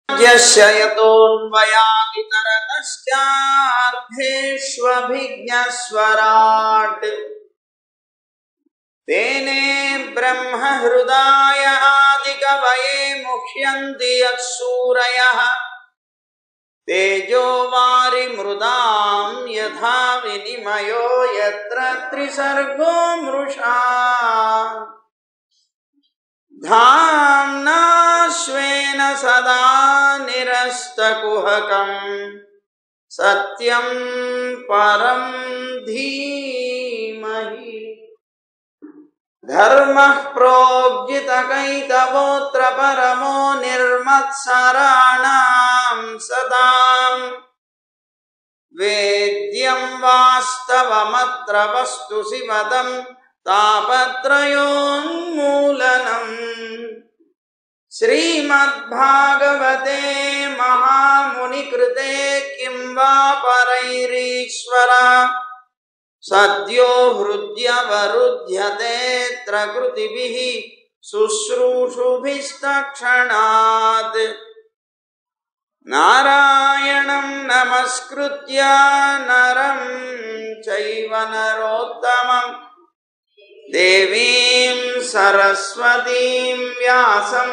यतोऽन्वयादितरतश्चार्थेष्वभिज्ञस्वराट् तेने ब्रह्म हृदाय आदिकवये मुह्यन्ति यत्सूरयः तेजो वारिमृदां यथा विनिमयो यत्र त्रिसर्गो मृषा धाम्ना स्वेन सदा निरस्तकुहकं सत्यं परं धीमहि धर्मः प्रोज्झितकैतवोऽत्र परमो निर्मत्सराणां सदां वेद्यं वास्तवमत्र वस्तु शिवदं तापत्रयोन्मूलनम् श्रीमद्भागवते महामुनिकृते किं वा परैरीश्वर सद्यो हृद्यवरुध्यतेऽत्र कृतिभिः शुश्रूषुभिस्तक्षणात् नारायणं नमस्कृत्य नरं चैव नरोत्तमं देवीं सरस्वतीं व्यासं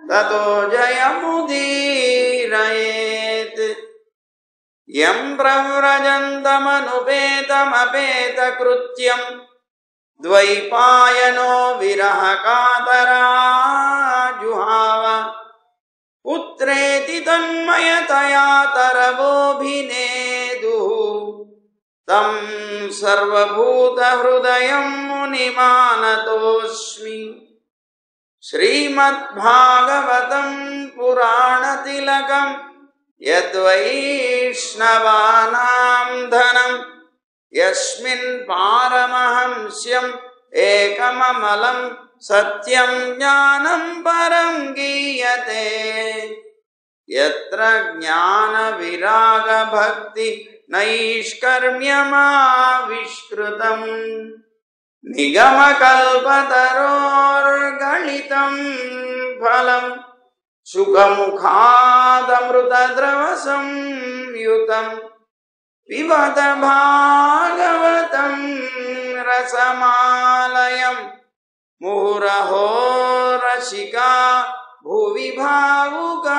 ततो जयमुदीरयेत् यं प्रव्रजन्तमनुपेतमपेतकृत्यं द्वैपायनो विरहकातराजुहाव पुत्रेति तन्मयतया तरवोऽभिनेदुः तं सर्वभूतहृदयं मुनिमानतोऽस्मि श्रीमद्भागवतं पुराणतिलकं यद्वैष्णवानां धनं यस्मिन् पारमहंस्यम् एकममलं सत्यं ज्ञानं परं गीयते यत्र ज्ञानविरागभक्ति नैष्कर्म्यमाविष्कृतं निगमकल्पतरोर्गलितं फलं सुखमुखादमृतद्रवसंयुतं पिबत भागवतं रसमालयं मुहुरहो रसिका भुवि भावुकाः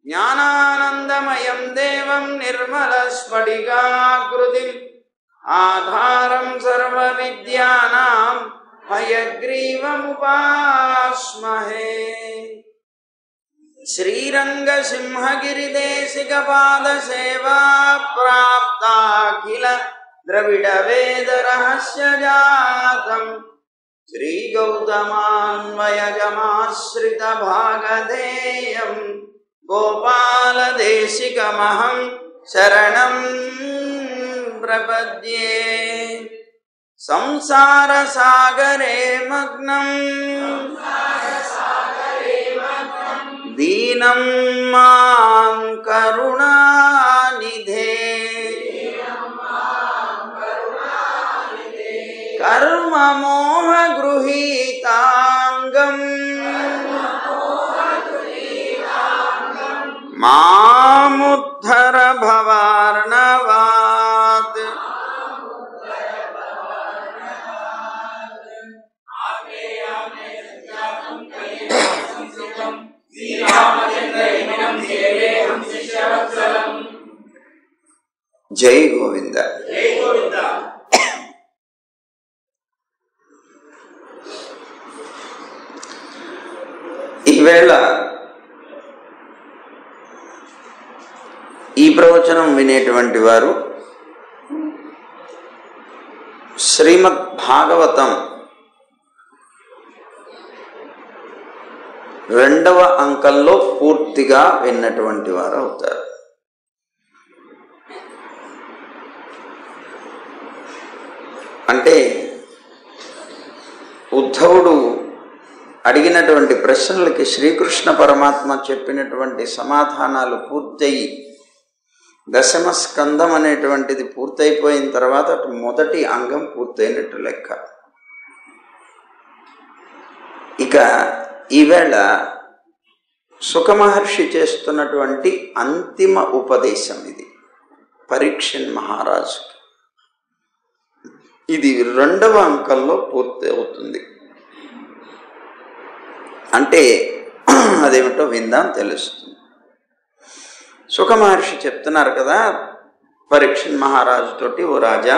ज्ञानानन्दमयं देवं निर्मलस्फटिकाकृतिम् आधारं सर्वविद्यानां हयग्रीवमुपास्महे श्रीरङ्गसिंहगिरिदेशिकपादसेवा प्राप्ताखिल द्रविडवेदरहस्यजातं श्रीगौतमान्वयजमाश्रितभागधेयं गोपालदेशिकमहं शरणं प्रपद्ये संसारसागरे मग्नं दीनं मां करुणानिधे कर्ममोहगृहीताङ्गं मामुद्धर भवार्णवात् జై గోవింద. ఈవేళ ఈ ప్రవచనం వినేటువంటి వారు శ్రీమద్ భాగవతం 2వ అంకంలో పూర్తిగా విన్నటువంటి వారు అవుతారు. అంటే ఉద్ధవుడు అడిగినటువంటి ప్రశ్నలకి శ్రీకృష్ణ పరమాత్మ చెప్పినటువంటి సమాధానాలు పూర్తయి దశమ స్కందం అనేటువంటిది పూర్తయిపోయిన తర్వాత మొదటి అంగం పూర్తయినట్టు లెక్క. ఇక ఈవేళ సుఖమహర్షి చేస్తున్నటువంటి అంతిమ ఉపదేశం ఇది పరీక్షన్ మహారాజు. ఇది 2వ అంకంలో పూర్తి అవుతుంది. అంటే అదేమిటో విందాం, తెలుస్తుంది. సుఖమహర్షి చెప్తున్నారు కదా పరీక్షన్ మహారాజుతోటి, ఓ రాజా,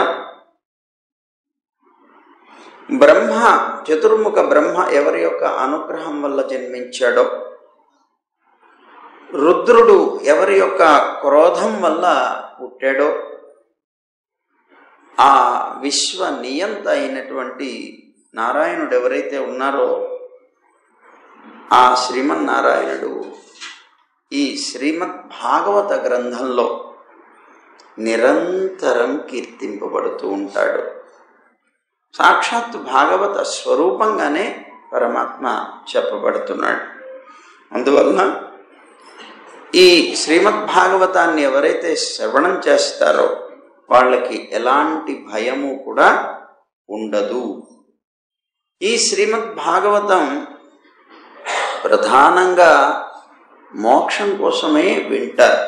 బ్రహ్మ, చతుర్ముఖ బ్రహ్మ ఎవరి యొక్క అనుగ్రహం వల్ల జన్మించాడో, రుద్రుడు ఎవరి యొక్క క్రోధం వల్ల పుట్టాడో, ఆ విశ్వ నియంత అయినటువంటి నారాయణుడు ఎవరైతే ఉన్నారో ఆ శ్రీమన్నారాయణుడు ఈ శ్రీమద్ భాగవత గ్రంథంలో నిరంతరం కీర్తింపబడుతూ ఉంటాడు. సాక్షాత్ భాగవత స్వరూపంగానే పరమాత్మ చెప్పబడుతున్నాడు. అందువలన ఈ శ్రీమద్ భాగవతాన్ని ఎవరైతే శ్రవణం చేస్తారో వాళ్ళకి ఎలాంటి భయము కూడా ఉండదు. ఈ శ్రీమద్ భాగవతం ప్రధానంగా మోక్షం కోసమే వింటారు,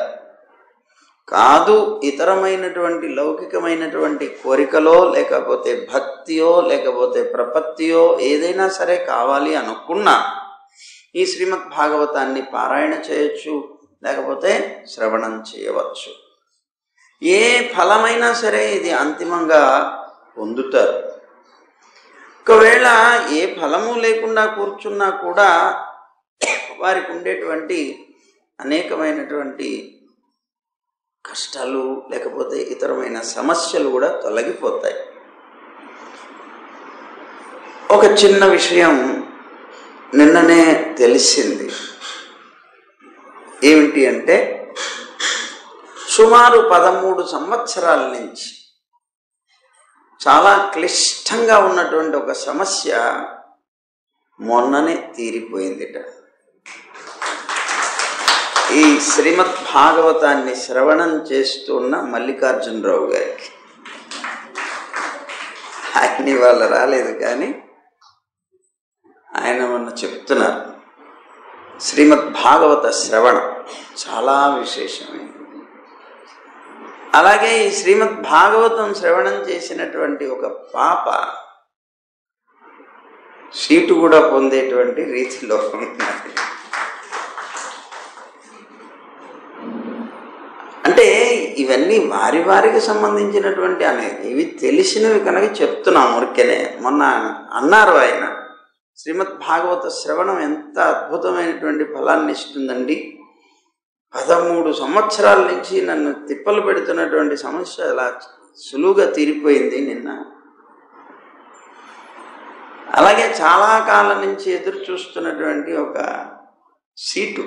కాదు ఇతరమైనటువంటి లౌకికమైనటువంటి కోరికలో, లేకపోతే భక్తియో, లేకపోతే ప్రపత్తియో ఏదైనా సరే కావాలి అనుకున్నా ఈ శ్రీమద్ భాగవతాన్ని పారాయణ చేయొచ్చు, లేకపోతే శ్రవణం చేయవచ్చు. ఏ ఫలమైనా సరే ఇది అంతిమంగా పొందుతారు. ఒకవేళ ఏ ఫలము లేకుండా కూర్చున్నా కూడా వారికి ఉండేటువంటి అనేకమైనటువంటి కష్టాలు, లేకపోతే ఇతరమైన సమస్యలు కూడా తొలగిపోతాయి. ఒక చిన్న విషయం నిన్ననే తెలిసింది. ఏమిటి అంటే, సుమారు 13 సంవత్సరాల నుంచి చాలా క్లిష్టంగా ఉన్నటువంటి ఒక సమస్య మొన్ననే తీరిపోయిందిట. ఈ శ్రీమద్ భాగవతాన్ని శ్రవణం చేస్తున్న మల్లికార్జునరావు గారికి, ఆయన ఇవాళ రాలేదు కానీ ఆయన మొన్న చెప్తున్నారు శ్రీమద్ భాగవత శ్రవణం చాలా విశేషమైనది. అలాగే ఈ శ్రీమద్ భాగవతం శ్రవణం చేసినటువంటి ఒక పాప సీటు కూడా పొందేటువంటి రీతిలో ఉన్నది. అంటే ఇవన్నీ వారి వారికి సంబంధించినటువంటి ఇవి తెలిసినవి కనుక చెప్తున్నాం ఊరికేనే. మొన్న అన్నారు ఆయన, శ్రీమద్ భాగవత శ్రవణం ఎంత అద్భుతమైనటువంటి ఫలాన్ని ఇస్తుందండి, 13 సంవత్సరాల నుంచి నన్ను తిప్పలు పెడుతున్నటువంటి సమస్య అలా సులువుగా తీరిపోయింది నిన్న. అలాగే చాలా కాలం నుంచి ఎదురు చూస్తున్నటువంటి ఒక సీటు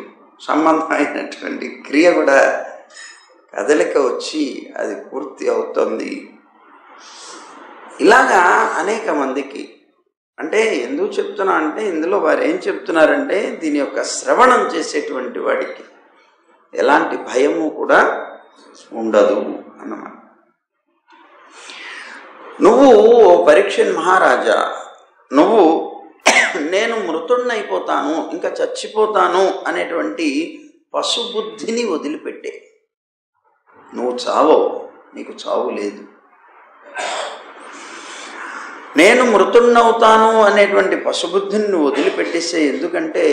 సంబంధమైనటువంటి క్రియ కూడా కదలిక వచ్చి అది పూర్తి అవుతుంది. ఇలాగా అనేక మందికి, అంటే ఎందుకు చెప్తున్నా అంటే ఇందులో వారు ఏం చెప్తున్నారంటే దీని యొక్క శ్రవణం చేసేటువంటి వాడికి ఎలాంటి భయము కూడా ఉండదు అన్నమాట. నువ్వు ఓ పరీక్షన్ మహారాజా, నువ్వు నేను మృతుడినైపోతాను, ఇంకా చచ్చిపోతాను అనేటువంటి పశుబుద్ధిని వదిలిపెట్టే. నువ్వు చావో, నీకు చావు లేదు. నేను మృతుడినవుతాను అనేటువంటి పశుబుద్ధిని నువ్వు వదిలిపెట్టేసే. ఎందుకంటే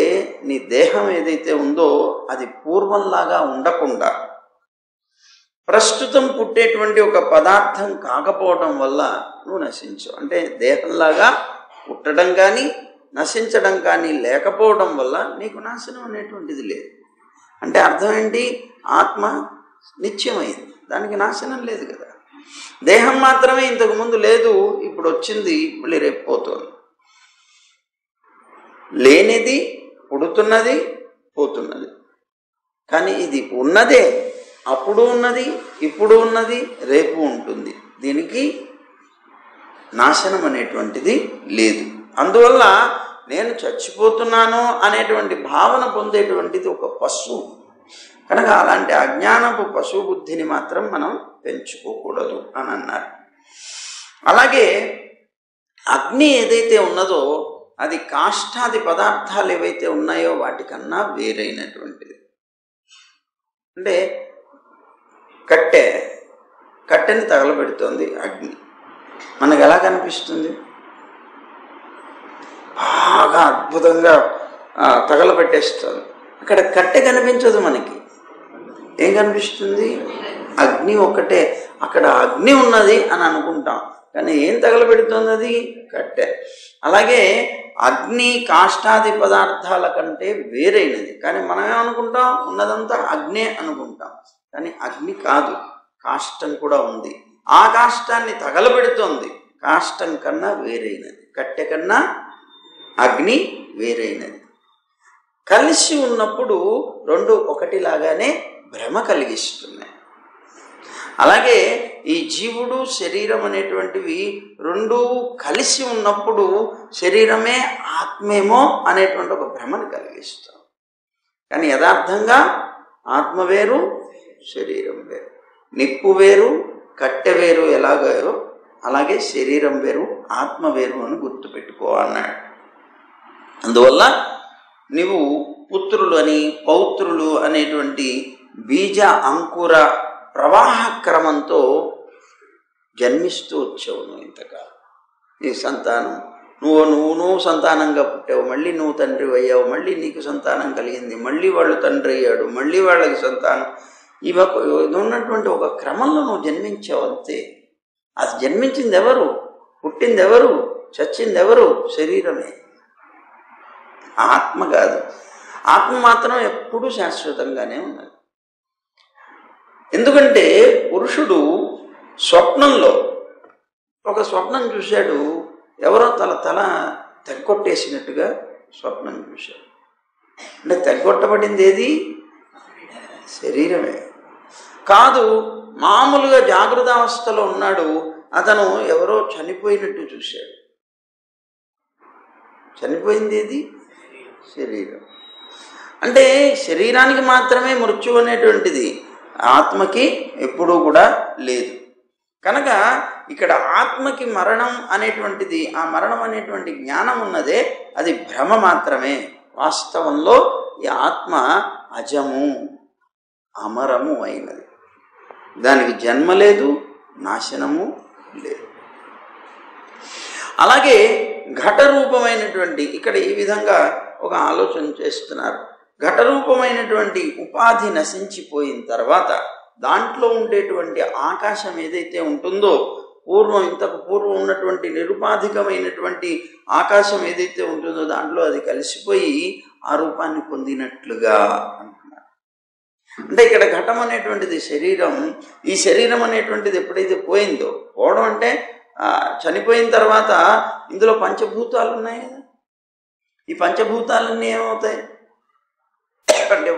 నీ దేహం ఏదైతే ఉందో అది పూర్వంలాగా ఉండకుండా ప్రస్తుతం పుట్టేటువంటి ఒక పదార్థం కాకపోవడం వల్ల నువ్వు నశించవు. అంటే దేహంలాగా పుట్టడం కానీ నశించడం కానీ లేకపోవడం వల్ల నీకు నాశనం అనేటువంటిది లేదు. అంటే అర్థం ఏంటి? ఆత్మ నిత్యమైంది, దానికి నాశనం లేదు కదా. దేహం మాత్రమే ఇంతకుముందు లేదు, ఇప్పుడు వచ్చింది, మళ్ళీ రేపు పోతుంది. లేనిది పుడుతున్నది, పోతున్నది. కానీ ఇది ఉన్నదే, అప్పుడు ఉన్నది, ఇప్పుడు ఉన్నది, రేపు ఉంటుంది. దీనికి నాశనం అనేటువంటిది లేదు. అందువల్ల నేను చచ్చిపోతున్నాను అనేటువంటి భావన పొందేటువంటిది ఒక పశువు కనుక అలాంటి అజ్ఞానపు పశువు బుద్ధిని మాత్రం మనం పెంచుకోకూడదు అని అన్నారు. అలాగే అగ్ని ఏదైతే ఉన్నదో అది కాష్టాది పదార్థాలు ఏవైతే ఉన్నాయో వాటికన్నా వేరైనటువంటిది. అంటే కట్టెని తగలబెడుతోంది అగ్ని. మనకు ఎలా కనిపిస్తుంది? బాగా అద్భుతంగా తగలబెట్టేస్తుంది. అక్కడ కట్టె కనిపించదు మనకి. ఏం కనిపిస్తుంది? అగ్ని ఒక్కటే. అక్కడ అగ్ని ఉన్నది అని అనుకుంటాం, కానీ ఏం తగలబెడుతుంది? అది కట్టె. అలాగే అగ్ని కాష్టాది పదార్థాల కంటే వేరైనది, కానీ మనం ఏమనుకుంటాం? ఉన్నదంతా అగ్నే అనుకుంటాం, కానీ అగ్ని కాదు, కాష్టం కూడా ఉంది. ఆ కాష్టాన్ని తగలబెడుతోంది. కాష్టం కన్నా వేరైనది, కట్టె కన్నా అగ్ని వేరైనది. కలిసి ఉన్నప్పుడు రెండు ఒకటిలాగానే భ్రమ కలిగిస్తున్నాయి. అలాగే ఈ జీవుడు శరీరం అనేటువంటివి రెండు కలిసి ఉన్నప్పుడు శరీరమే ఆత్మేమో అనేటువంటి ఒక భ్రమను కలిగిస్తాం. కానీ యథార్థంగా ఆత్మ వేరు, శరీరం వేరు. నిప్పు వేరు, కట్టె వేరు ఎలాగో అలాగే శరీరం వేరు, ఆత్మ వేరు అని గుర్తుపెట్టుకో అన్నాడు. అందువల్ల నీవు పుత్రులు అని పౌత్రులు అనేటువంటి బీజ అంకుర ప్రవాహ క్రమంతో జన్మిస్తూ వచ్చావు. నువ్వు ఇంతకాలం నీ సంతానం, నువ్వు సంతానంగా పుట్టావు, మళ్ళీ నువ్వు తండ్రి అయ్యావు, మళ్ళీ నీకు సంతానం కలిగింది, మళ్ళీ వాళ్ళు తండ్రి అయ్యాడు, మళ్ళీ వాళ్ళకి సంతానం. ఇది ఉన్నటువంటి ఒక క్రమంలో నువ్వు జన్మించావు అంతే. అది జన్మించింది ఎవరు? పుట్టింది ఎవరు? చచ్చింది ఎవరు? శరీరమే, ఆత్మ కాదు. ఆత్మ మాత్రం ఎప్పుడూ శాశ్వతంగానే ఉన్నది. ఎందుకంటే పురుషుడు స్వప్నంలో ఒక స్వప్నం చూశాడు. ఎవరో తల తెగ్గొట్టేసినట్టుగా స్వప్నం చూశాడు. అంటే తెగ్గొట్టబడింది ఏది? శరీరమే కాదు. మామూలుగా జాగృత అవస్థలో ఉన్నాడు, అతను ఎవరో చనిపోయినట్టు చూశాడు. చనిపోయింది ఏది? శరీరం. అంటే శరీరానికి మాత్రమే మృత్యు అనేటువంటిది, ఆత్మకి ఎప్పుడూ కూడా లేదు. కనుక ఇక్కడ ఆత్మకి మరణం అనేటువంటిది, ఆ మరణం అనేటువంటి జ్ఞానం ఉన్నదే, అది భ్రమ మాత్రమే. వాస్తవంలో ఈ ఆత్మ అజము, అమరము అయినది. దానికి జన్మ లేదు, నాశనము లేదు. అలాగే ఘటరూపమైనటువంటి, ఇక్కడ ఈ విధంగా ఒక ఆలోచన చేస్తున్నారు. ఘటరూపమైనటువంటి ఉపాధి నశించిపోయిన తర్వాత దాంట్లో ఉండేటువంటి ఆకాశం ఏదైతే ఉంటుందో, ఇంతకు పూర్వం ఉన్నటువంటి నిరుపాధికమైనటువంటి ఆకాశం ఏదైతే ఉంటుందో దాంట్లో అది కలిసిపోయి ఆ రూపాన్ని పొందినట్లుగా అంటున్నారు. అంటే ఇక్కడ ఘటం అనేటువంటిది శరీరం. ఈ శరీరం అనేటువంటిది ఎప్పుడైతే పోయిందో, పోవడం అంటే చనిపోయిన తర్వాత ఇందులో పంచభూతాలు ఉన్నాయి కదా. ఈ పంచభూతాలన్నీ ఏమవుతాయి అంటే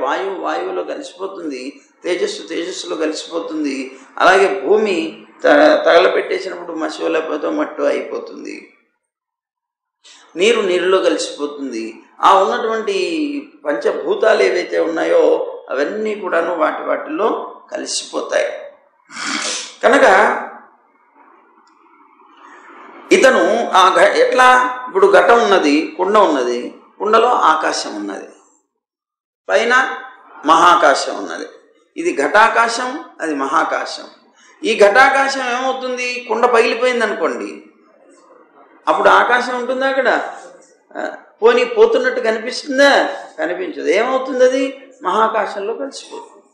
వాయువులో కలిసిపోతుంది, తేజస్సులో కలిసిపోతుంది. అలాగే భూమి తగలపెట్టేసినప్పుడు మసివలతో మట్టు అయిపోతుంది. నీరులో కలిసిపోతుంది. ఆ ఉన్నటువంటి పంచభూతాలు ఏవైతే ఉన్నాయో అవన్నీ కూడాను వాటిలో కలిసిపోతాయి. కనుక ఇతను ఎట్లా, ఇప్పుడు ఘటం ఉన్నది, కుండ ఉన్నది, కుండలో ఆకాశం ఉన్నది, పైన మహాకాశం ఉన్నది. ఇది ఘటాకాశం, అది మహాకాశం. ఈ ఘటాకాశం ఏమవుతుంది? కుండ పగిలిపోయింది అనుకోండి, అప్పుడు ఆకాశం ఉంటుందా అక్కడ? పోనీ పోతున్నట్టు కనిపిస్తుందా? కనిపించదు. ఏమవుతుంది? అది మహాకాశంలో కలిసిపోతుంది.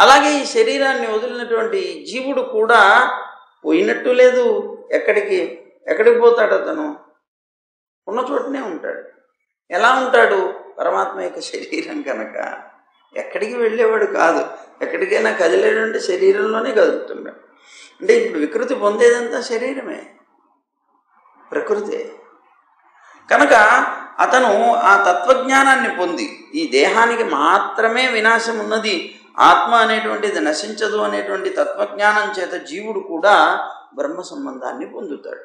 అలాగే ఈ శరీరాన్ని వదిలినటువంటి జీవుడు కూడా పోయినట్టు లేదు. ఎక్కడికి పోతాడు? అతను ఉన్న చోటనే ఉంటాడు. ఎలా ఉంటాడు? పరమాత్మ యొక్క శరీరం కనుక ఎక్కడికి వెళ్ళేవాడు కాదు. ఎక్కడికైనా కదిలేడంటే శరీరంలోనే కదులుతున్నాడు. అంటే ఇప్పుడు వికృతి పొందేదంతా శరీరమే, ప్రకృతే. కనుక అతను ఆ తత్వజ్ఞానాన్ని పొంది, ఈ దేహానికి మాత్రమే వినాశం ఉన్నది, ఆత్మ అనేటువంటిది నశించదు అనేటువంటి తత్వజ్ఞానం చేత జీవుడు కూడా బ్రహ్మ సంబంధాన్ని పొందుతాడు.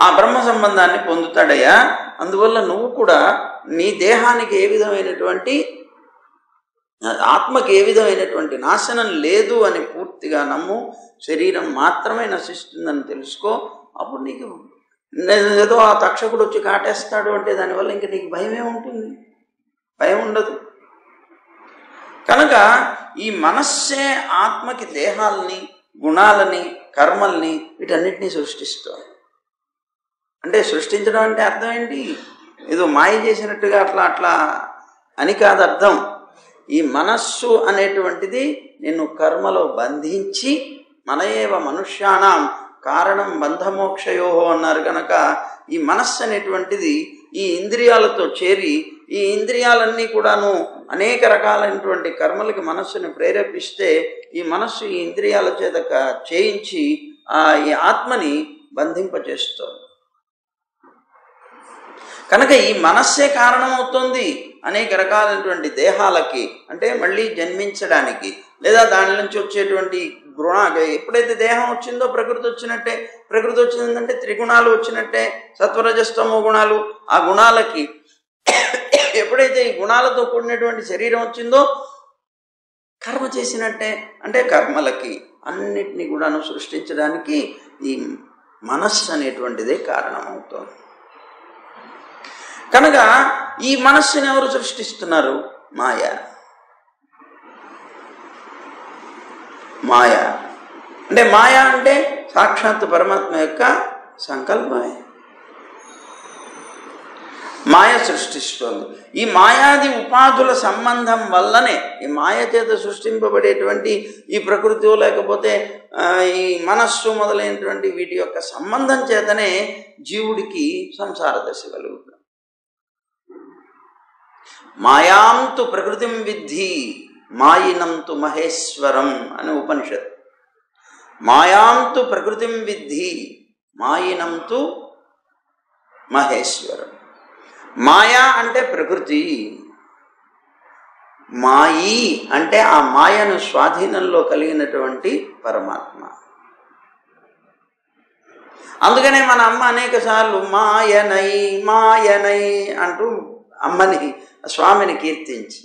ఆ బ్రహ్మ సంబంధాన్ని పొందుతాడయ్యా. అందువల్ల నువ్వు కూడా నీ దేహానికి ఏ విధమైనటువంటి ఆత్మకి ఏ విధమైనటువంటి నాశనం లేదు అని పూర్తిగా నమ్ము. శరీరం మాత్రమే నశిస్తుందని తెలుసుకో. అప్పుడు నీకు ఏదో ఆ తక్షకుడు వచ్చి కాటేస్తాడు అంటే దానివల్ల ఇంక నీకు భయమే ఉంటుంది, భయం ఉండదు. కనుక ఈ మనస్సే ఆత్మకి దేహాలని, గుణాలని, కర్మల్ని, వీటన్నిటినీ సృష్టిస్తుంది. అంటే సృష్టించడం అంటే అర్థం ఏంటి? ఏదో మాయ చేసినట్టుగా అట్లా అని కాదు అర్థం. ఈ మనస్సు అనేటువంటిది నిన్ను కర్మలో బంధించి, మనయేవ మనుష్యానాం కారణం బంధమోక్షయోహో అన్నారు కనుక ఈ మనస్సు అనేటువంటిది ఈ ఇంద్రియాలతో చేరి, ఈ ఇంద్రియాలన్నీ కూడాను అనేక రకాలైనటువంటి కర్మలకి మనస్సుని ప్రేరేపిస్తే ఈ మనస్సు ఈ ఇంద్రియాల చేత చేయించి ఈ ఆత్మని బంధింపచేస్తుంది. కనుక ఈ మనస్సే కారణమవుతుంది అనేక రకాలైనటువంటి దేహాలకి, అంటే మళ్ళీ జన్మించడానికి, లేదా దాని నుంచి వచ్చేటువంటి ఎప్పుడైతే దేహం వచ్చిందో ప్రకృతి వచ్చినట్టే. ప్రకృతి వచ్చిందంటే త్రిగుణాలు వచ్చినట్టే, సత్వరజస్తమో గుణాలు. ఆ గుణాలకి ఎప్పుడైతే ఈ గుణాలతో కూడినటువంటి శరీరం వచ్చిందో కర్మ చేసినట్టే. అంటే కర్మలకి అన్నిటినీ కూడాను సృష్టించడానికి ఈ మనస్సు అనేటువంటిదే కారణమవుతుంది. కనుక ఈ మనస్సుని ఎవరు సృష్టిస్తున్నారు? మాయ. మాయ అంటే మాయ అంటే సాక్షాత్ పరమాత్మ యొక్క సంకల్పమే. మాయ సృష్టిస్తుంది. ఈ మాయాది ఉపాధుల సంబంధం వల్లనే, ఈ మాయ చేత సృష్టింపబడేటువంటి ఈ ప్రకృతి లేకపోతే ఈ మనస్సు మొదలైనటువంటి వీటి యొక్క సంబంధం చేతనే జీవుడికి సంసార దశ కలుగుతుంది. మాయాంతు ప్రకృతిం విద్ధి మాయినంతు మహేశ్వరం అని ఉపనిషత్. మాయాంతు ప్రకృతిం విద్ధి మాయినంతు మహేశ్వరం. మాయా అంటే ప్రకృతి, మాయి అంటే ఆ మాయను స్వాధీనంలో కలిగినటువంటి పరమాత్మ. అందుకనే మన అమ్మ అనేక సార్లు మాయనై మాయనై అంటూ అమ్మని, స్వామిని కీర్తించి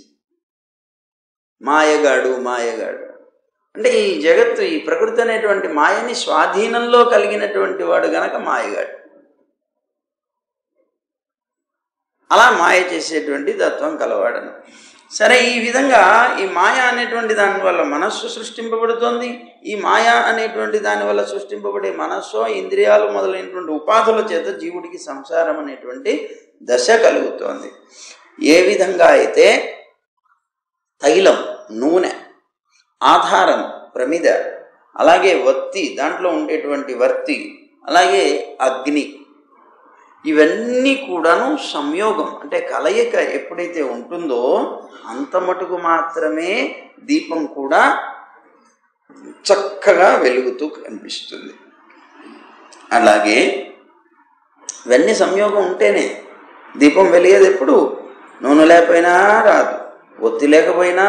మాయగాడు మాయగాడు అంటే ఈ జగత్తు, ఈ ప్రకృతి అనేటువంటి మాయని స్వాధీనంలో కలిగినటువంటి వాడు గనక మాయగాడు. అలా మాయ చేసేటువంటి తత్వం కలవాడను. సరే, ఈ విధంగా ఈ మాయ అనేటువంటి దానివల్ల మనస్సు సృష్టింపబడుతుంది. ఈ మాయ అనేటువంటి దానివల్ల సృష్టింపబడే మనస్సు, ఇంద్రియాలు మొదలైనటువంటి ఉపాధుల చేత జీవుడికి సంసారం అనేటువంటి దశ కలుగుతోంది. ఏ విధంగా అయితే తైలం, నూనె, ఆధారం, ప్రమిద, అలాగే వత్తి, దాంట్లో ఉండేటువంటి వర్తి, అలాగే అగ్ని, ఇవన్నీ కూడాను సంయోగం అంటే కలయిక ఎప్పుడైతే ఉంటుందో అంత మటుకు మాత్రమే దీపం కూడా చక్కగా వెలుగుతూ కనిపిస్తుంది. అలాగే ఇవన్నీ సంయోగం ఉంటేనే దీపం వెలిగేది. ఎప్పుడు నూనె లేకపోయినా రాదు, ఒత్తి లేకపోయినా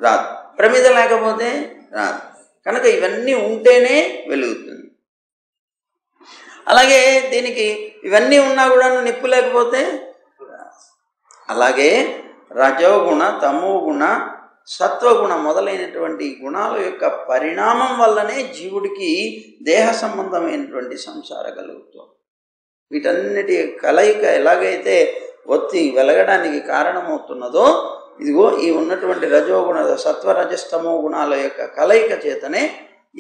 రాదు, ప్రమిద లేకపోతే రాదు. కనుక ఇవన్నీ ఉంటేనే వెలుగుతుంది. అలాగే దీనికి ఇవన్నీ ఉన్నా కూడా నిప్పు లేకపోతే, అలాగే రజోగుణ, తమోగుణ, సత్వగుణ మొదలైనటువంటి గుణాల యొక్క పరిణామం వల్లనే జీవుడికి దేహ సంబంధమైనటువంటి సంసార కలుగుతుంది. వీటన్నిటి కలయిక ఎలాగైతే ఒత్తి వెలగడానికి కారణమవుతున్నదో, ఇదిగో ఈ ఉన్నటువంటి రజోగుణ, సత్వరజస్తమో గుణాల యొక్క కలయిక చేతనే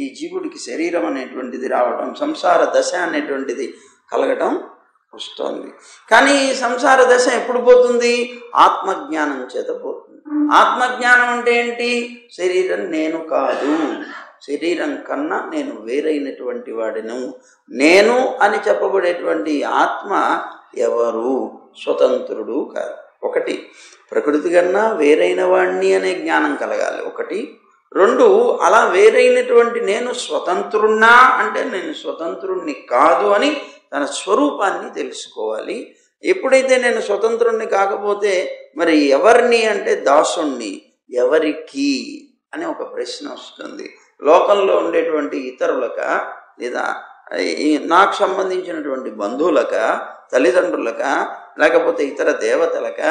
ఈ జీవుడికి శరీరం అనేటువంటిది రావడం, సంసార దశ అనేటువంటిది కలగటం వస్తుంది. కానీ ఈ సంసార దశ ఎప్పుడు పోతుంది? ఆత్మజ్ఞానం చేత పోతుంది. ఆత్మజ్ఞానం అంటే ఏంటి? శరీరం నేను కాదు, శరీరం కన్నా నేను వేరైనటువంటి వాడిను. నేను అని చెప్పబడేటువంటి ఆత్మ ఎవరు? స్వతంత్రుడు కాదు. ఒకటి, ప్రకృతి కన్నా వేరైన వాడిని అనే జ్ఞానం కలగాలి. ఒకటి. రెండు, అలా వేరైనటువంటి నేను స్వతంత్రున్నా అంటే నేను స్వతంత్రుణ్ణి కాదు అని తన స్వరూపాన్ని తెలుసుకోవాలి. ఎప్పుడైతే నేను స్వతంత్రుణ్ణి కాకపోతే మరి ఎవరిని అంటే దాసుణ్ణి, ఎవరికి అని ఒక ప్రశ్న వస్తుంది. లోకంలో ఉండేటువంటి ఇతరులక, లేదా నాకు సంబంధించినటువంటి బంధువులక, తల్లిదండ్రులక, లేకపోతే ఇతర దేవతలక,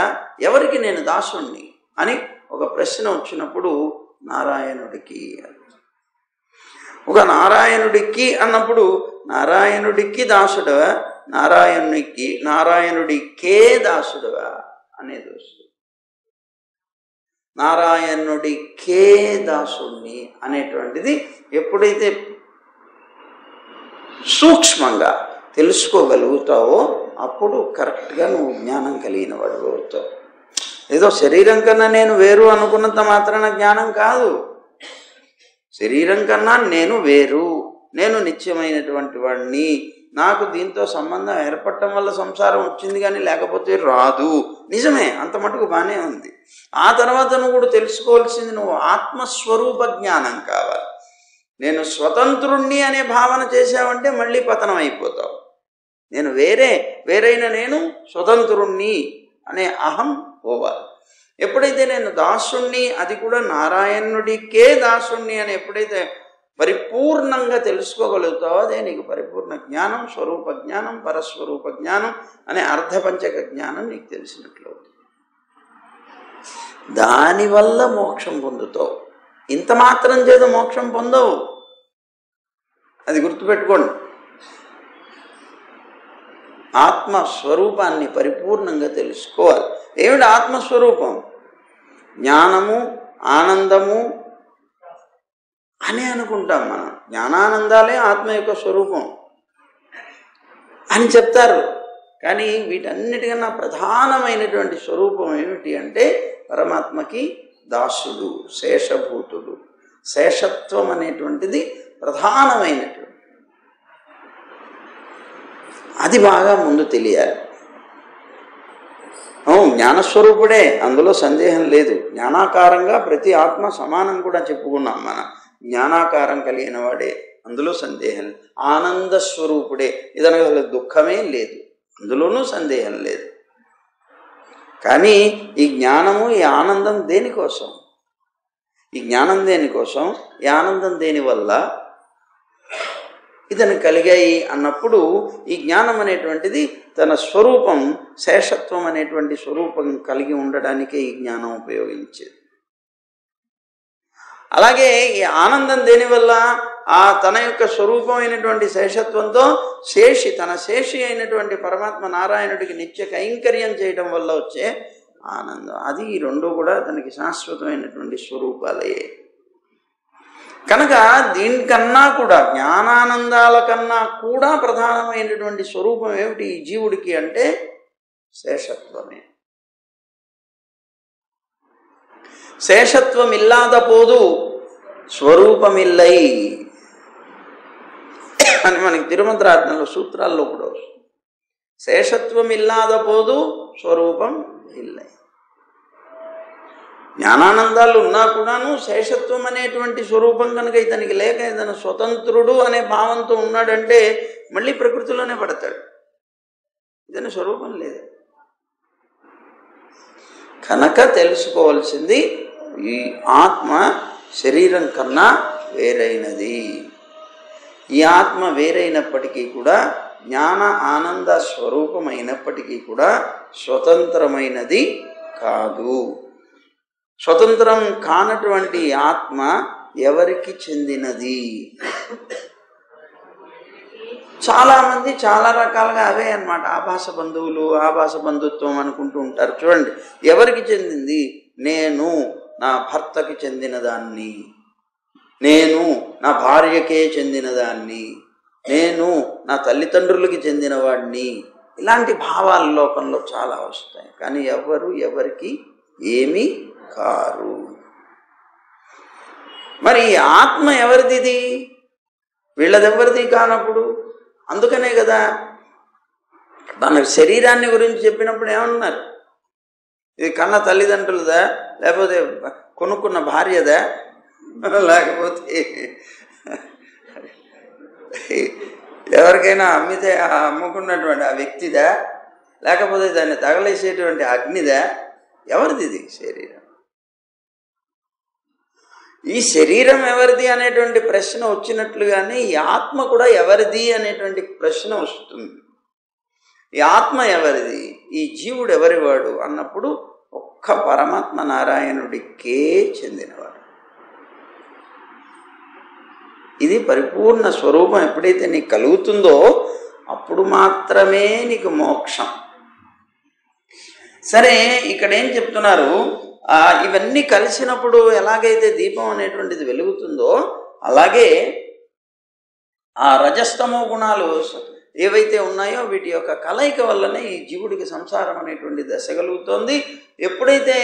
ఎవరికి నేను దాసుణ్ణి అని ఒక ప్రశ్న వచ్చినప్పుడు నారాయణుడికి, ఒక నారాయణుడికి అన్నప్పుడు నారాయణుడికి దాసుడవా, నారాయణుడికే దాసుడవా అనేది వస్తుంది. నారాయణుడికే దాసుడిని అనేటువంటిది ఎప్పుడైతే సూక్ష్మంగా తెలుసుకోగలుగుతావో అప్పుడు కరెక్ట్గా నువ్వు జ్ఞానం కలిగిన వాడు అవుతావు. ఏదో శరీరం కన్నా నేను వేరు అనుకున్నంత మాత్రాన జ్ఞానం కాదు. శరీరం కన్నా నేను వేరు, నేను నిత్యమైనటువంటి వాడిని, నాకు దీంతో సంబంధం ఏర్పడటం వల్ల సంసారం వచ్చింది కానీ లేకపోతే రాదు. నిజమే, అంత మటుకు బాగానే ఉంది. ఆ తర్వాత నువ్వు కూడా తెలుసుకోవాల్సింది నువ్వు ఆత్మస్వరూప జ్ఞానం కావాలి. నేను స్వతంత్రుణ్ణి అనే భావన చేశావంటే మళ్ళీ పతనం అయిపోతావు. నేను వేరైన నేను స్వతంత్రుణ్ణి అనే అహం పోవాలి. ఎప్పుడైతే నేను దాసుణ్ణి, అది కూడా నారాయణుడికే దాసుణ్ణి అని ఎప్పుడైతే పరిపూర్ణంగా తెలుసుకోగలుగుతావో అదే నీకు పరిపూర్ణ జ్ఞానం, స్వరూప జ్ఞానం, పరస్వరూప జ్ఞానం అనే అర్ధపంచక జ్ఞానం నీకు తెలిసినట్లు. దానివల్ల మోక్షం పొందుతావు. ఇంత మాత్రం చేత మోక్షం పొందవు, అది గుర్తుపెట్టుకోండి. ఆత్మస్వరూపాన్ని పరిపూర్ణంగా తెలుసుకోవాలి. ఏమిటి ఆత్మస్వరూపం? జ్ఞానము, ఆనందము అని అనుకుంటాం మనం. జ్ఞానానందాలే ఆత్మ యొక్క స్వరూపం అని చెప్తారు. కానీ వీటన్నిటికన్నా ప్రధానమైనటువంటి స్వరూపం ఏమిటి అంటే పరమాత్మకి దాసుడు, శేషభూతుడు. శేషత్వం అనేటువంటిది ప్రధానమైనటువంటి, అది బాగా ముందు తెలియాలి. జ్ఞానస్వరూపుడే, అందులో సందేహం లేదు. జ్ఞానాకారంగా ప్రతి ఆత్మ సమానం కూడా చెప్పుకున్నాం మనం. జ్ఞానాకారం కలిగిన వాడే, అందులో సందేహం లేదు. ఆనంద స్వరూపుడే, ఇదనగా అసలు దుఃఖమే లేదు, అందులోనూ సందేహం లేదు. కానీ ఈ జ్ఞానము, ఈ ఆనందం దేనికోసం? ఈ జ్ఞానం దేనికోసం, ఈ ఆనందం దేనివల్ల ఇతను కలిగాయి అన్నప్పుడు ఈ జ్ఞానం అనేటువంటిది తన స్వరూపం, శేషత్వం అనేటువంటి స్వరూపం కలిగి ఉండడానికే ఈ జ్ఞానం ఉపయోగించేది. అలాగే ఈ ఆనందం దేనివల్ల? ఆ తన యొక్క స్వరూపమైనటువంటి శేషత్వంతో తన శేషి అయినటువంటి పరమాత్మ నారాయణుడికి నిత్య కైంకర్యం చేయడం వల్ల వచ్చే ఆనందం. అది ఈ రెండు కూడా తనకి శాశ్వతమైనటువంటి స్వరూపాలయ్యే. కనుక దీనికన్నా కూడా, జ్ఞానానందాల కన్నా కూడా ప్రధానమైనటువంటి స్వరూపం ఏమిటి ఈ జీవుడికి అంటే శేషత్వమే. శేషత్వం ఇల్లాద పోదు స్వరూపమిల్లై అని మనకి తిరుమంత్రార్థంలో సూత్రాల్లో కూడా వస్తుంది. శేషత్వం ఇల్లాద పోదు స్వరూపం ఇల్లై. జ్ఞానానందాలు ఉన్నా కూడాను శేషత్వం అనేటువంటి స్వరూపం కనుక ఇతనికి లేక, ఇతను స్వతంత్రుడు అనే భావంతో ఉన్నాడంటే మళ్ళీ ప్రకృతిలోనే పడతాడు. ఇతని స్వరూపం లేదు. కనుక తెలుసుకోవాల్సింది ఈ ఆత్మ శరీరం కన్నా వేరైనది. ఈ ఆత్మ వేరైనప్పటికీ కూడా, జ్ఞాన ఆనంద స్వరూపమైనప్పటికీ కూడా స్వతంత్రమైనది కాదు. స్వతంత్రం కానటువంటి ఆత్మ ఎవరికి చెందినది? చాలామంది చాలా రకాలుగా అవే అన్నమాట. ఆభాస బంధువులు, ఆభాస బంధుత్వం అనుకుంటూ ఉంటారు. చూడండి, ఎవరికి చెందింది? నేను నా భర్తకి చెందినదాన్ని, నేను నా భార్యకే చెందినదాన్ని, నేను నా తల్లిదండ్రులకి చెందినవాడిని. ఇలాంటి భావాలు లోకంలో చాలా వస్తాయి. కానీ ఎవరికి ఏమీ కారు. మరి ఆత్మ ఎవరిది? వీళ్ళదెవరిది కానప్పుడు. అందుకనే కదా మన శరీరాన్ని గురించి చెప్పినప్పుడు ఏమన్నారు? ఇది కన్న తల్లిదండ్రులదా, లేకపోతే కొనుక్కున్న భార్యదా, లేకపోతే ఎవరికైనా అమ్మితే అమ్ముకున్నటువంటి ఆ వ్యక్తిదా, లేకపోతే దాన్ని తగలేసేటువంటి అగ్నిదా? ఎవరిది ఇది శరీరం? ఈ శరీరం ఎవరిది అనేటువంటి ప్రశ్న వచ్చినట్లుగానే ఈ ఆత్మ కూడా ఎవరిది అనేటువంటి ప్రశ్న వస్తుంది. ఈ ఆత్మ ఎవరిది, ఈ జీవుడు ఎవరివాడు అన్నప్పుడు ఒక్క ఒక్క పరమాత్మ నారాయణుడికే చెందినవాడు. ఇది పరిపూర్ణ స్వరూపం ఎప్పుడైతే నీకు కలుగుతుందో అప్పుడు మాత్రమే నీకు మోక్షం. సరే, ఇక్కడ ఏం చెప్తున్నారు, ఇవన్నీ కలిసినప్పుడు ఎలాగైతే దీపం అనేటువంటిది వెలుగుతుందో అలాగే ఆ రజస్తమో గుణాలు ఏవైతే ఉన్నాయో వీటి యొక్క కలయిక వల్లనే ఈ జీవుడికి సంసారం అనేటువంటి దశ కలుగుతుంది. ఎప్పుడైతే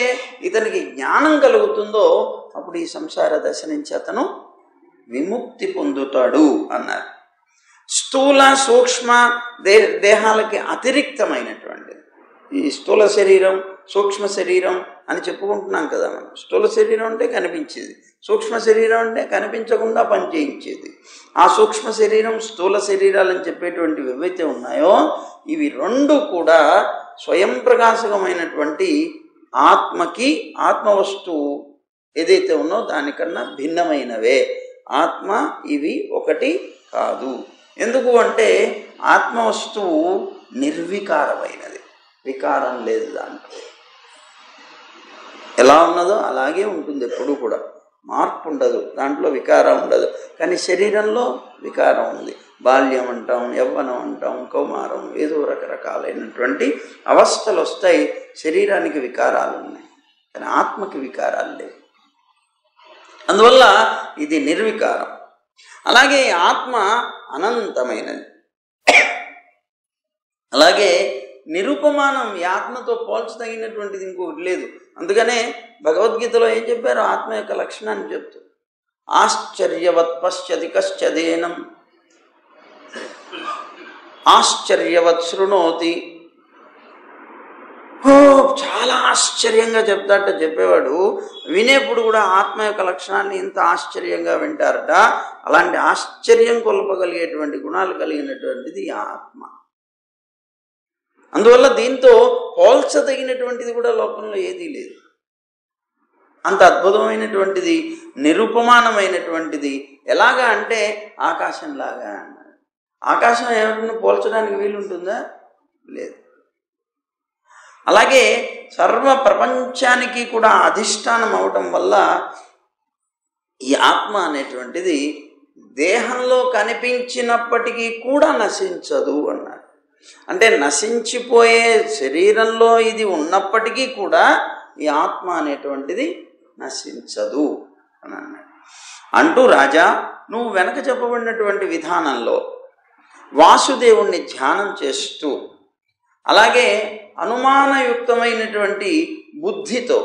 ఇతనికి జ్ఞానం కలుగుతుందో అప్పుడు ఈ సంసార దశ నుంచి అతను విముక్తి పొందుతాడు అన్నారు. స్థూల సూక్ష్మ దేహాలకి అతిరిక్తమైనటువంటిది ఈ స్థూల శరీరం, సూక్ష్మ శరీరం అని చెప్పుకుంటున్నాం కదా మనం. స్థూల శరీరం అంటే కనిపించేది, సూక్ష్మ శరీరం అంటే కనిపించకుండా పనిచేయించేది. ఆ సూక్ష్మ శరీరం, స్థూల శరీరాలని చెప్పేటువంటివి ఏవైతే ఉన్నాయో ఇవి రెండు కూడా స్వయం ప్రకాశకమైనటువంటి ఆత్మకి, ఆత్మ వస్తువు ఏదైతే ఉన్నో దానికన్నా భిన్నమైనవే. ఆత్మ ఇవి ఒకటి కాదు. ఎందుకు అంటే ఆత్మ వస్తువు నిర్వికారమైనది, వికారం లేదు. దాంట్లో ఎలా ఉన్నదో అలాగే ఉంటుంది, ఎప్పుడు కూడా మార్పు ఉండదు, దాంట్లో వికారం ఉండదు. కానీ శరీరంలో వికారం ఉంది. బాల్యం అంటాం, యవ్వనం అంటాం, కౌమారం, ఏదో రకరకాలైనటువంటి అవస్థలు వస్తాయి. శరీరానికి వికారాలు ఉన్నాయి కానీ ఆత్మకి వికారాలు లేవు. అందువల్ల ఇది నిర్వికారం. అలాగే ఆత్మ అనంతమైనది. అలాగే నిరుపమానం, ఈ ఆత్మతో పోల్చదగినటువంటిది ఇంకొకటి లేదు. అందుకనే భగవద్గీతలో ఏం చెప్పారు, ఆత్మ యొక్క లక్షణాన్ని చెప్తూ ఆశ్చర్యవత్ పశ్యతి కశ్చదేనం ఆశ్చర్యవత్ శృణోతి. చాలా ఆశ్చర్యంగా చెప్తాట చెప్పేవాడు. వినేప్పుడు కూడా ఆత్మ యొక్క లక్షణాన్ని ఇంత ఆశ్చర్యంగా వింటారట. అలాంటి ఆశ్చర్యం కొలపగలిగేటువంటి గుణాలు కలిగినటువంటిది ఆత్మ. అందువల్ల దీంతో పోల్చదగినటువంటిది కూడా లోకంలో ఏదీ లేదు. అంత అద్భుతమైనటువంటిది, నిరుపమానమైనటువంటిది. ఎలాగా అంటే ఆకాశంలాగా అన్నారు. ఆకాశం ఎవరిని పోల్చడానికి వీలుంటుందా? లేదు. అలాగే సర్వ ప్రపంచానికి కూడా అధిష్టానం అవటం వల్ల ఈ ఆత్మ అనేటువంటిది దేహంలో కనిపించినప్పటికీ కూడా నశించదు అన్నారు. అంటే నశించిపోయే శరీరంలో ఇది ఉన్నప్పటికీ కూడా ఈ ఆత్మ అనేటువంటిది నశించదు అని అన్నాడు. అంటూ రాజా, నువ్వు వెనక చెప్పబడినటువంటి విధానంలో వాసుదేవుణ్ణి ధ్యానం చేస్తూ అలాగే అనుమానయుక్తమైనటువంటి బుద్ధితో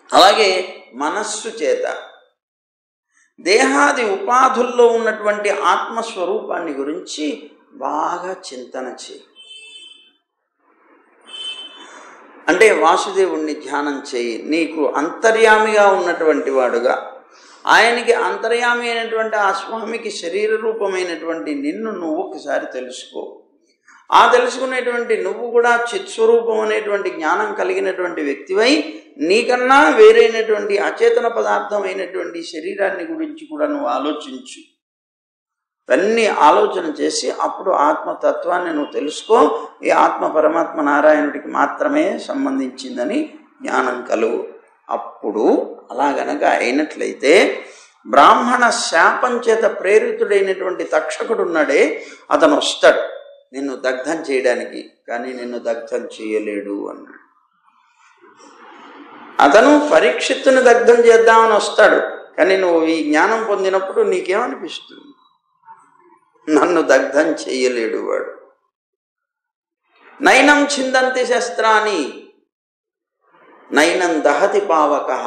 అలాగే మనస్సు చేత దేహాది ఉపాధుల్లో ఉన్నటువంటి ఆత్మస్వరూపాన్ని గురించి బాగా చింతన చేయి. అంటే వాసుదేవుణ్ణి ధ్యానం చేయి. నీకు అంతర్యామిగా ఉన్నటువంటి వాడుగా, ఆయనకి అంతర్యామి అయినటువంటి ఆ స్వామికి శరీర రూపమైనటువంటి నిన్ను నువ్వు ఒకసారి తెలుసుకో. ఆ తెలుసుకునేటువంటి నువ్వు కూడా చిత్స్వరూపం అనేటువంటి జ్ఞానం కలిగినటువంటి వ్యక్తివై నీకన్నా వేరైనటువంటి అచేతన పదార్థమైనటువంటి శరీరాన్ని గురించి కూడా నువ్వు ఆలోచించు. ఇవన్నీ ఆలోచన చేసి అప్పుడు ఆత్మతత్వాన్ని నువ్వు తెలుసుకో. ఈ ఆత్మ పరమాత్మ నారాయణుడికి మాత్రమే సంబంధించిందని జ్ఞానం కలుగు. అప్పుడు అలా గనక అయినట్లయితే బ్రాహ్మణ శాపం చేత ప్రేరితుడైనటువంటి తక్షకుడు ఉన్నాడే, అతను వస్తాడు నిన్ను దగ్ధం చేయడానికి. కానీ నిన్ను దగ్ధం చేయలేడు అన్నాడు. అతను పరీక్షిత్తుని దగ్ధం చేద్దామని వస్తాడు. కానీ నువ్వు ఈ జ్ఞానం పొందినప్పుడు నీకేమనిపిస్తుంది? నన్ను దగ్ధం చేయలేడు వాడు. నైనం ఛిందంతి శస్త్రాన్ని నైనం దహతి పావకః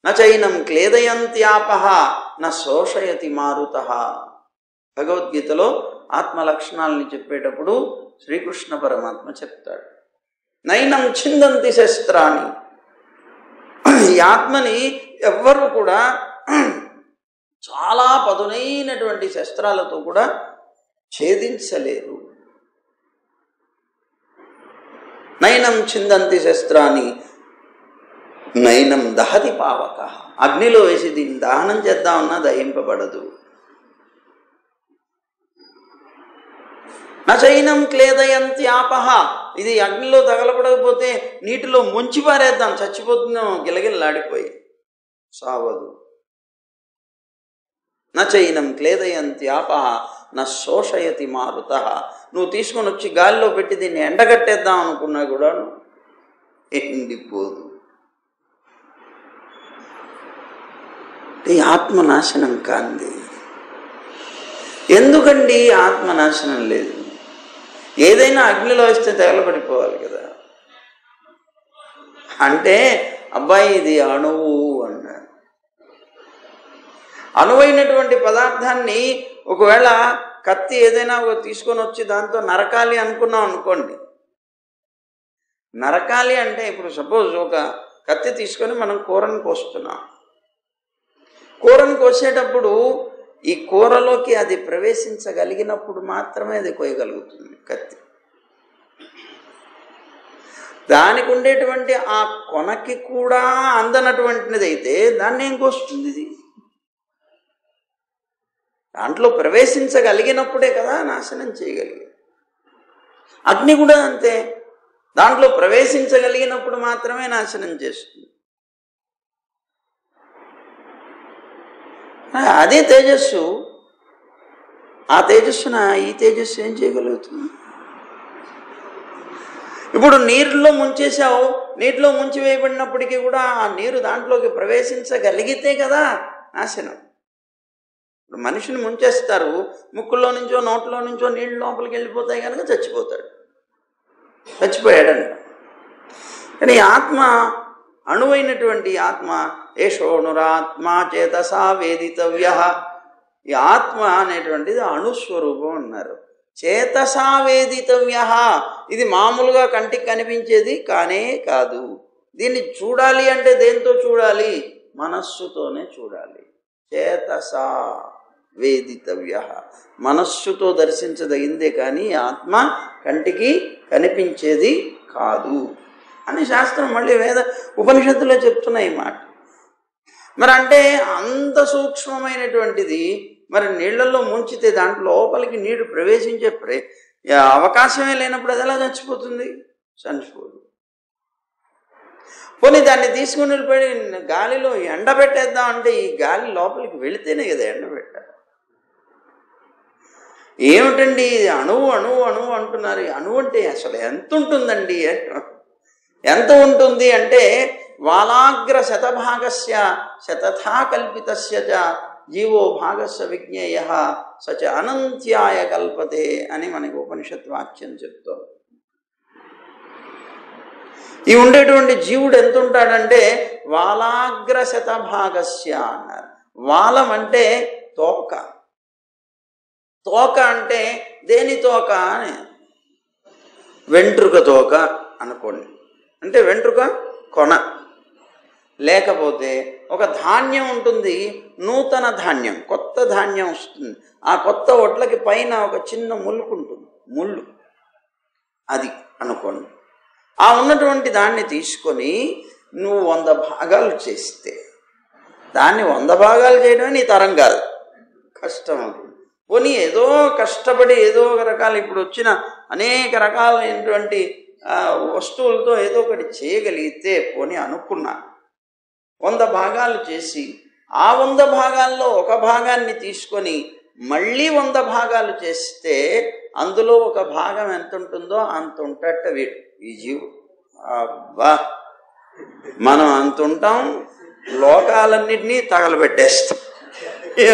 నైనం క్లేదయంత్యాపః న శోషయతి మారుతః. భగవద్గీతలో ఆత్మ లక్షణాలని చెప్పేటప్పుడు శ్రీకృష్ణ పరమాత్మ చెప్తాడు, నైనం ఛిందంతి శస్త్రాన్ని. ఈ ఆత్మని ఎవ్వరు కూడా చాలా పదునైనటువంటి శస్త్రాలతో కూడా ఛేదించలేరు. నైనం ఛిందంతి శస్త్రాన్ని నైనం దహతి పావక. అగ్నిలో వేసి దీన్ని దహనం చేద్దామన్నా దహింపబడదు. నచైనం క్లేదయంత్యాపహ, ఇది అగ్నిలో తగలబడకపోతే నీటిలో ముంచి పారేద్దాం, చచ్చిపోతున్నాం గిలగిల్లాడిపోయి, సావదు. నచైనం క్లేదయంత్యాపహ నా శోషయతి మారుత, నువ్వు తీసుకొని వచ్చి గాలిలో పెట్టి దీన్ని ఎండగట్టేద్దాం అనుకున్నా కూడా ఎండిపోదు. ఈ ఆత్మనాశనం కాంది. ఎందుకండి ఆత్మనాశనం లేదు? ఏదైనా అగ్నిలో వేస్తే తగలబడిపోవాలి కదా. అంటే అబ్బాయి ఇది అణువు అన్నాడు. అణువైనటువంటి పదార్థాన్ని ఒకవేళ కత్తి ఏదైనా తీసుకొని వచ్చి దాంతో నరకాలి అనుకున్నాం అనుకోండి, నరకాలి అంటే ఇప్పుడు సపోజ్ ఒక కత్తి తీసుకొని మనం కూరను కోస్తున్నాం. కూరను కోసేటప్పుడు ఈ కూరలోకి అది ప్రవేశించగలిగినప్పుడు మాత్రమే అది కోయగలుగుతుంది కత్తి. దానికి ఉండేటువంటి ఆ కొనకి కూడా అందనటువంటిది అయితే దాన్ని ఏం కోస్తుంది? ఇది దాంట్లో ప్రవేశించగలిగినప్పుడే కదా నాశనం చేయగలిగేది. అగ్ని కూడా అంతే, దాంట్లో ప్రవేశించగలిగినప్పుడు మాత్రమే నాశనం చేస్తుంది. అదే తేజస్సు. ఆ తేజస్సున ఈ తేజస్సు ఏం చేయగలుగుతుంది? ఇప్పుడు నీరులో ముంచేసావు, నీటిలో ముంచి వేయబడినప్పటికీ కూడా ఆ నీరు దాంట్లోకి ప్రవేశించగలిగితే కదా నాశనం. ఇప్పుడు మనిషిని ముంచేస్తారు, ముక్కుల్లో నుంచో నోట్లో నుంచో నీళ్ళు లోపలికి వెళ్ళిపోతాయి కనుక చచ్చిపోతాడు, చచ్చిపోయాడంట. కానీ ఆత్మ, అణువైనటువంటి ఆత్మ, ఏషోణురాత్మ చేతసా వేదితవ్య, ఈ ఆత్మ అనేటువంటిది అణుస్వరూపం అన్నారు. చేతసా వేదితవ్య, ఇది మామూలుగా కంటికి కనిపించేది కానే కాదు. దీన్ని చూడాలి అంటే దేంతో చూడాలి? మనస్సుతోనే చూడాలి. చేతసా వేదితవ్య, మనస్సుతో దర్శించదగిందే కానీ ఆత్మ కంటికి కనిపించేది కాదు అని శాస్త్రం మళ్ళీ వేద ఉపనిషత్తులో చెప్తున్నాయి ఈ మాట. మరి అంటే అంత సూక్ష్మమైనటువంటిది మరి నీళ్లలో ముంచితే దాంట్లో లోపలికి నీరు ప్రవేశించే అవకాశమే లేనప్పుడు అది ఎలా చచ్చిపోతుంది? చనిపోదు. పోనీ దాన్ని తీసుకుని వెళ్ళిపోయి గాలిలో ఎండబెట్టేద్దాం అంటే ఈ గాలి లోపలికి వెళితేనే కదా ఎండబెట్టాలి. ఏమిటండి అణువు అణువు అణువు అంటున్నారు? అణువు అంటే అసలు ఎంత ఉంటుందండి? ఎంత ఉంటుంది అంటే వాలాగ్ర శతభాగస్య శతథా కల్పితస్య చ జీవో భాగస్య విజ్ఞేయ సచ అనంత్యాయ కల్పతే అని మనకి ఉపనిషత్ వాక్యం చెప్తారు. ఈ ఉండేటువంటి జీవుడు ఎంత ఉంటాడంటే వాలాగ్ర శతభాగస్య అన్నారు. వాలం అంటే తోక, తోక అంటే దేని తోక అని, వెంట్రుక తోక అనుకోండి. అంటే వెంట్రుక కొన. లేకపోతే ఒక ధాన్యం ఉంటుంది, నూతన ధాన్యం, కొత్త ధాన్యం వస్తుంది. ఆ కొత్త వడ్లకి పైన ఒక చిన్న ములుకు ఉంటుంది, ముళ్ళు, అది అనుకోండి. ఆ ఉన్నటువంటి దాన్ని తీసుకొని నువ్వు 100 భాగాలు చేస్తే దాన్ని 100 భాగాలు చేయడమే నీ తరం కాదు, కష్టం అవుతుంది. పోనీ ఏదో కష్టపడి ఏదో ఒక రకాలు ఇప్పుడు వచ్చిన అనేక రకాలైనటువంటి వస్తువులతో ఏదో ఒకటి చేయగలిగితే పోనీ అనుకున్నా 100 భాగాలు చేసి ఆ 100 భాగాల్లో ఒక భాగాన్ని తీసుకొని మళ్ళీ 100 భాగాలు చేస్తే అందులో ఒక భాగం ఎంత ఉంటుందో అంత ఉంటట వీడు, ఈ జీవుడు. అబ్బా, మనం అంత ఉంటాం, లోకాలన్నింటినీ తగలబెట్టేస్తాం.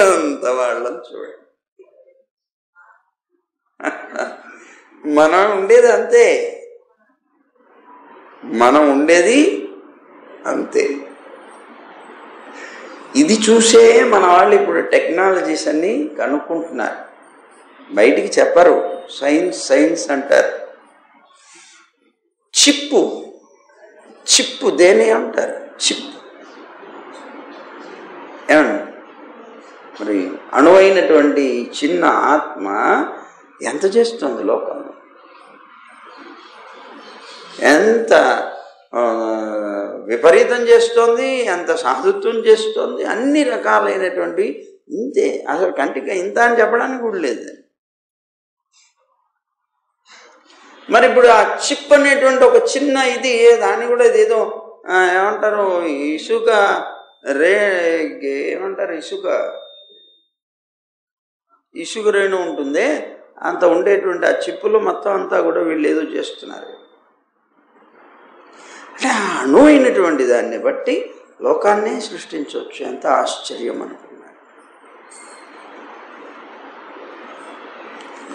ఎంత వాళ్ళని చూడండి. మనం ఉండేది అంతే, మనం ఉండేది అంతే. ఇది చూసే మన వాళ్ళు ఇప్పుడు టెక్నాలజీస్ అన్నీ కనుక్కుంటున్నారు, బయటికి చెప్పరు. సైన్స్ సైన్స్ అంటారు. చిప్పు, చిప్పు దేని అంటారు? చిప్పు. ఏమండి మరి అణువైనటువంటి చిన్న ఆత్మ ఎంత చేస్తుంది లోకంలో, ఎంత విపరీతం చేస్తోంది, ఎంత సాధుత్వం చేస్తోంది, అన్ని రకాలైనటువంటి. ఇంతే, అసలు కంటికి ఇంత అని చెప్పడానికి కూడా లేదు. మరి ఇప్పుడు ఆ చిప్ అనేటువంటి ఒక చిన్న ఇది దాన్ని కూడా ఇదేదో ఏమంటారు ఇసుక ఏమంటారు ఇసుక రేణు ఉంటుంది అంత ఉండేటువంటి ఆ చిప్పులు మొత్తం అంతా కూడా వీళ్ళు ఏదో చేస్తున్నారు. అంటే అణువైనటువంటి దాన్ని బట్టి లోకాన్నే సృష్టించవచ్చు. ఎంత ఆశ్చర్యం అనుకున్నారు.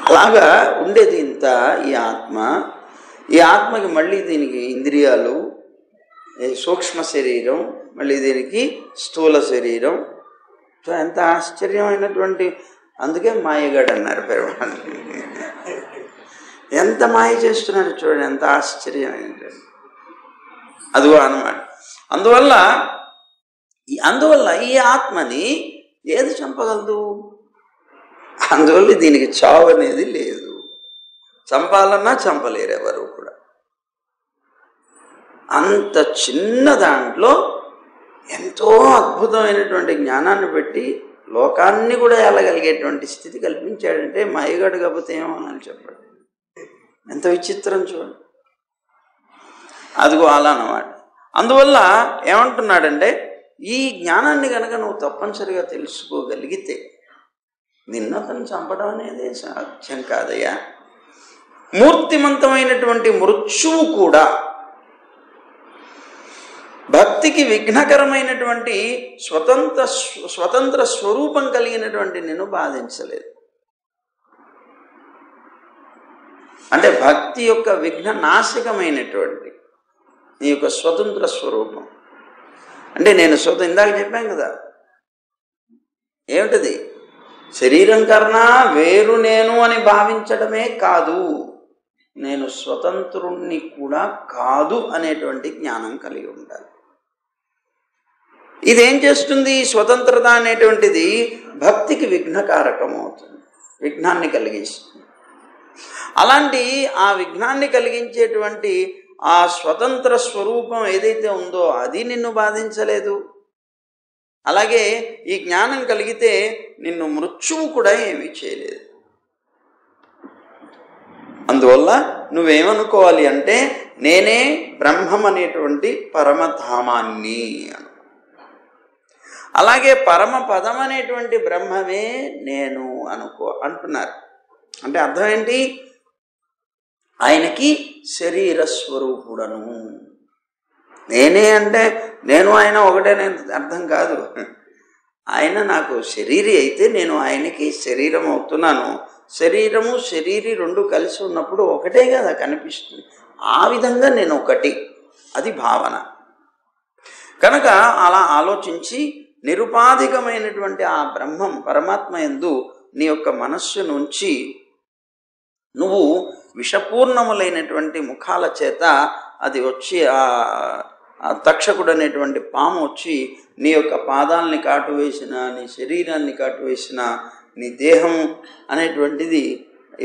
అలాగా ఉండేది ఇంత ఈ ఆత్మ. ఈ ఆత్మకి మళ్ళీ దీనికి ఇంద్రియాలు, సూక్ష్మ శరీరం, మళ్ళీ దీనికి స్థూల శరీరం. సో ఎంత ఆశ్చర్యమైనటువంటి, అందుకే మాయగాడు అన్నారు పెరవాళ్ళు. ఎంత మాయ చేస్తున్నాడు చూడండి, ఎంత ఆశ్చర్యమైనటువంటి అదిగో అన్నమాట. అందువల్ల ఈ ఆత్మని ఏది చంపగలదు? అందువల్ల దీనికి చావు అనేది లేదు. చంపాలన్నా చంపలేరు ఎవరు కూడా. అంత చిన్న దాంట్లో ఎంతో అద్భుతమైనటువంటి జ్ఞానాన్ని పెట్టి లోకాన్ని కూడా వెళ్ళగలిగేటువంటి స్థితి కల్పించాడంటే మాయగాడు కాకపోతే ఏమోనని చెప్పండి. ఎంత విచిత్రం చూడండి. అదిగో అలా అన్నమాట. అందువల్ల ఏమంటున్నాడంటే ఈ జ్ఞానాన్ని కనుక నువ్వు తప్పనిసరిగా తెలుసుకోగలిగితే నిన్ను అతను చంపడం అనేది సాధ్యం కాదయ్యా. మూర్తిమంతమైనటువంటి మృత్యువు కూడా భక్తికి విఘ్నకరమైనటువంటి స్వతంత్ర స్వరూపం కలిగినటువంటి నిన్ను బాధించలేదు. అంటే భక్తి యొక్క విఘ్న నాశకమైనటువంటి నీ యొక్క స్వతంత్ర స్వరూపం అంటే నేను ఇందాక చెప్పాను కదా, ఏమిటది? శరీరం కన్నా వేరు నేను అని భావించడమే కాదు, నేను స్వతంత్రుణ్ణి కూడా కాదు అనేటువంటి జ్ఞానం కలిగి ఉండాలి. ఇదేం చేస్తుంది? స్వతంత్రత అనేటువంటిది భక్తికి విఘ్నకారకం అవుతుంది, విఘ్నాన్ని కలిగిస్తుంది. అలాంటి ఆ విఘ్నాన్ని కలిగించేటువంటి ఆ స్వతంత్ర స్వరూపం ఏదైతే ఉందో అది నిన్ను బాధించలేదు. అలాగే ఈ జ్ఞానం కలిగితే నిన్ను మృత్యువు కూడా ఏమీ చేయలేదు. అందువల్ల నువ్వేమనుకోవాలి అంటే నేనే బ్రహ్మం అనేటువంటి పరమధామాన్ని అను. అలాగే పరమ పదం అనేటువంటి బ్రహ్మమే నేను అనుకో అంటున్నారు. అంటే అర్థం ఏంటి? ఆయనకి శరీర స్వరూపుడను. నేనే అంటే నేను ఆయన ఒకటేనే అర్థం కాదు. ఆయన నాకు శరీరి అయితే నేను ఆయనకి శరీరం అవుతున్నాను. శరీరము శరీరి రెండు కలిసి ఉన్నప్పుడు ఒకటే కదా కనిపిస్తుంది. ఆ విధంగా నేను ఒకటి, అది భావన. కనుక అలా ఆలోచించి నిరుపాధికమైనటువంటి ఆ బ్రహ్మం పరమాత్మ యందు నీ యొక్క మనస్సు నుంచి నువ్వు విషపూర్ణములైనటువంటి ముఖాల చేత అది వచ్చి ఆ తక్షకుడు అనేటువంటి పాము వచ్చి నీ యొక్క పాదాలని కాటువేసిన, నీ శరీరాన్ని కాటువేసిన, నీ దేహం అనేటువంటిది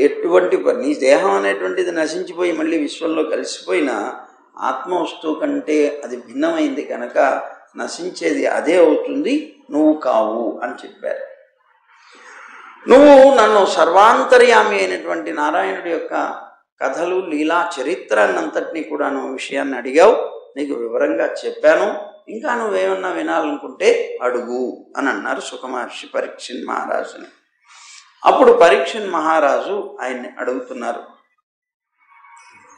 ఎటువంటి నీ దేహం అనేటువంటిది నశించిపోయి మళ్ళీ విశ్వంలో కలిసిపోయిన ఆత్మ వస్తువు కంటే అది భిన్నమైంది కనుక నశించేది అదే అవుతుంది, నువ్వు కావు అని చెప్పారు. నువ్వు నన్ను సర్వాంతర్యామి అయినటువంటి నారాయణుడి యొక్క కథలు, లీలా చరిత్రనంతటినీ కూడా నువ్వు విషయాన్ని అడిగావు, నీకు వివరంగా చెప్పాను. ఇంకా నువ్వేమన్నా వినాలనుకుంటే అడుగు అని అన్నారు సుఖమహర్షి పరీక్షిన్ మహారాజుని. అప్పుడు పరీక్షిన్ మహారాజు ఆయన్ని అడుగుతున్నారు,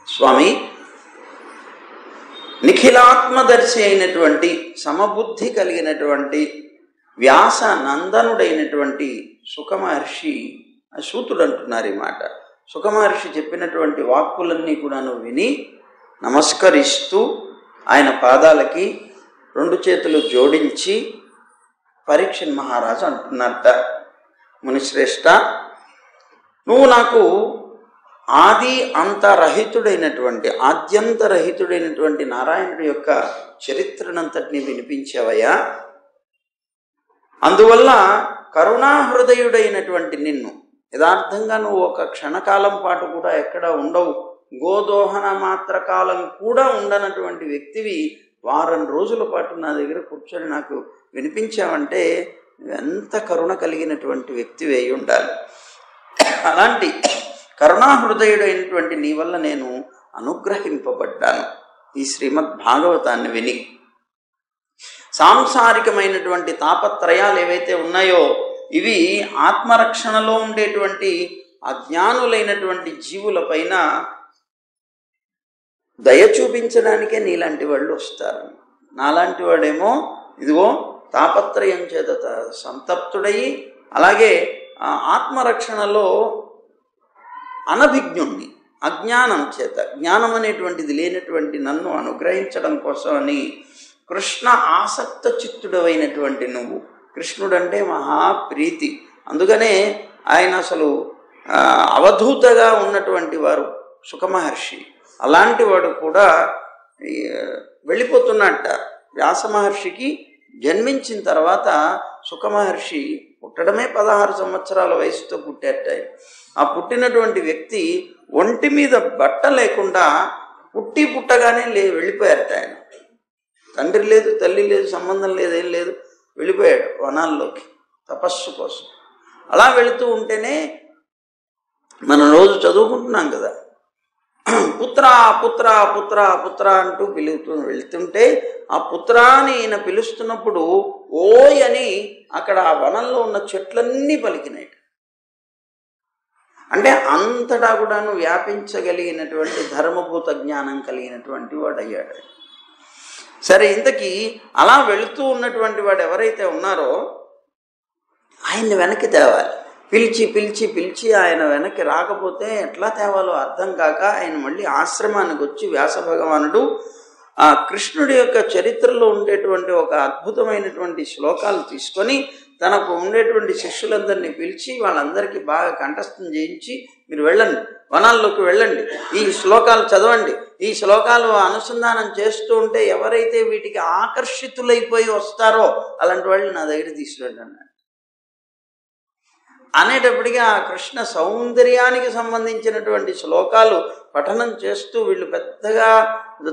స్వామి, నిఖిలాత్మదర్శి అయినటువంటి సమబుద్ధి కలిగినటువంటి వ్యాస నందనుడైనటువంటి సుఖమహర్షి, సూతుడు అంటున్నారు ఈ మాట, సుఖమహర్షి చెప్పినటువంటి వాక్కులన్నీ కూడా నువ్వు విని నమస్కరిస్తూ ఆయన పాదాలకి రెండు చేతులు జోడించి పరీక్షిన్ మహారాజు అంటున్నట్ట, మునిశ్రేష్ఠ, నువ్వు నాకు ఆది అంతరహితుడైనటువంటి ఆద్యంతరహితుడైనటువంటి నారాయణుడి యొక్క చరిత్రనంతటినీ వినిపించావయ్యా. అందువల్ల కరుణాహృదయుడైనటువంటి నిన్ను యథార్థంగా నువ్వు ఒక క్షణకాలం పాటు కూడా ఎక్కడ ఉండవు, గోదోహన మాత్ర కాలం కూడా ఉండనటువంటి వ్యక్తివి వారం రోజుల పాటు నా దగ్గర కూర్చొని నాకు వినిపించావంటే ఎంత కరుణ కలిగినటువంటి వ్యక్తివి అయి ఉండాలి. అలాంటి కరుణాహృదయుడైనటువంటి నీ వల్ల నేను అనుగ్రహింపబడ్డాను. ఈ శ్రీమద్ భాగవతాన్ని విని సాంసారికమైనటువంటి తాపత్రయాలు ఏవైతే ఉన్నాయో ఇవి ఆత్మరక్షణలో ఉండేటువంటి అజ్ఞానులైనటువంటి జీవుల పైన దయ చూపించడానికే నీలాంటి వాళ్ళు వస్తారు. నాలాంటి వాడేమో ఇదిగో తాపత్రయం చేత సంతప్తుడయి, అలాగే ఆత్మరక్షణలో అనభిజ్ఞుణ్ణి, అజ్ఞానం చేత జ్ఞానం అనేటువంటిది లేనటువంటి నన్ను అనుగ్రహించడం కోసమని కృష్ణ ఆసక్త చిత్తుడవైనటువంటి నువ్వు. కృష్ణుడంటే మహాప్రీతి, అందుకనే ఆయన అసలు అవధూతగా ఉన్నటువంటి వారు సుఖమహర్షి. అలాంటి వాడు కూడా వెళ్ళిపోతున్నట్ట. వ్యాస మహర్షికి జన్మించిన తర్వాత సుఖమహర్షి పుట్టడమే 16 సంవత్సరాల వయసుతో పుట్టారట. ఆ పుట్టినటువంటి వ్యక్తి ఒంటి మీద బట్ట లేకుండా పుట్టగానే వెళ్ళిపోయారట. ఆయన తండ్రి లేదు, తల్లి లేదు, సంబంధం లేదు, ఏం లేదు, వెళ్ళిపోయాడు వనాల్లోకి తపస్సు కోసం. అలా వెళుతూ ఉంటేనే మనం రోజు చదువుకుంటున్నాం కదా, పుత్ర పుత్ర పుత్ర పుత్ర అంటూ వెళుతుంటే ఆ పుత్రాని ఈయన పిలుస్తున్నప్పుడు ఓయ్ అని అక్కడ ఆ వనంలో ఉన్న చెట్లన్నీ పలికినాయి. అంటే అంతటా కూడాను వ్యాపించగలిగినటువంటి ధర్మభూత జ్ఞానం కలిగినటువంటి వాడు అయ్యాడు. సరే, ఇంతకీ అలా వెళుతూ ఉన్నటువంటి వాడు ఎవరైతే ఉన్నారో ఆయన్ని వెనక్కి తేవాలి. పిలిచి పిలిచి పిలిచి ఆయన వెనక్కి రాకపోతే ఎట్లా తేవాలో అర్థం కాక ఆయన మళ్ళీ ఆశ్రమానికి వచ్చి వ్యాస భగవానుడు ఆ కృష్ణుడి యొక్క చరిత్రలో ఉండేటువంటి ఒక అద్భుతమైనటువంటి శ్లోకాలు తీసుకొని తనకు ఉండేటువంటి శిష్యులందరినీ పిలిచి వాళ్ళందరికీ బాగా కంఠస్థం చేయించి, మీరు వెళ్ళండి, వనాల్లోకి వెళ్ళండి, ఈ శ్లోకాలు చదవండి, ఈ శ్లోకాలు అనుసంధానం చేస్తూ ఉంటే ఎవరైతే వీటికి ఆకర్షితులైపోయి వస్తారో అలాంటి వాళ్ళు నా దగ్గర తీసుకురండి అన్నాడు. అనేటప్పటికీ ఆ కృష్ణ సౌందర్యానికి సంబంధించినటువంటి శ్లోకాలు పఠనం చేస్తూ వీళ్ళు పెద్దగా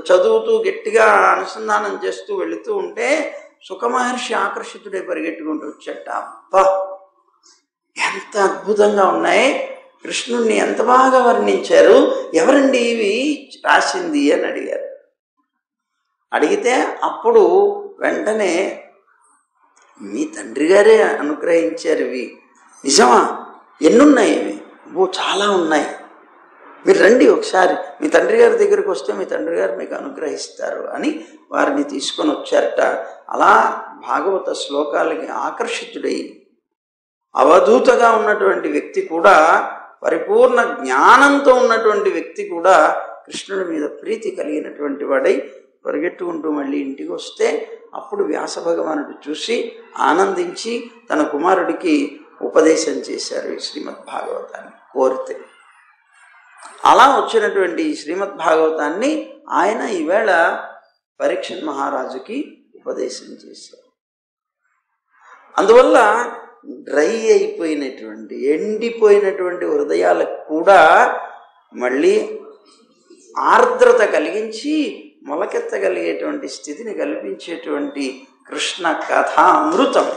చదువుతూ గట్టిగా అనుసంధానం చేస్తూ వెళుతూ ఉంటే సుఖమహర్షి ఆకర్షితుడే పరిగెట్టుకుంటూ వచ్చేట. అబ్బా, ఎంత అద్భుతంగా ఉన్నాయి, కృష్ణుణ్ణి ఎంత బాగా వర్ణించారు, ఎవరండి ఇవి రాసింది అని అడిగారు. అడిగితే అప్పుడు వెంటనే మీ తండ్రి గారే అనుగ్రహించారు ఇవి. నిజమా? ఎన్నున్నాయి ఇవి? చాలా ఉన్నాయి, మీరు రండి ఒకసారి, మీ తండ్రి గారి దగ్గరికి వస్తే మీ తండ్రి గారు మీకు అనుగ్రహిస్తారు అని వారిని తీసుకొని వచ్చారట. అలా భాగవత శ్లోకాలకి ఆకర్షితుడై అవధూతగా ఉన్నటువంటి వ్యక్తి కూడా, పరిపూర్ణ జ్ఞానంతో ఉన్నటువంటి వ్యక్తి కూడా కృష్ణుడి మీద ప్రీతి కలిగినటువంటి వాడై పరిగెట్టుకుంటూ మళ్ళీ ఇంటికి వస్తే అప్పుడు వ్యాస భగవానుడు చూసి ఆనందించి తన కుమారుడికి ఉపదేశం చేశారు ఈ శ్రీమద్ భాగవతాన్ని కోరితే. అలా వచ్చినటువంటి ఈ శ్రీమద్ భాగవతాన్ని ఆయన ఈవేళ పరీక్షణ్ మహారాజుకి ఉపదేశం చేశారు. అందువల్ల డ్రై అయిపోయినటువంటి ఎండిపోయినటువంటి హృదయాలకు కూడా మళ్ళీ ఆర్ద్రత కలిగించి మొలకెత్తగలిగేటువంటి స్థితిని కల్పించేటువంటి కృష్ణ కథా అమృతం.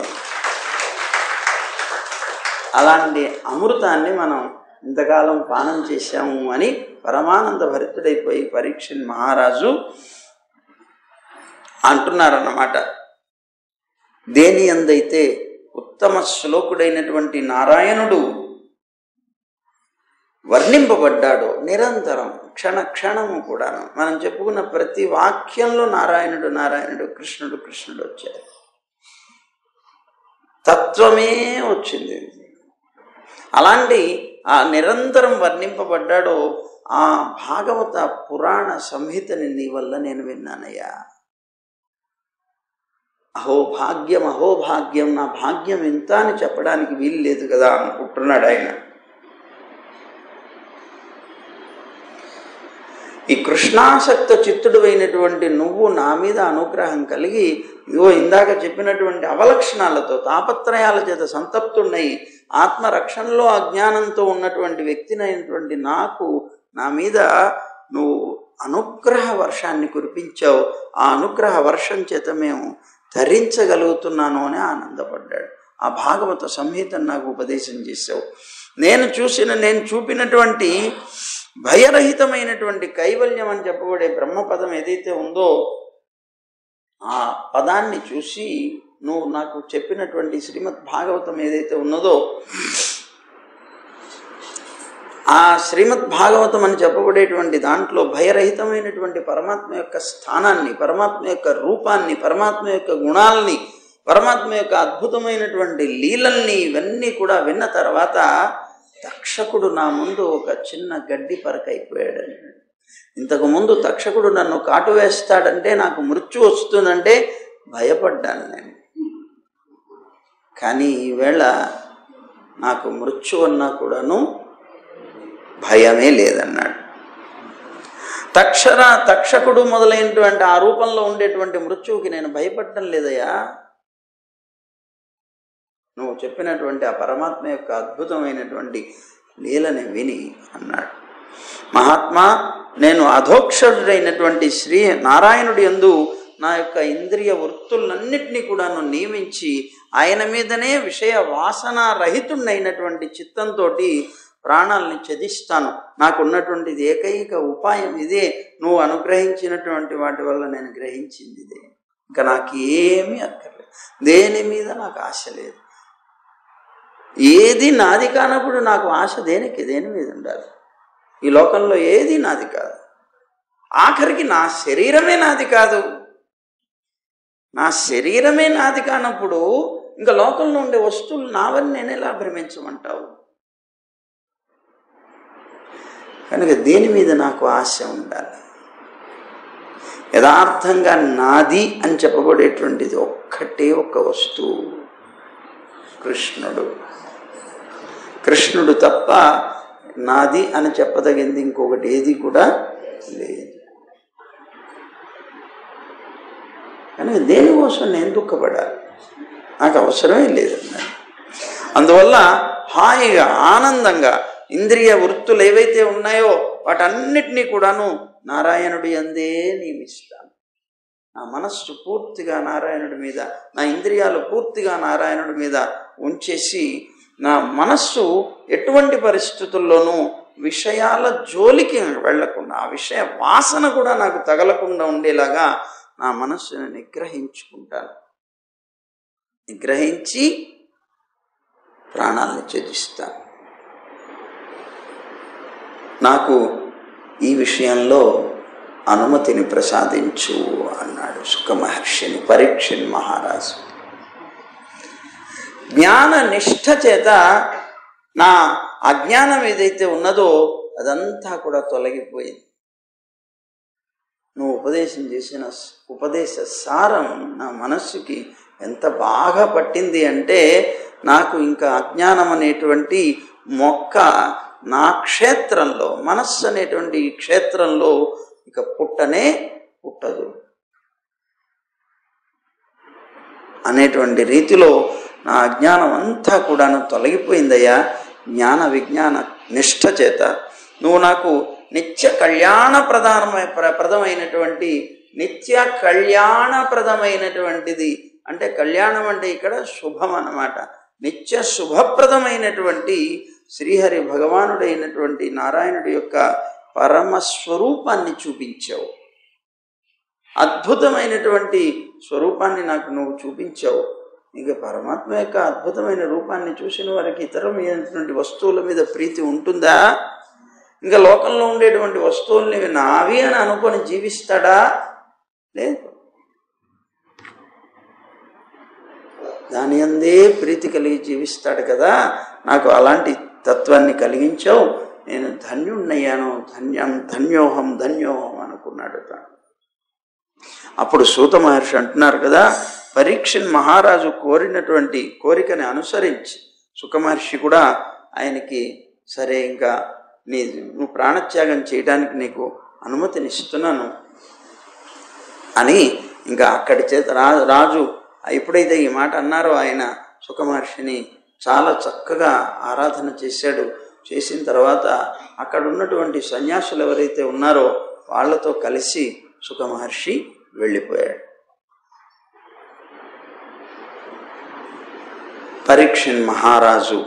అలాంటి అమృతాన్ని మనం ఇంతకాలం పానం చేశాము అని పరమానంద భరితుడైపోయి పరీక్షణ్ మహారాజు అంటున్నారన్నమాట. దేని యందైతే ఉత్తమ శ్లోకుడైనటువంటి నారాయణుడు వర్ణింపబడ్డాడో నిరంతరం క్షణ క్షణము కూడాను మనం చెప్పుకున్న ప్రతి వాక్యంలో నారాయణుడు నారాయణుడు, కృష్ణుడు కృష్ణుడు వచ్చారు, తత్వమే వచ్చింది. అలాంటి ఆ నిరంతరం వర్ణింపబడ్డాడో ఆ భాగవత పురాణ సంహితని నీ వల్ల నేను విన్నానయ్యా. అహోభాగ్యం అహోభాగ్యం, నా భాగ్యం ఎంత అని చెప్పడానికి వీలు లేదు కదా అనుకుంటున్నాడు ఆయన. ఈ కృష్ణాసక్త చిత్తుడు అయినటువంటి నువ్వు నా మీద అనుగ్రహం కలిగి ఇదిగో ఇందాక చెప్పినటువంటి అవలక్షణాలతో తాపత్రయాల చేత సంతప్తున్నయి ఆత్మరక్షణలో అజ్ఞానంతో ఉన్నటువంటి వ్యక్తినైనటువంటి నాకు నా మీద నువ్వు అనుగ్రహ వర్షాన్ని కురిపించావు, ఆ అనుగ్రహ వర్షం చేత మేము ధరించగలుగుతున్నాను అని ఆనందపడ్డాడు. ఆ భాగవత సంహితను నాకు ఉపదేశం చేశావు. నేను చూపినటువంటి భయరహితమైనటువంటి కైవల్యం అని చెప్పబడే బ్రహ్మపదం ఏదైతే ఉందో ఆ పదాన్ని చూసి నువ్వు నాకు చెప్పినటువంటి శ్రీమద్ భాగవతం ఏదైతే ఉన్నదో ఆ శ్రీమద్ భాగవతం అని చెప్పబడేటువంటి దాంట్లో భయరహితమైనటువంటి పరమాత్మ యొక్క స్థానాన్ని, పరమాత్మ యొక్క రూపాన్ని, పరమాత్మ యొక్క గుణాలని, పరమాత్మ యొక్క అద్భుతమైనటువంటి లీలల్ని ఇవన్నీ కూడా విన్న తర్వాత తక్షకుడు నా ముందు ఒక చిన్న గడ్డి పరక అయిపోయాడని. ఇంతకుముందు తక్షకుడు నన్ను కాటు వేస్తాడంటే, నాకు మృత్యు వస్తుందంటే భయపడ్డాను నేను. కానీ ఈవేళ నాకు మృత్యు అన్నా కూడాను భయమే లేదన్నాడు. తక్షకుడు మొదలైనటువంటి ఆ రూపంలో ఉండేటువంటి మృత్యువుకి నేను భయపడటం లేదయ్యా, నువ్వు చెప్పినటువంటి ఆ పరమాత్మ యొక్క అద్భుతమైనటువంటి లీలని విని అన్నాడు. మహాత్మా, నేను అధోక్షరుడైనటువంటి శ్రీ నారాయణుడి యందు నా యొక్క ఇంద్రియ వృత్తులన్నిటినీ కూడాను నియమించి ఆయన మీదనే విషయ వాసన రహితుడైనటువంటి చిత్తంతో ప్రాణాలని త్యజిస్తాను. నాకున్నటువంటిది ఏకైక ఉపాయం ఇదే, నువ్వు అనుగ్రహించినటువంటి వాటి వల్ల నేను గ్రహించింది ఇదే. ఇంకా నాకు ఏమీ అక్కర్లేదు, దేని మీద నాకు ఆశ లేదు. ఏది నాది కానప్పుడు నాకు ఆశ దేనికి, దేని మీద ఉండాలి? ఈ లోకంలో ఏది నాది కాదు. ఆఖరికి నా శరీరమే నాది కాదు. నా శరీరమే నాది కానప్పుడు ఇంకా లోకంలో ఉండే వస్తువులు నావని నేను ఎలా భ్రమించమంటావు? కనుక దేని మీద నాకు ఆశ ఉండాలి? యథార్థంగా నాది అని చెప్పబడేటువంటిది ఒక్కటే ఒక్క వస్తువు, కృష్ణుడు. కృష్ణుడు తప్ప నాది అని చెప్పదగింది ఇంకొకటి ఏది కూడా లేదు. కనుక దేనికోసం నేను దుఃఖపడాలి? నాకు అవసరమే లేదన్నాడు. అందువల్ల హాయిగా ఆనందంగా ఇంద్రియ వృత్తులు ఏవైతే ఉన్నాయో వాటన్నిటినీ కూడాను నారాయణుడి యందే నియమిస్తాను. నా మనస్సు పూర్తిగా నారాయణుడి మీద, నా ఇంద్రియాలు పూర్తిగా నారాయణుడి మీద ఉంచేసి నా మనస్సు ఎటువంటి పరిస్థితుల్లోనూ విషయాల జోలికి వెళ్లకుండా, ఆ విషయ వాసన కూడా నాకు తగలకుండా ఉండేలాగా నా మనస్సును నిగ్రహించుకుంటాను. నిగ్రహించి ప్రాణాలను త్యజిస్తాను. నాకు ఈ విషయంలో అనుమతిని ప్రసాదించు అన్నాడు సుఖ మహర్షిని పరీక్షిన్ మహారాజు. జ్ఞాన నిష్ఠ చేత నా అజ్ఞానం ఏదైతే ఉన్నదో అదంతా కూడా తొలగిపోయింది. నువ్వు ఉపదేశం చేసిన ఉపదేశ సారం నా మనస్సుకి ఎంత బాగా పట్టింది అంటే, నాకు ఇంకా అజ్ఞానం అనేటువంటి మొక్క నా క్షేత్రంలో, మనస్సు అనేటువంటి ఈ క్షేత్రంలో ఇక పుట్టనే పుట్టదు అనేటువంటి రీతిలో నా అజ్ఞానం అంతా కూడాను తొలగిపోయిందయ్యా. జ్ఞాన విజ్ఞాన నిష్ఠ చేత నువ్వు నాకు నిత్య ప్రదమైనటువంటి నిత్య కళ్యాణప్రదమైనటువంటిది, అంటే కళ్యాణం అంటే ఇక్కడ శుభం అన్నమాట. నిత్య శుభప్రదమైనటువంటి శ్రీహరి భగవానుడైనటువంటి నారాయణుడి యొక్క పరమస్వరూపాన్ని చూపించావు. అద్భుతమైనటువంటి స్వరూపాన్ని నాకు నువ్వు చూపించావు. ఇక పరమాత్మ యొక్క అద్భుతమైన రూపాన్ని చూసిన వారికి ఇతరమైనటువంటి వస్తువుల మీద ప్రీతి ఉంటుందా? ఇంకా లోకంలో ఉండేటువంటి వస్తువుల్ని నావి అని అనుకొని జీవిస్తాడా? లేదు. దాని అందే ప్రీతి కలిగి జీవిస్తాడు కదా. నాకు అలాంటి తత్వాన్ని కలిగించావు, నేను ధన్యుణ్ణయ్యాను, ధన్యోహం అనుకున్నాడు. అప్పుడు సూత మహర్షి అంటున్నారు కదా, పరీక్షిన్ మహారాజు కోరినటువంటి కోరికని అనుసరించి సుఖమహర్షి కూడా ఆయనకి సరే ఇంకా నువ్వు ప్రాణత్యాగం చేయడానికి నీకు అనుమతినిస్తున్నాను అని ఇంకా అక్కడి చేత రాజు ఎప్పుడైతే ఈ మాట అన్నారో ఆయన సుఖమహర్షిని చాలా చక్కగా ఆరాధన చేశాడు. చేసిన తర్వాత అక్కడ ఉన్నటువంటి సన్యాసులు ఎవరైతే ఉన్నారో వాళ్ళతో కలిసి సుఖమహర్షి వెళ్ళిపోయాడు. పరీక్షిన్ మహారాజు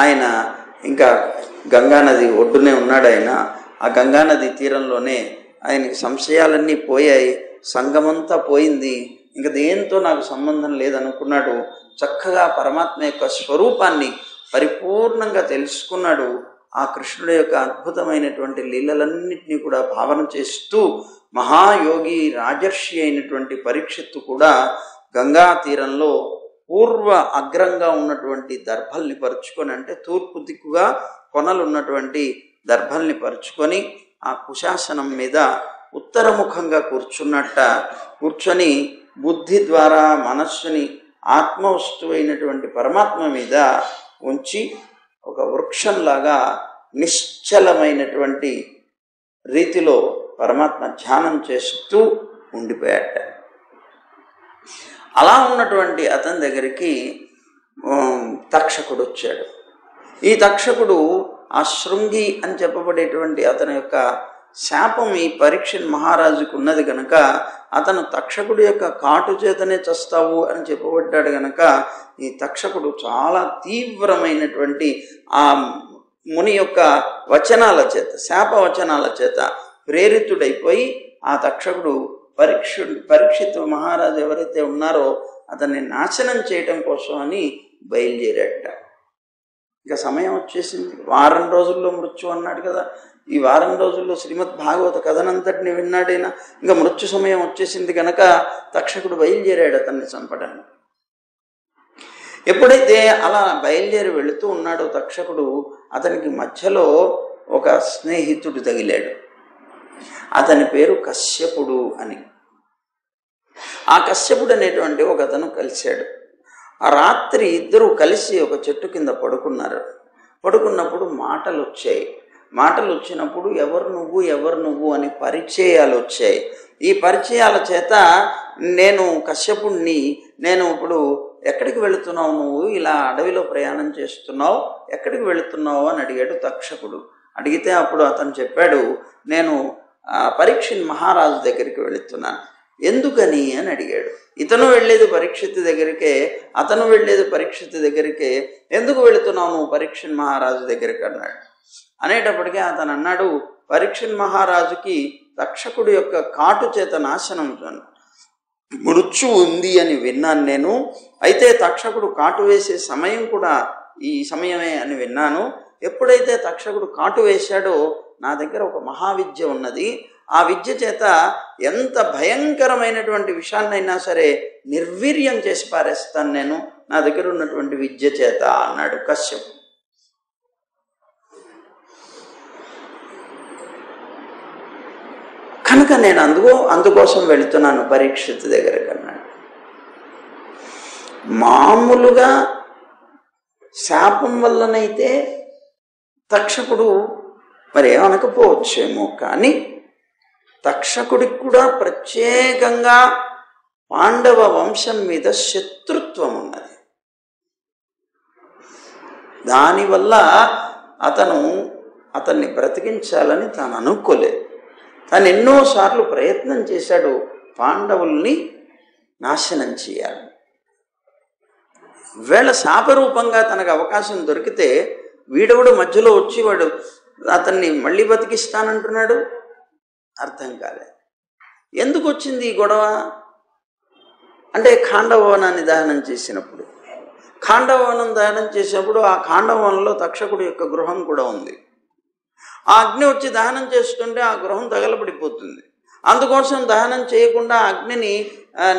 ఆయన ఇంకా గంగానది ఒడ్డునే ఉన్నాడు. ఆయన ఆ గంగానది తీరంలోనే ఆయనకి సంశయాలన్నీ పోయాయి, సంగమంతా పోయింది, ఇంకా దేంతో నాకు సంబంధం లేదనుకున్నాడు. చక్కగా పరమాత్మ యొక్క స్వరూపాన్ని పరిపూర్ణంగా తెలుసుకున్నాడు. ఆ కృష్ణుడి యొక్క అద్భుతమైనటువంటి లీలలన్నింటినీ కూడా భావన చేస్తూ మహాయోగి రాజర్షి అయినటువంటి పరీక్షిత్తు కూడా గంగా తీరంలో పూర్వ అగ్రంగా ఉన్నటువంటి దర్భల్ని పరుచుకొని, అంటే తూర్పు దిక్కుగా కొనలు ఉన్నటువంటి దర్భల్ని పరుచుకొని ఆ కుశాసనం మీద ఉత్తరముఖంగా కూర్చొని బుద్ధి ద్వారా మనస్సుని ఆత్మవస్తువు అయినటువంటి పరమాత్మ మీద ఉంచి ఒక వృక్షంలాగా నిశ్చలమైనటువంటి రీతిలో పరమాత్మ ధ్యానం చేస్తూ ఉండిపోయాట. అలా ఉన్నటువంటి అతని దగ్గరికి తక్షకుడు వచ్చాడు. ఈ తక్షకుడు ఆ శృంగి అని చెప్పబడేటువంటి అతని యొక్క శాపం ఈ పరీక్ష మహారాజుకు ఉన్నది కనుక అతను తక్షకుడు యొక్క కాటు చేతనే చస్తావు అని చెప్పబడ్డాడు కనుక ఈ తక్షకుడు చాలా తీవ్రమైనటువంటి ఆ ముని యొక్క వచనాల చేత, శాప వచనాల చేత ప్రేరితుడైపోయి ఆ తక్షకుడు పరీక్షిత్ మహారాజు ఎవరైతే ఉన్నారో అతన్ని నాశనం చేయటం కోసం అని బయలుదేరాట. ఇక సమయం వచ్చేసింది. వారం రోజుల్లో మృత్యు అన్నాడు కదా, ఈ వారం రోజుల్లో శ్రీమద్ భాగవత కథనంతటిని విన్నాడైనా ఇంకా మృత్యు సమయం వచ్చేసింది కనుక తక్షకుడు బయలుదేరాడు అతన్ని చంపడానికి. ఎప్పుడైతే అలా బయలుదేరి వెళుతూ ఉన్నాడో తక్షకుడు, అతనికి మధ్యలో ఒక స్నేహితుడు తగిలాడు. అతని పేరు కశ్యపుడు అని. ఆ కశ్యపుడు అనేటువంటి ఒక అతను కలిశాడు. ఆ రాత్రి ఇద్దరు కలిసి ఒక చెట్టు కింద పడుకున్నారు. పడుకున్నప్పుడు మాటలు వచ్చాయి. మాటలు వచ్చినప్పుడు ఎవరు నువ్వు అని పరిచయాలు వచ్చాయి. ఈ పరిచయాల చేత నేను కశ్యపుణ్ణి, నేను ఇప్పుడు ఎక్కడికి వెళుతున్నావు, నువ్వు ఇలా అడవిలో ప్రయాణం చేస్తున్నావు, ఎక్కడికి వెళుతున్నావు అని అడిగాడు తక్షకుడు. అడిగితే అప్పుడు అతను చెప్పాడు, నేను పరీక్షిత్ మహారాజు దగ్గరికి వెళుతున్నాను. ఎందుకని అని అడిగాడు. ఇతను వెళ్ళేది పరీక్షిత్ దగ్గరికే, అతను వెళ్ళేది పరీక్షిత్ దగ్గరికే, ఎందుకు వెళుతున్నావు నువ్వు పరీక్షిత్ మహారాజు దగ్గరికి అన్నాడు. అనేటప్పటికీ అతను అన్నాడు, పరీక్షిత్ మహారాజుకి తక్షకుడు యొక్క కాటు చేత నాశనం మృత్యు ఉంది అని విన్నాను నేను. అయితే తక్షకుడు కాటు వేసే సమయం కూడా ఈ సమయమే అని విన్నాను. ఎప్పుడైతే తక్షకుడు కాటు వేశాడో నా దగ్గర ఒక మహావిద్య ఉన్నది, ఆ విద్య చేత ఎంత భయంకరమైనటువంటి విషయాన్నైనా సరే నిర్వీర్యం చేసి పారేస్తాను నేను నా దగ్గర ఉన్నటువంటి విద్య చేత అన్నాడు కశ్యపుడు. కనుక నేను అందుకోసం వెళుతున్నాను పరీక్షిత్ దగ్గరికి అన్నాడు. మామూలుగా శాపం వల్లనైతే తక్షకుడు మరి ఏమనకపోవచ్చేమో, కానీ తక్షకుడికి కూడా ప్రత్యేకంగా పాండవ వంశం మీద శత్రుత్వం ఉన్నది. దానివల్ల అతన్ని బ్రతికించాలని తాను అనుకోలేదు. తాను ఎన్నోసార్లు ప్రయత్నం చేశాడు పాండవుల్ని నాశనం చేయాలి. వేళ శాపరూపంగా తనకు అవకాశం దొరికితే వీడవుడు మధ్యలో వచ్చి వాడు అతన్ని మళ్ళీ బతికిస్తానంటున్నాడు. అర్థం కాలేదు. ఎందుకు వచ్చింది ఈ గొడవ అంటే ఖాండవనాన్ని దహనం చేసినప్పుడు, ఖాండవనం దహనం చేసినప్పుడు ఆ ఖాండవనంలో తక్షకుడి యొక్క గృహం కూడా ఉంది. ఆ అగ్ని వచ్చి దహనం చేస్తుంటే ఆ గృహం తగలబడిపోతుంది. అందుకోసం దహనం చేయకుండా అగ్నిని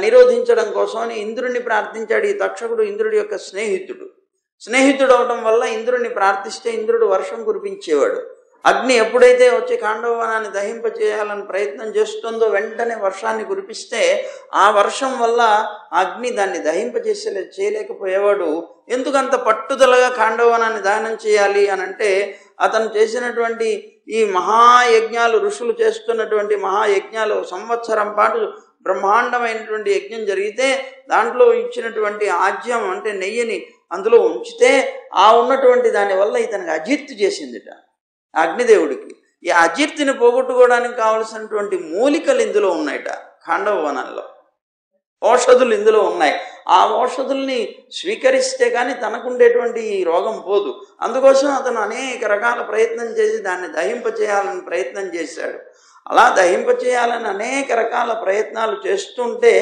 నిరోధించడం కోసం అని ఇంద్రుడిని ప్రార్థించాడు. ఈ తక్షకుడు ఇంద్రుడి యొక్క స్నేహితుడు అవడం వల్ల ఇంద్రుడిని ప్రార్థిస్తే ఇంద్రుడు వర్షం కురిపించేవాడు. అగ్ని ఎప్పుడైతే వచ్చి ఖాండవనాన్ని దహింపచేయాలని ప్రయత్నం చేస్తుందో వెంటనే వర్షాన్ని కురిపిస్తే ఆ వర్షం వల్ల అగ్ని దాన్ని చేయలేకపోయేవాడు. ఎందుకంత పట్టుదలగా ఖాండవనాన్ని దహనం చేయాలి అని అంటే అతను చేసినటువంటి ఈ మహాయజ్ఞాలు, ఋషులు చేస్తున్నటువంటి మహాయజ్ఞాలు, సంవత్సరం పాటు బ్రహ్మాండమైనటువంటి యజ్ఞం జరిగితే దాంట్లో ఇచ్చినటువంటి ఆజ్యం అంటే నెయ్యిని అందులో ఉంచితే ఆ ఉన్నటువంటి దానివల్ల ఇతనికి అజీర్తి చేసిందిట అగ్నిదేవుడికి. ఈ అజీర్తిని పోగొట్టుకోవడానికి కావలసినటువంటి మూలికలు ఇందులో ఉన్నాయట ఖాండవ వనంలో. ఔషధులు ఇందులో ఉన్నాయి. ఆ ఔషధుల్ని స్వీకరిస్తే కానీ తనకుండేటువంటి ఈ రోగం పోదు. అందుకోసం అతను అనేక రకాల ప్రయత్నం చేసి దాన్ని దహింపచేయాలని ప్రయత్నం చేశాడు. అలా దహింపచేయాలని అనేక రకాల ప్రయత్నాలు చేస్తుంటే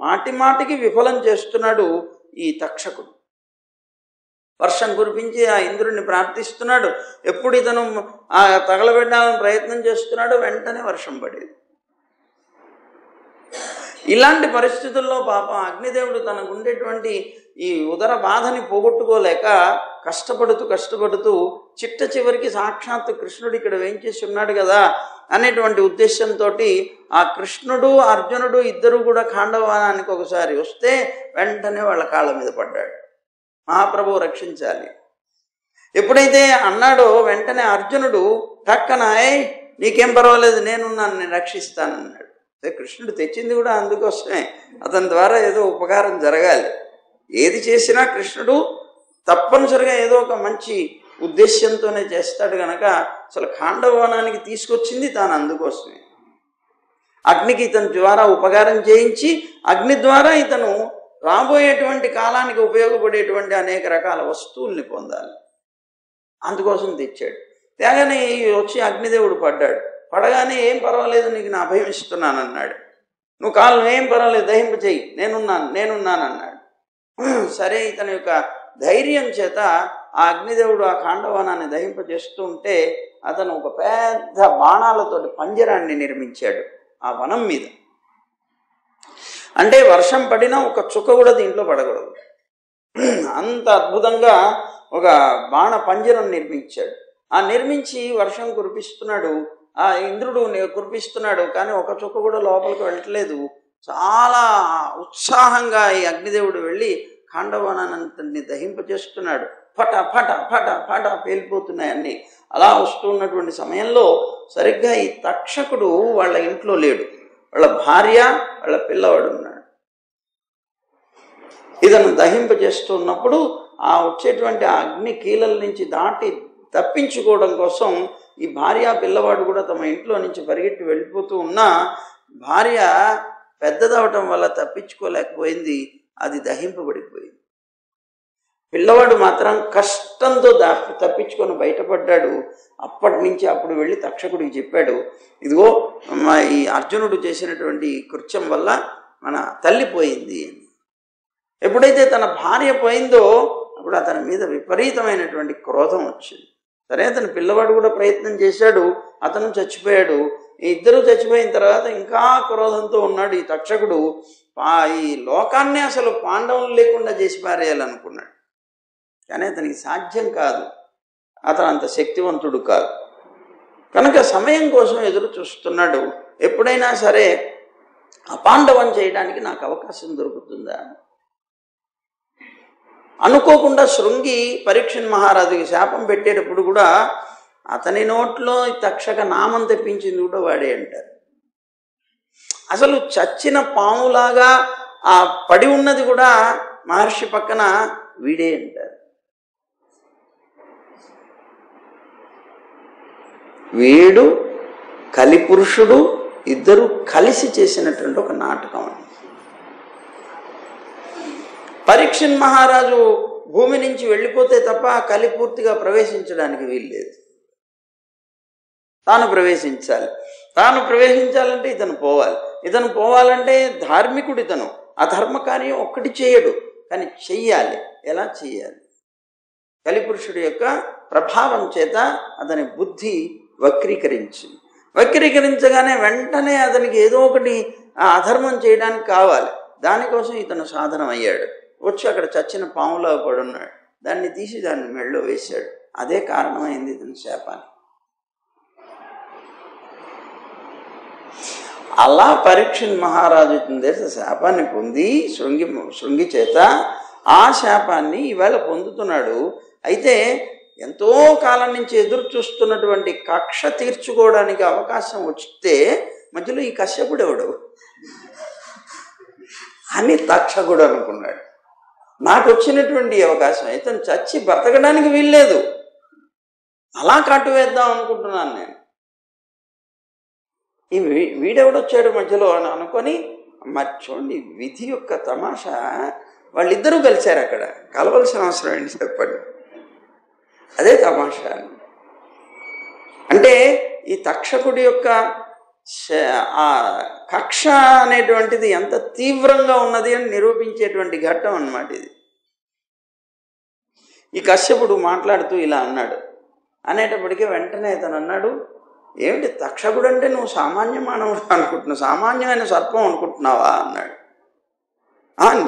మాటి మాటికి విఫలం చేస్తున్నాడు ఈ తక్షకుడు. వర్షం కురిపించి ఆ ఇంద్రుడిని ప్రార్థిస్తున్నాడు. ఎప్పుడు ఇతను తగలబెట్టాలని ప్రయత్నం చేస్తున్నాడు, వెంటనే వర్షం పడేది. ఇలాంటి పరిస్థితుల్లో పాపం అగ్నిదేవుడు తనకు ఉండేటువంటి ఈ ఉదర బాధని పోగొట్టుకోలేక కష్టపడుతూ చిట్ట చివరికి సాక్షాత్తు కృష్ణుడు ఇక్కడ వేయించేసి ఉన్నాడు కదా అనేటువంటి ఉద్దేశంతో ఆ కృష్ణుడు అర్జునుడు ఇద్దరు కూడా ఖాండవనానికి ఒకసారి వస్తే వెంటనే వాళ్ళ కాళ్ళ మీద పడ్డాడు. మహాప్రభువు రక్షించాలి. ఎప్పుడైతే అన్నాడో వెంటనే అర్జునుడు టక్కన నీకేం పర్వాలేదు, నేనున్నాను, నేను రక్షిస్తానన్నాడు. కృష్ణుడు తెచ్చింది కూడా అందుకోసమే, అతని ద్వారా ఏదో ఉపకారం జరగాలి. ఏది చేసినా కృష్ణుడు తప్పనిసరిగా ఏదో ఒక మంచి ఉద్దేశ్యంతోనే చేస్తాడు గనక అసలు ఖాండవనానికి తీసుకొచ్చింది తాను అందుకోసమే. అగ్నికి ఇతని ద్వారా ఉపకారం చేయించి అగ్ని ద్వారా ఇతను రాబోయేటువంటి కాలానికి ఉపయోగపడేటువంటి అనేక రకాల వస్తువుల్ని పొందాలి, అందుకోసం తెచ్చాడు. తేగానే వచ్చి అగ్నిదేవుడు పడ్డాడు. పడగానే ఏం పర్వాలేదు, నీకు నా అభయం ఇస్తున్నాను అన్నాడు. నువ్వు కాళ్ళు ఏం పర్వాలేదు, దహింప చెయ్యి, నేనున్నాను అన్నాడు. సరే, ఇతని యొక్క ధైర్యం చేత ఆ అగ్నిదేవుడు ఆ ఖాండవనాన్ని దహింపజేస్తూ ఉంటే అతను ఒక పెద్ద బాణాలతోటి పంజరాన్ని నిర్మించాడు ఆ వనం మీద. అంటే వర్షం పడినా ఒక చుక్క కూడా దీంట్లో పడకూడదు, అంత అద్భుతంగా ఒక బాణ పంజరం నిర్మించాడు. ఆ నిర్మించి వర్షం కురిపిస్తున్నాడు, ఆ ఇంద్రుడు కురిపిస్తున్నాడు. కానీ ఒక చుక్క కూడా లోపలికి వెళ్ళట్లేదు. చాలా ఉత్సాహంగా ఈ అగ్నిదేవుడు వెళ్ళి ఖాండవనాన్ని దహింపజేస్తున్నాడు. ఫట ఫట ఫట ఫట పేలిపోతున్నాయి అన్నీ. అలా వస్తున్నటువంటి సమయంలో సరిగ్గా ఈ తక్షకుడు వాళ్ళ ఇంట్లో లేడు, వాళ్ళ భార్య వాళ్ళ పిల్లవాడు ఉన్నాడు. ఇతను దహింపజేస్తున్నప్పుడు ఆ వచ్చేటువంటి ఆ అగ్ని కీలల నుంచి దాటి తప్పించుకోవడం కోసం ఈ భార్య పిల్లవాడు కూడా తమ ఇంట్లో నుంచి పరిగెట్టి వెళ్ళిపోతూ ఉన్నా భార్య పెద్దదవటం వల్ల తప్పించుకోలేకపోయింది, అది దహింపబడిపోయింది. పిల్లవాడు మాత్రం కష్టంతో తప్పించుకొని బయటపడ్డాడు. అప్పటి నుంచి అప్పుడు వెళ్ళి తక్షకుడికి చెప్పాడు, ఇదిగో ఈ అర్జునుడు చేసినటువంటి కృత్యం వల్ల మన తల్లి పోయింది. ఎప్పుడైతే తన భార్య పోయిందో అప్పుడు అతని మీద విపరీతమైనటువంటి క్రోధం వచ్చింది. సరే, అతని పిల్లవాడు కూడా ప్రయత్నం చేశాడు, అతను చచ్చిపోయాడు. ఇద్దరు చచ్చిపోయిన తర్వాత ఇంకా క్రోధంతో ఉన్నాడు ఈ తక్షకుడు. ఈ లోకాన్ని అసలు పాండవులు లేకుండా చేసి పారేయాలనుకున్నాడు. కానీ అతనికి సాధ్యం కాదు, అతను అంత శక్తివంతుడు కాదు. కనుక సమయం కోసం ఎదురు చూస్తున్నాడు. ఎప్పుడైనా సరే అపాండవం చేయడానికి నాకు అవకాశం దొరుకుతుందా? అనుకోకుండా శృంగి పరీక్షణ్ మహారాజుకి శాపం పెట్టేటప్పుడు కూడా అతని నోట్లో తక్షక నామం తెప్పించింది కూడా వాడే అంటారు. అసలు చచ్చిన పాములాగా ఆ పడి ఉన్నది కూడా మహర్షి పక్కన వీడే అంటారు. వీడు కలిపురుషుడు ఇద్దరు కలిసి చేసినటువంటి ఒక నాటకం. పరీక్షణ్ మహారాజు భూమి నుంచి వెళ్ళిపోతే తప్ప కలి పూర్తిగా ప్రవేశించడానికి వీల్లేదు. తాను ప్రవేశించాలి. తాను ప్రవేశించాలంటే ఇతను పోవాలి. ఇతను పోవాలంటే ధార్మికుడు ఇతను. అధర్మ కార్యం ఒక్కటి చేయడు, కానీ చెయ్యాలి. ఎలా చెయ్యాలి? కలిపురుషుడి యొక్క ప్రభావం చేత అతని బుద్ధి వక్రీకరించగానే వెంటనే అతనికి ఏదో ఒకటి అధర్మం చేయడానికి కావాలి. దానికోసం ఇతను సాధనం అయ్యాడు. వచ్చి అక్కడ చచ్చిన పాములా పడున్నాడు. దాన్ని తీసి దాన్ని మెడలో వేశాడు. అదే కారణమైంది ఇతని శాపానికి. అలా పరీక్షణ్ మహారాజు ఇతని దగ్గర శాపాన్ని పొంది శృంగి చేత ఆ శాపాన్ని ఈవేళ పొందుతున్నాడు. అయితే ఎంతో కాలం నుంచి ఎదురు చూస్తున్నటువంటి కక్ష తీర్చుకోవడానికి అవకాశం వస్తే మధ్యలో ఈ కశ్యపుడు ఎవడు అని తక్షకుడు అనుకున్నాడు. నాకు వచ్చినటువంటి అవకాశం, ఇతను చచ్చి బ్రతకడానికి వీల్లేదు, అలా కాటు వేద్దాం అనుకుంటున్నాను నేను. ఈ వీడెవడొచ్చాడు మధ్యలో అని అనుకొని మరి చూడండి విధి యొక్క తమాషా, వాళ్ళిద్దరూ కలిశారు అక్కడ. కలవలసిన అవసరం ఏంటి చెప్పండి? అదే తమాషా. అంటే ఈ తక్షకుడి యొక్క ఆ కక్ష అనేటువంటిది ఎంత తీవ్రంగా ఉన్నది అని నిరూపించేటువంటి ఘట్టం అన్నమాట ఇది. ఈ కశ్యపుడు మాట్లాడుతూ ఇలా అన్నాడు. అనేటప్పటికీ వెంటనే అతను అన్నాడు, ఏమిటి తక్షకుడు అంటే నువ్వు సామాన్య మానవుడు అనుకుంటున్నావు, సామాన్యమైన సర్పం అనుకుంటున్నావా అన్నాడు.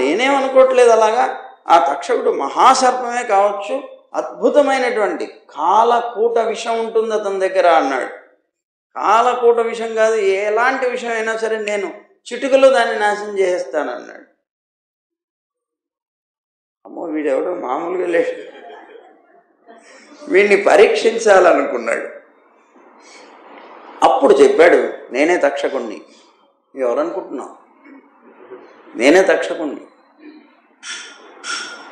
నేనేమనుకోవట్లేదు అలాగా. ఆ తక్షకుడు మహాసర్పమే కావచ్చు, అద్భుతమైనటువంటి కాలకూట విషం ఉంటుంది అతని దగ్గర అన్నాడు. కాలకూట విషం కాదు, ఎలాంటి విషం అయినా సరే నేను చిటికలో దాన్ని నాశనం చేసేస్తానన్నాడు. అమ్మో వీడెవడో మామూలుగా లేడు, వీడిని పరీక్షించాలనుకున్నాడు. అప్పుడు చెప్పాడు, నేనే తక్షకుణ్ణి. ఎవరనుకుంటున్నావు? నేనే తక్షకుణ్ణి.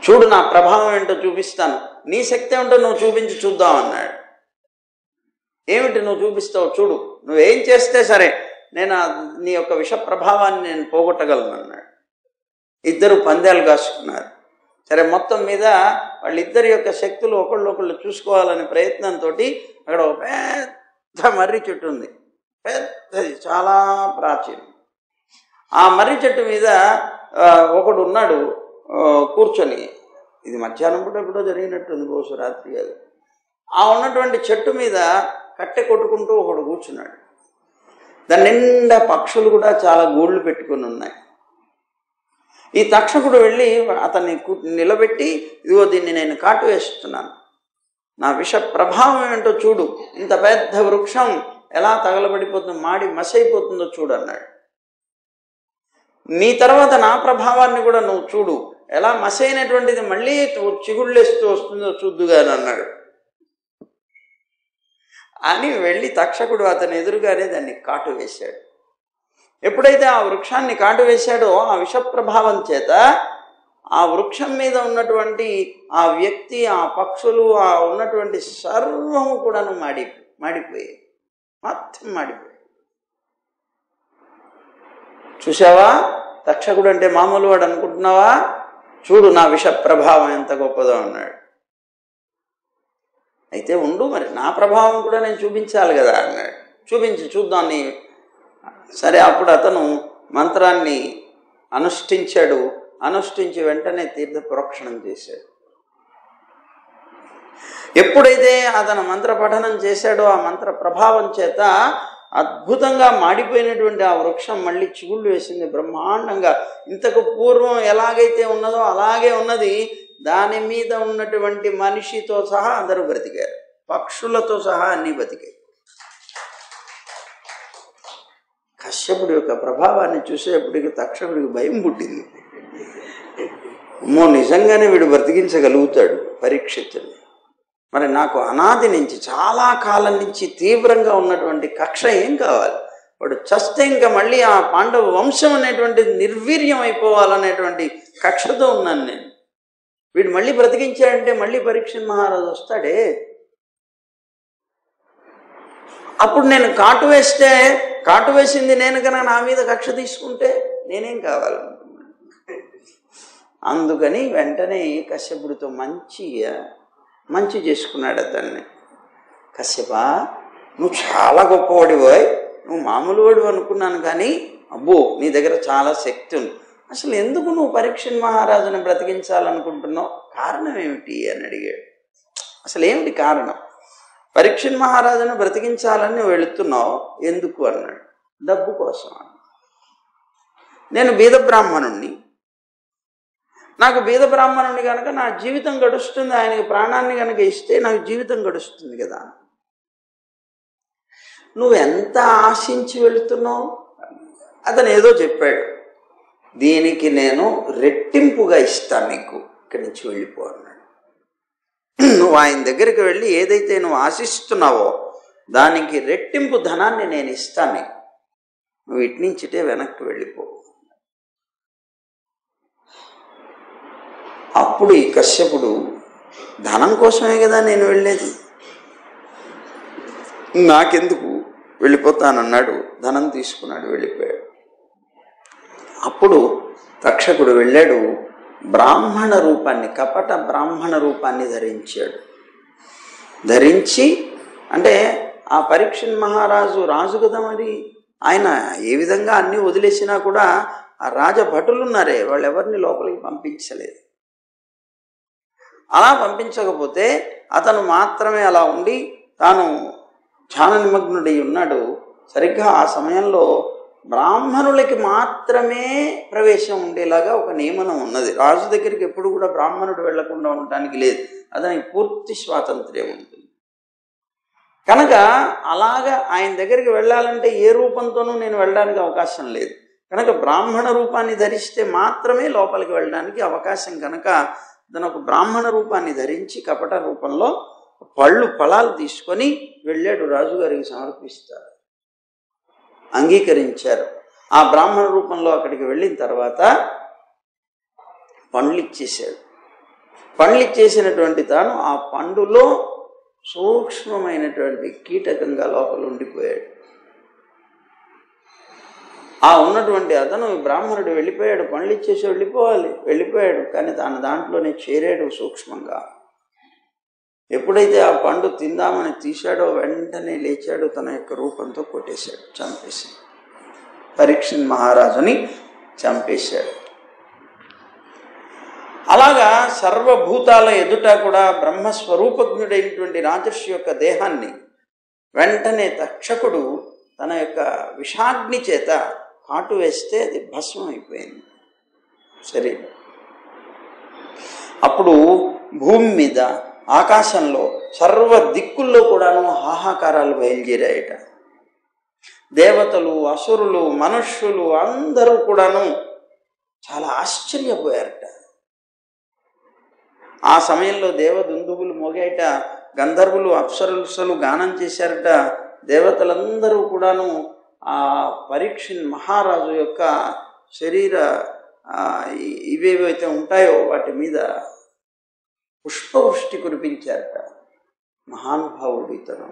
చూడు నా ప్రభావం ఏంటో చూపిస్తాను, నీ శక్తి ఏమిటో నువ్వు చూపించి చూద్దాం అన్నాడు. ఏమిటి నువ్వు చూపిస్తావు చూడు, నువ్వేం చేస్తే సరే నేను నీ యొక్క విష ప్రభావాన్ని నేను పోగొట్టగలను అన్నాడు. ఇద్దరు పందాలు కాసుకున్నారు. సరే మొత్తం మీద వాళ్ళిద్దరి యొక్క శక్తులు ఒకళ్ళు చూసుకోవాలనే ప్రయత్నంతో అక్కడ ఒక పెద్ద మర్రి చెట్టు ఉంది, పెద్దది, చాలా ప్రాచీనం. ఆ మర్రి చెట్టు మీద ఒకడు ఉన్నాడు కూర్చొని. ఇది మధ్యాహ్నం పూట ఎప్పుడో జరిగినట్టుంది, బహుశా రాత్రి కాదు. ఆ ఉన్నటువంటి చెట్టు మీద కట్టె కొట్టుకుంటూ ఒకడు కూర్చున్నాడు. దాని నిండా పక్షులు కూడా చాలా గూళ్ళు పెట్టుకుని ఉన్నాయి. ఈ తక్షకుడు వెళ్ళి అతన్ని నిలబెట్టి, ఇదిగో దీన్ని నేను కాటు వేస్తున్నాను, నా విష ప్రభావం ఏంటో చూడు, ఇంత పెద్ద వృక్షం ఎలా తగలబడిపోతుందో, మాడి మసైపోతుందో చూడు అన్నాడు. నీ తర్వాత నా ప్రభావాన్ని కూడా నువ్వు చూడు, ఎలా మసైనటువంటిది మళ్ళీ చిగుళ్ళేస్తూ వస్తుందో చూద్దుగాని అన్నాడు. అని వెళ్ళి తక్షకుడు అతని ఎదురుగానే దాన్ని కాటు వేశాడు. ఎప్పుడైతే ఆ వృక్షాన్ని కాటు వేశాడో ఆ విష ప్రభావం చేత ఆ వృక్షం మీద ఉన్నటువంటి ఆ వ్యక్తి, ఆ పక్షులు, ఆ ఉన్నటువంటి సర్వము కూడాను మాడిపోయాయి, మొత్తం మాడిపోయాయి. చూసావా, తక్షకుడు అంటే మామూలు వాడు అనుకుంటున్నావా? చూడు నా విష ప్రభావం ఎంత గొప్పదో అన్నాడు. అయితే ఉండు, మరి నా ప్రభావం కూడా నేను చూపించాలి కదా అన్నాడు. చూద్దాం నీ. సరే, అప్పుడు అతను మంత్రాన్ని అనుష్ఠించాడు. అనుష్ఠించి వెంటనే తీర్థ ప్రోక్షణం చేశాడు. ఎప్పుడైతే అతను మంత్ర పఠనం చేశాడో ఆ మంత్ర ప్రభావం చేత అద్భుతంగా మాడిపోయినటువంటి ఆ వృక్షం మళ్ళీ చిగుళ్ళు వేసింది బ్రహ్మాండంగా. ఇంతకు పూర్వం ఎలాగైతే ఉన్నదో అలాగే ఉన్నది. దాని మీద ఉన్నటువంటి మనిషితో సహా అందరూ బ్రతికారు, పక్షులతో సహా అన్నీ బతికాయి. కశ్యపుడి యొక్క ప్రభావాన్ని చూసేప్పటికి తక్షకుడికి భయం పుట్టింది. అమ్మో, నిజంగానే వీడు బ్రతికించగలుగుతాడు పరీక్షితుని. మరి నాకు అనాది నుంచి, చాలా కాలం నుంచి తీవ్రంగా ఉన్నటువంటి కక్ష ఏం కావాలి? వాడు చస్తే ఇంకా మళ్ళీ ఆ పాండవ వంశం అనేటువంటిది నిర్వీర్యం అయిపోవాలనేటువంటి కక్షతో ఉన్నాను నేను. వీడు మళ్ళీ బ్రతికించాడంటే మళ్ళీ పరీక్ష మహారాజు వస్తాడే. అప్పుడు నేను కాటు వేసింది నేను కనుక నా మీద కక్ష తీసుకుంటే నేనేం కావాలనుకున్నాను. అందుకని వెంటనే కశ్యపుడితో మంచి చేసుకున్నాడు అతన్ని. కశ్యపా, నువ్వు చాలా గొప్పవాడివోయ్, నువ్వు మామూలు వాడు అనుకున్నాను, కానీ అబ్బో నీ దగ్గర చాలా శక్తి ఉంది. అసలు ఎందుకు నువ్వు పరీక్ష మహారాజుని బ్రతికించాలనుకుంటున్నావు? కారణం ఏమిటి అని అడిగాడు. అసలు ఏమిటి కారణం? పరీక్ష మహారాజును బ్రతికించాలని నువ్వు వెళుతున్నావు, ఎందుకు అన్నాడు. డబ్బు కోసం. నేను బీద బ్రాహ్మణుణ్ణి, నాకు బీద బ్రాహ్మణుని కనుక నా జీవితం గడుస్తుంది, ఆయనకి ప్రాణాన్ని కనుక ఇస్తే నాకు జీవితం గడుస్తుంది కదా. నువ్వు ఎంత ఆశించి వెళుతున్నావు? అతను ఏదో చెప్పాడు. దీనికి నేను రెట్టింపుగా ఇస్తాను నీకు, ఇక్కడి నుంచి వెళ్ళిపో అన్నాడు. నువ్వు ఆయన దగ్గరికి వెళ్ళి ఏదైతే నువ్వు ఆశిస్తున్నావో దానికి రెట్టింపు ధనాన్ని నేను ఇస్తాను నీకు, నువ్వు ఇటు నుంచిటే వెనక్కి వెళ్ళిపో. అప్పుడు ఈ కశ్యపుడు, ధనం కోసమే కదా నేను వెళ్ళేది, నాకెందుకు, వెళ్ళిపోతానన్నాడు. ధనం తీసుకున్నాడు, వెళ్ళిపోయాడు. అప్పుడు తక్షకుడు వెళ్ళాడు, బ్రాహ్మణ రూపాన్ని, కపట బ్రాహ్మణ రూపాన్ని ధరించాడు. ధరించి, అంటే ఆ పరీక్షిత్ మహారాజు రాజు కదా, మరి ఆయన ఏ విధంగా అన్నీ వదిలేసినా కూడా ఆ రాజభటులు ఉన్నారే, వాళ్ళు ఎవరిని లోపలికి పంపించలేదు. అలా పంపించకపోతే అతను మాత్రమే అలా ఉండి తాను ధ్యాన నిమగ్నుడై ఉన్నాడు. సరిగ్గా ఆ సమయంలో బ్రాహ్మణులకి మాత్రమే ప్రవేశం ఉండేలాగా ఒక నియమనం ఉన్నది. రాజు దగ్గరికి ఎప్పుడు కూడా బ్రాహ్మణుడు వెళ్లకుండా ఉండటానికి లేదు, అతనికి పూర్తి స్వాతంత్ర్యం ఉంటుంది. కనుక అలాగా ఆయన దగ్గరికి వెళ్ళాలంటే ఏ రూపంతోనూ నేను వెళ్ళడానికి అవకాశం లేదు. కనుక బ్రాహ్మణ రూపాన్ని ధరిస్తే మాత్రమే లోపలికి వెళ్ళడానికి అవకాశం. కనుక తను ఒక బ్రాహ్మణ రూపాన్ని ధరించి కపట రూపంలో ఫలాలు తీసుకొని వెళ్ళాడు, రాజుగారికి సమర్పిస్తారు. అంగీకరించారు. ఆ బ్రాహ్మణ రూపంలో అక్కడికి వెళ్ళిన తర్వాత పండ్లు ఇచ్చేశాడు. పండ్లు ఇచ్చేసినటువంటి తాను ఆ పండులో సూక్ష్మమైనటువంటి కీటకంగా లోపల ఉండిపోయాడు. ఆ ఉన్నటువంటి అతను బ్రాహ్మణుడు వెళ్ళిపోయాడు, పండ్లు ఇచ్చేసి వెళ్ళిపోయాడు. కానీ తాను దాంట్లోనే చేరాడు సూక్ష్మంగా. ఎప్పుడైతే ఆ పండు తిందామని తీశాడో వెంటనే లేచాడు, తన యొక్క రూపంతో కొట్టేశాడు, చంపేశాడు. పరీక్షిత్ మహారాజుని చంపేశాడు. అలాగా సర్వభూతాల ఎదుట కూడా బ్రహ్మస్వరూపజ్ఞుడైనటువంటి రాజర్షి యొక్క దేహాన్ని వెంటనే తక్షకుడు తన యొక్క విషాగ్ని చేత కాటు వేస్తే అది భస్మం అయిపోయింది శరీరం. అప్పుడు భూమి మీద, ఆకాశంలో, సర్వ దిక్కుల్లో కూడాను హాహాకారాలు బయలుదేరాయట. దేవతలు, అసురులు, మనుష్యులు అందరూ కూడాను చాలా ఆశ్చర్యపోయారట. ఆ సమయంలో దేవదుందువులు మోగాయట, గంధర్వులు, అప్సరసులు గానం చేశారట. దేవతలందరూ కూడాను ఆ పరీక్షిత్ మహారాజు యొక్క శరీర ఇవేవైతే ఉంటాయో వాటి మీద పుష్పవృష్టి కురిపించారట. మహానుభావుడు ఇతను.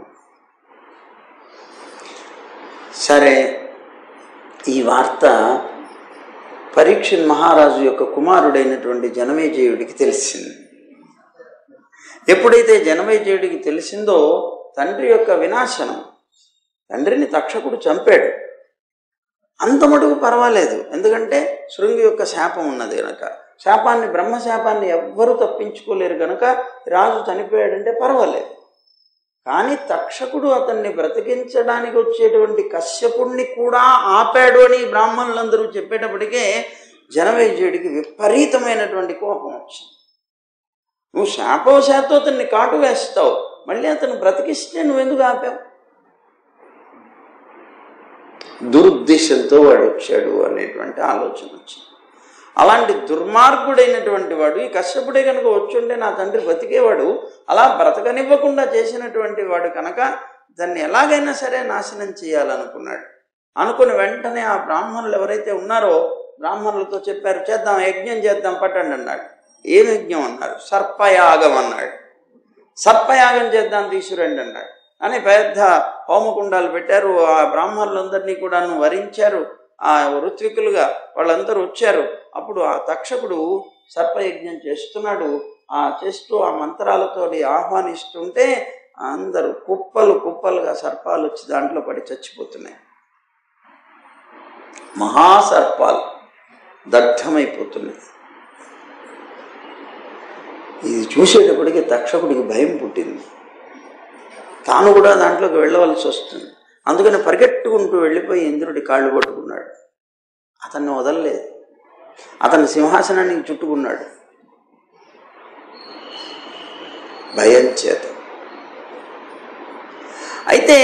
సరే, ఈ వార్త పరీక్షిత్ మహారాజు యొక్క కుమారుడైనటువంటి జనమేజయుడికి తెలిసింది. ఎప్పుడైతే జనమేజయుడికి తెలిసిందో తండ్రి యొక్క వినాశనం, తండ్రిని తక్షకుడు చంపాడు, అంత మటుకు పర్వాలేదు. ఎందుకంటే శృంగి యొక్క శాపం ఉన్నది కనుక, శాపాన్ని, బ్రహ్మశాపాన్ని ఎవ్వరూ తప్పించుకోలేరు కనుక రాజు చనిపోయాడంటే పర్వాలేదు. కానీ తక్షకుడు అతన్ని బ్రతికించడానికి వచ్చేటువంటి కశ్యపుణ్ణి కూడా ఆపాడు అని బ్రాహ్మణులందరూ చెప్పేటప్పటికే జనమేజయుడికి విపరీతమైనటువంటి కోపం వచ్చింది. నువ్వు శాపవశాత్తు అతన్ని కాటు వేస్తావు, మళ్ళీ అతను బ్రతికిస్తే నువ్వెందుకు ఆపావు? దురుద్దేశంతో వాడు వచ్చాడు అనేటువంటి ఆలోచన వచ్చింది. అలాంటి దుర్మార్గుడైనటువంటి వాడు ఈ కశ్యపుడే కనుక వచ్చుంటే నా తండ్రి బ్రతికేవాడు, అలా బ్రతకనివ్వకుండా చేసినటువంటి వాడు కనుక దాన్ని ఎలాగైనా సరే నాశనం చేయాలనుకున్నాడు. అనుకుని వెంటనే ఆ బ్రాహ్మణులు ఎవరైతే ఉన్నారో బ్రాహ్మణులతో చెప్పారు, చేద్దాం, యజ్ఞం చేద్దాం, పట్టండి అన్నాడు. ఏం యజ్ఞం అన్నారు? సర్పయాగం అన్నాడు. సర్పయాగం చేద్దాం, తీసుకురండి అన్నాడు. అని పెద్ద హోమకుండాలు పెట్టారు. ఆ బ్రాహ్మణులందరినీ కూడా వరించారు. ఆ ఋత్వికులుగా వాళ్ళందరూ వచ్చారు. అప్పుడు ఆ తక్షకుడు సర్పయజ్ఞం చేస్తున్నాడు. చేస్తూ ఆ మంత్రాలతోటి ఆహ్వానిస్తుంటే అందరూ కుప్పలుగా సర్పాలు వచ్చి దాంట్లో పడి చచ్చిపోతున్నాయి. మహాసర్పాలు దగ్ధమైపోతున్నాయి. ఇది చూసేటప్పటికి తక్షకుడికి భయం పుట్టింది. తాను కూడా దాంట్లోకి వెళ్ళవలసి వస్తుంది. అందుకని పరిగెట్టుకుంటూ వెళ్ళిపోయి ఇంద్రుడి కాళ్ళు పట్టుకున్నాడు. అతన్ని వదలలేదు. అతన్ని సింహాసనానికి చుట్టుకున్నాడు భయం చేత. అయితే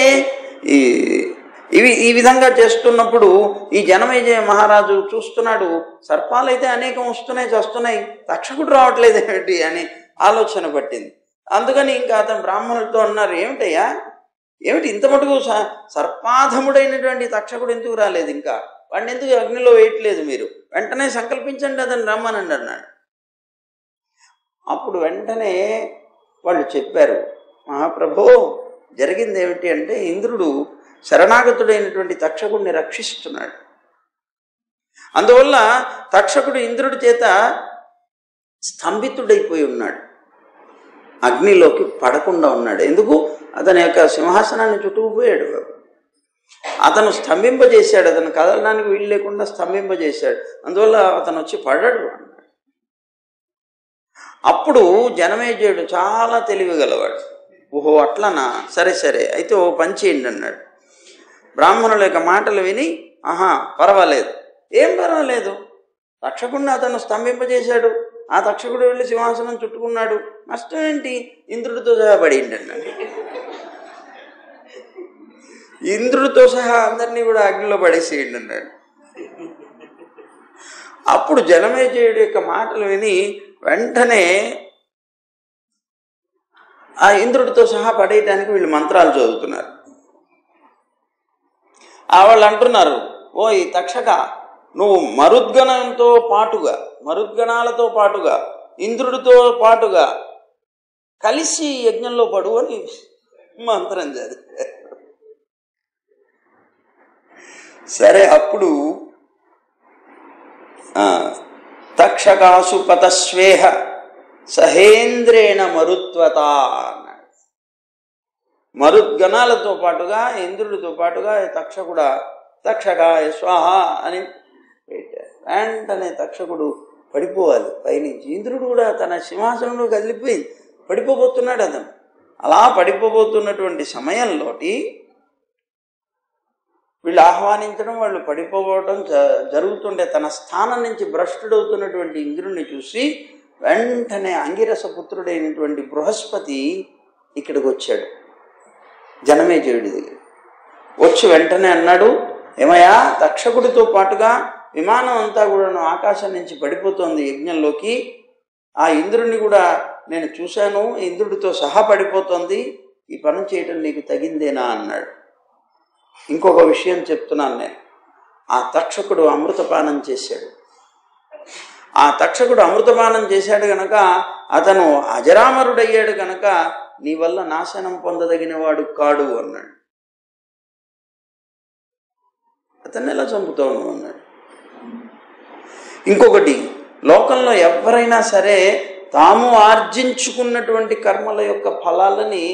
ఈ విధంగా చేస్తున్నప్పుడు ఈ జనమేజయ మహారాజు చూస్తున్నాడు, సర్పాలైతే అనేకం వస్తున్నాయి, చేస్తున్నాయి, తక్షకుడు రావట్లేదు ఏమిటి అని ఆలోచన పట్టింది. అందుకని ఇంకా అతను బ్రాహ్మణులతో అన్నారు, ఏమిటయ్యా, ఏమిటి ఇంత మటుకు సర్పాధముడైనటువంటి తక్షకుడు ఎందుకు రాలేదు? ఇంకా వాడిని ఎందుకు అగ్నిలో వేయట్లేదు? మీరు వెంటనే సంకల్పించండి, అతను రమ్మనండి అన్నాడు. అప్పుడు వెంటనే వాళ్ళు చెప్పారు, మహాప్రభో, జరిగింది ఏమిటి అంటే ఇంద్రుడు శరణాగతుడైనటువంటి తక్షకుడిని రక్షిస్తున్నాడు. అందువల్ల తక్షకుడు ఇంద్రుడి చేత స్తంభితుడైపోయి ఉన్నాడు, అగ్నిలోకి పడకుండా ఉన్నాడు. ఎందుకు? అతని యొక్క సింహాసనాన్ని చుట్టుకుపోయాడు, అతను స్తంభింపజేశాడు, అతను కదలడానికి వీలు లేకుండా స్తంభింపజేశాడు. అందువల్ల అతను వచ్చి పడ్డాడు అన్నాడు. అప్పుడు జనమేజయుడు చాలా తెలివిగలవాడు. ఓహో అట్లనా, సరే సరే అయితే ఓ పని చేయండి అన్నాడు. బ్రాహ్మణుల యొక్క మాటలు విని, ఆహా పర్వాలేదు, ఏం పర్వాలేదు, తక్షకుడిని అతను స్తంభింపజేశాడు, ఆ తక్షకుడు వెళ్ళి సింహాసనం చుట్టుకున్నాడు, నష్టం ఏంటి, ఇంద్రుడితో సహా పడిండి అన్నాడు. ఇంద్రుడితో సహా అందరినీ కూడా అగ్నిలో పడేసేయండి అన్నాడు. అప్పుడు జనమేజయుడి యొక్క మాటలు విని వెంటనే ఆ ఇంద్రుడితో సహా పడేయటానికి వీళ్ళు మంత్రాలు చదువుతున్నారు. వాళ్ళు అంటున్నారు, ఓ ఈ తక్షక, నువ్వు మరుద్గణాలతో పాటుగా ఇంద్రుడితో పాటుగా కలిసి యజ్ఞంలో పడు అని మంత్రం చదివారు. సరే అప్పుడు తక్షకాసు పతస్వేహ సహేంద్రేణ మరుత్వత అన్నాడు. మరుద్గణాలతో పాటుగా ఇంద్రుడితో పాటుగా తక్షకుడా తక్షకాయ స్వాహ అని పెట్టారు. వెంటనే తక్షకుడు పడిపోవాలి పైనుంచి. ఇంద్రుడు కూడా తన సింహాసనంలో కదిలిపోయింది, పడిపోబోతున్నాడు అతను. అలా పడిపోబోతున్నటువంటి సమయంలోటి వీళ్ళు ఆహ్వానించడం, వాళ్ళు పడిపోవడం జరుగుతుండే తన స్థానం నుంచి భ్రష్టుడవుతున్నటువంటి ఇంద్రుడిని చూసి వెంటనే అంగిరస పుత్రుడైనటువంటి బృహస్పతి ఇక్కడికి వచ్చాడు జనమేజయుడి దగ్గర. వచ్చి వెంటనే అన్నాడు, ఏమయ్యా, తక్షకుడితో పాటుగా విమానం అంతా కూడా ఆకాశం నుంచి పడిపోతోంది యజ్ఞంలోకి, ఆ ఇంద్రుడిని కూడా నేను చూశాను, ఇంద్రుడితో సహా పడిపోతోంది, ఈ పని చేయటం నీకు తగిందేనా అన్నాడు. ఇంకొక విషయం చెప్తున్నాను నేను, ఆ తక్షకుడు అమృతపానం చేశాడు. ఆ తక్షకుడు అమృతపానం చేశాడు గనక అతను అజరామరుడయ్యాడు గనక నీ వల్ల నాశనం పొందదగిన వాడు కాడు అన్నాడు. అతన్ని ఎలా చంపుతావు అన్నాడు. ఇంకొకటి, లోకంలో ఎవరైనా సరే తాము ఆర్జించుకున్నటువంటి కర్మల యొక్క ఫలాలని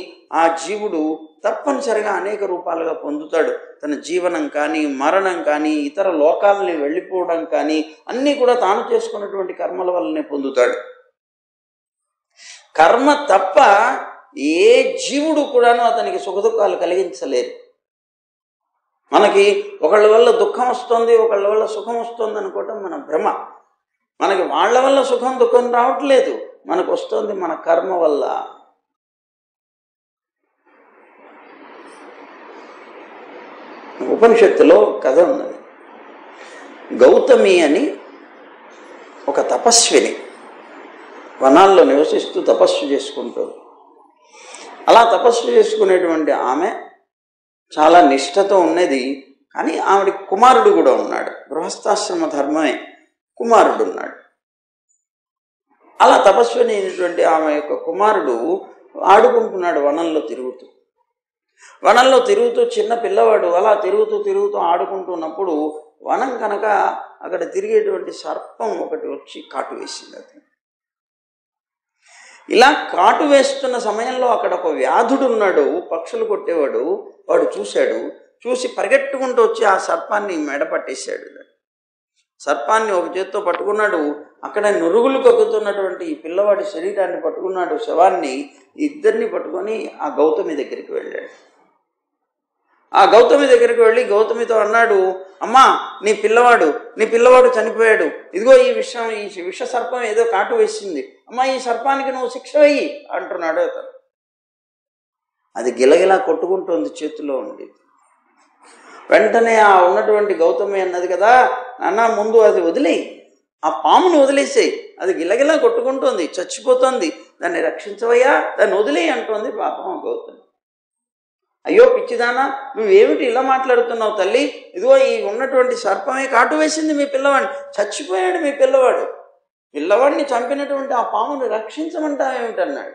ఆ జీవుడు తప్పనిసరిగా అనేక రూపాలుగా పొందుతాడు. తన జీవనం కానీ, మరణం కానీ, ఇతర లోకాలని వెళ్ళిపోవడం కానీ అన్నీ కూడా తాను చేసుకున్నటువంటి కర్మల వల్లనే పొందుతాడు. కర్మ తప్ప ఏ జీవుడు కూడాను అతనికి సుఖదుఖాలు కలిగించలేరు. మనకి ఒకళ్ళ వల్ల దుఃఖం వస్తుంది, ఒకళ్ళ వల్ల సుఖం వస్తుంది అనుకోవటం మన భ్రమ. మనకి వాళ్ళ వల్ల సుఖం దుఃఖం రావట్లేదు, మనకు వస్తుంది మన కర్మ వల్ల. ఉపనిషత్తులో కథ ఉన్నది. గౌతమి అని ఒక తపస్విని వనాల్లో నివసిస్తూ తపస్సు చేసుకుంటుంది. అలా తపస్సు చేసుకునేటువంటి ఆమె చాలా నిష్ఠతో ఉన్నది. కానీ ఆవిడ కుమారుడు కూడా ఉన్నాడు, గృహస్థాశ్రమ ధర్మమే, కుమారుడు ఉన్నాడు. అలా తపస్విని అయినటువంటి ఆమె యొక్క కుమారుడు ఆడుకుంటున్నాడు వనంలో తిరుగుతూ. వనంలో తిరుగుతూ చిన్న పిల్లవాడు అలా తిరుగుతూ ఆడుకుంటున్నప్పుడు వనం కనుక అక్కడ తిరిగేటువంటి సర్పం ఒకటి వచ్చి కాటు వేసింది. అతను ఇలా కాటు వేస్తున్న సమయంలో అక్కడ ఒక వ్యాధుడు ఉన్నాడు, పక్షులు కొట్టేవాడు. వాడు చూశాడు, చూసి పరిగెట్టుకుంటూ వచ్చి ఆ సర్పాన్ని మెడపట్టేశాడు. సర్పాన్ని ఒక చేత్తో పట్టుకున్నాడు, అక్కడ నురుగులు కక్కుతున్నటువంటి ఈ పిల్లవాడి శరీరాన్ని పట్టుకున్నాడు, శవాన్ని, ఇద్దరిని పట్టుకొని ఆ గౌతమి దగ్గరికి వెళ్ళాడు. ఆ గౌతమి దగ్గరికి వెళ్ళి గౌతమితో అన్నాడు, అమ్మా నీ పిల్లవాడు చనిపోయాడు, ఇదిగో ఈ విష సర్పం ఏదో కాటు వేసింది, అమ్మా ఈ సర్పానికి నువ్వు శిక్ష వెయ్యి అంటున్నాడు అతను. అది గిలగిలా కొట్టుకుంటోంది చేతిలో ఉండి. వెంటనే ఆ ఉన్నటువంటి గౌతమి అన్నది కదా, నాన్న ముందు అది వదిలేయి, ఆ పామును వదిలేసేయి, అది గిలగిలా కొట్టుకుంటోంది, చచ్చిపోతోంది, దాన్ని రక్షించవయ్యా, దాన్ని వదిలేయి అంటోంది పాపం గౌతమి. అయ్యో పిచ్చిదానా, నువ్వేమిటి ఇలా మాట్లాడుతున్నావు తల్లి, ఇదిగో ఈ ఉన్నటువంటి సర్పమే కాటు వేసింది మీ పిల్లవాడిని, చచ్చిపోయాడు మీ పిల్లవాడిని చంపినటువంటి ఆ పాముని రక్షించమంటావేమిటన్నాడు.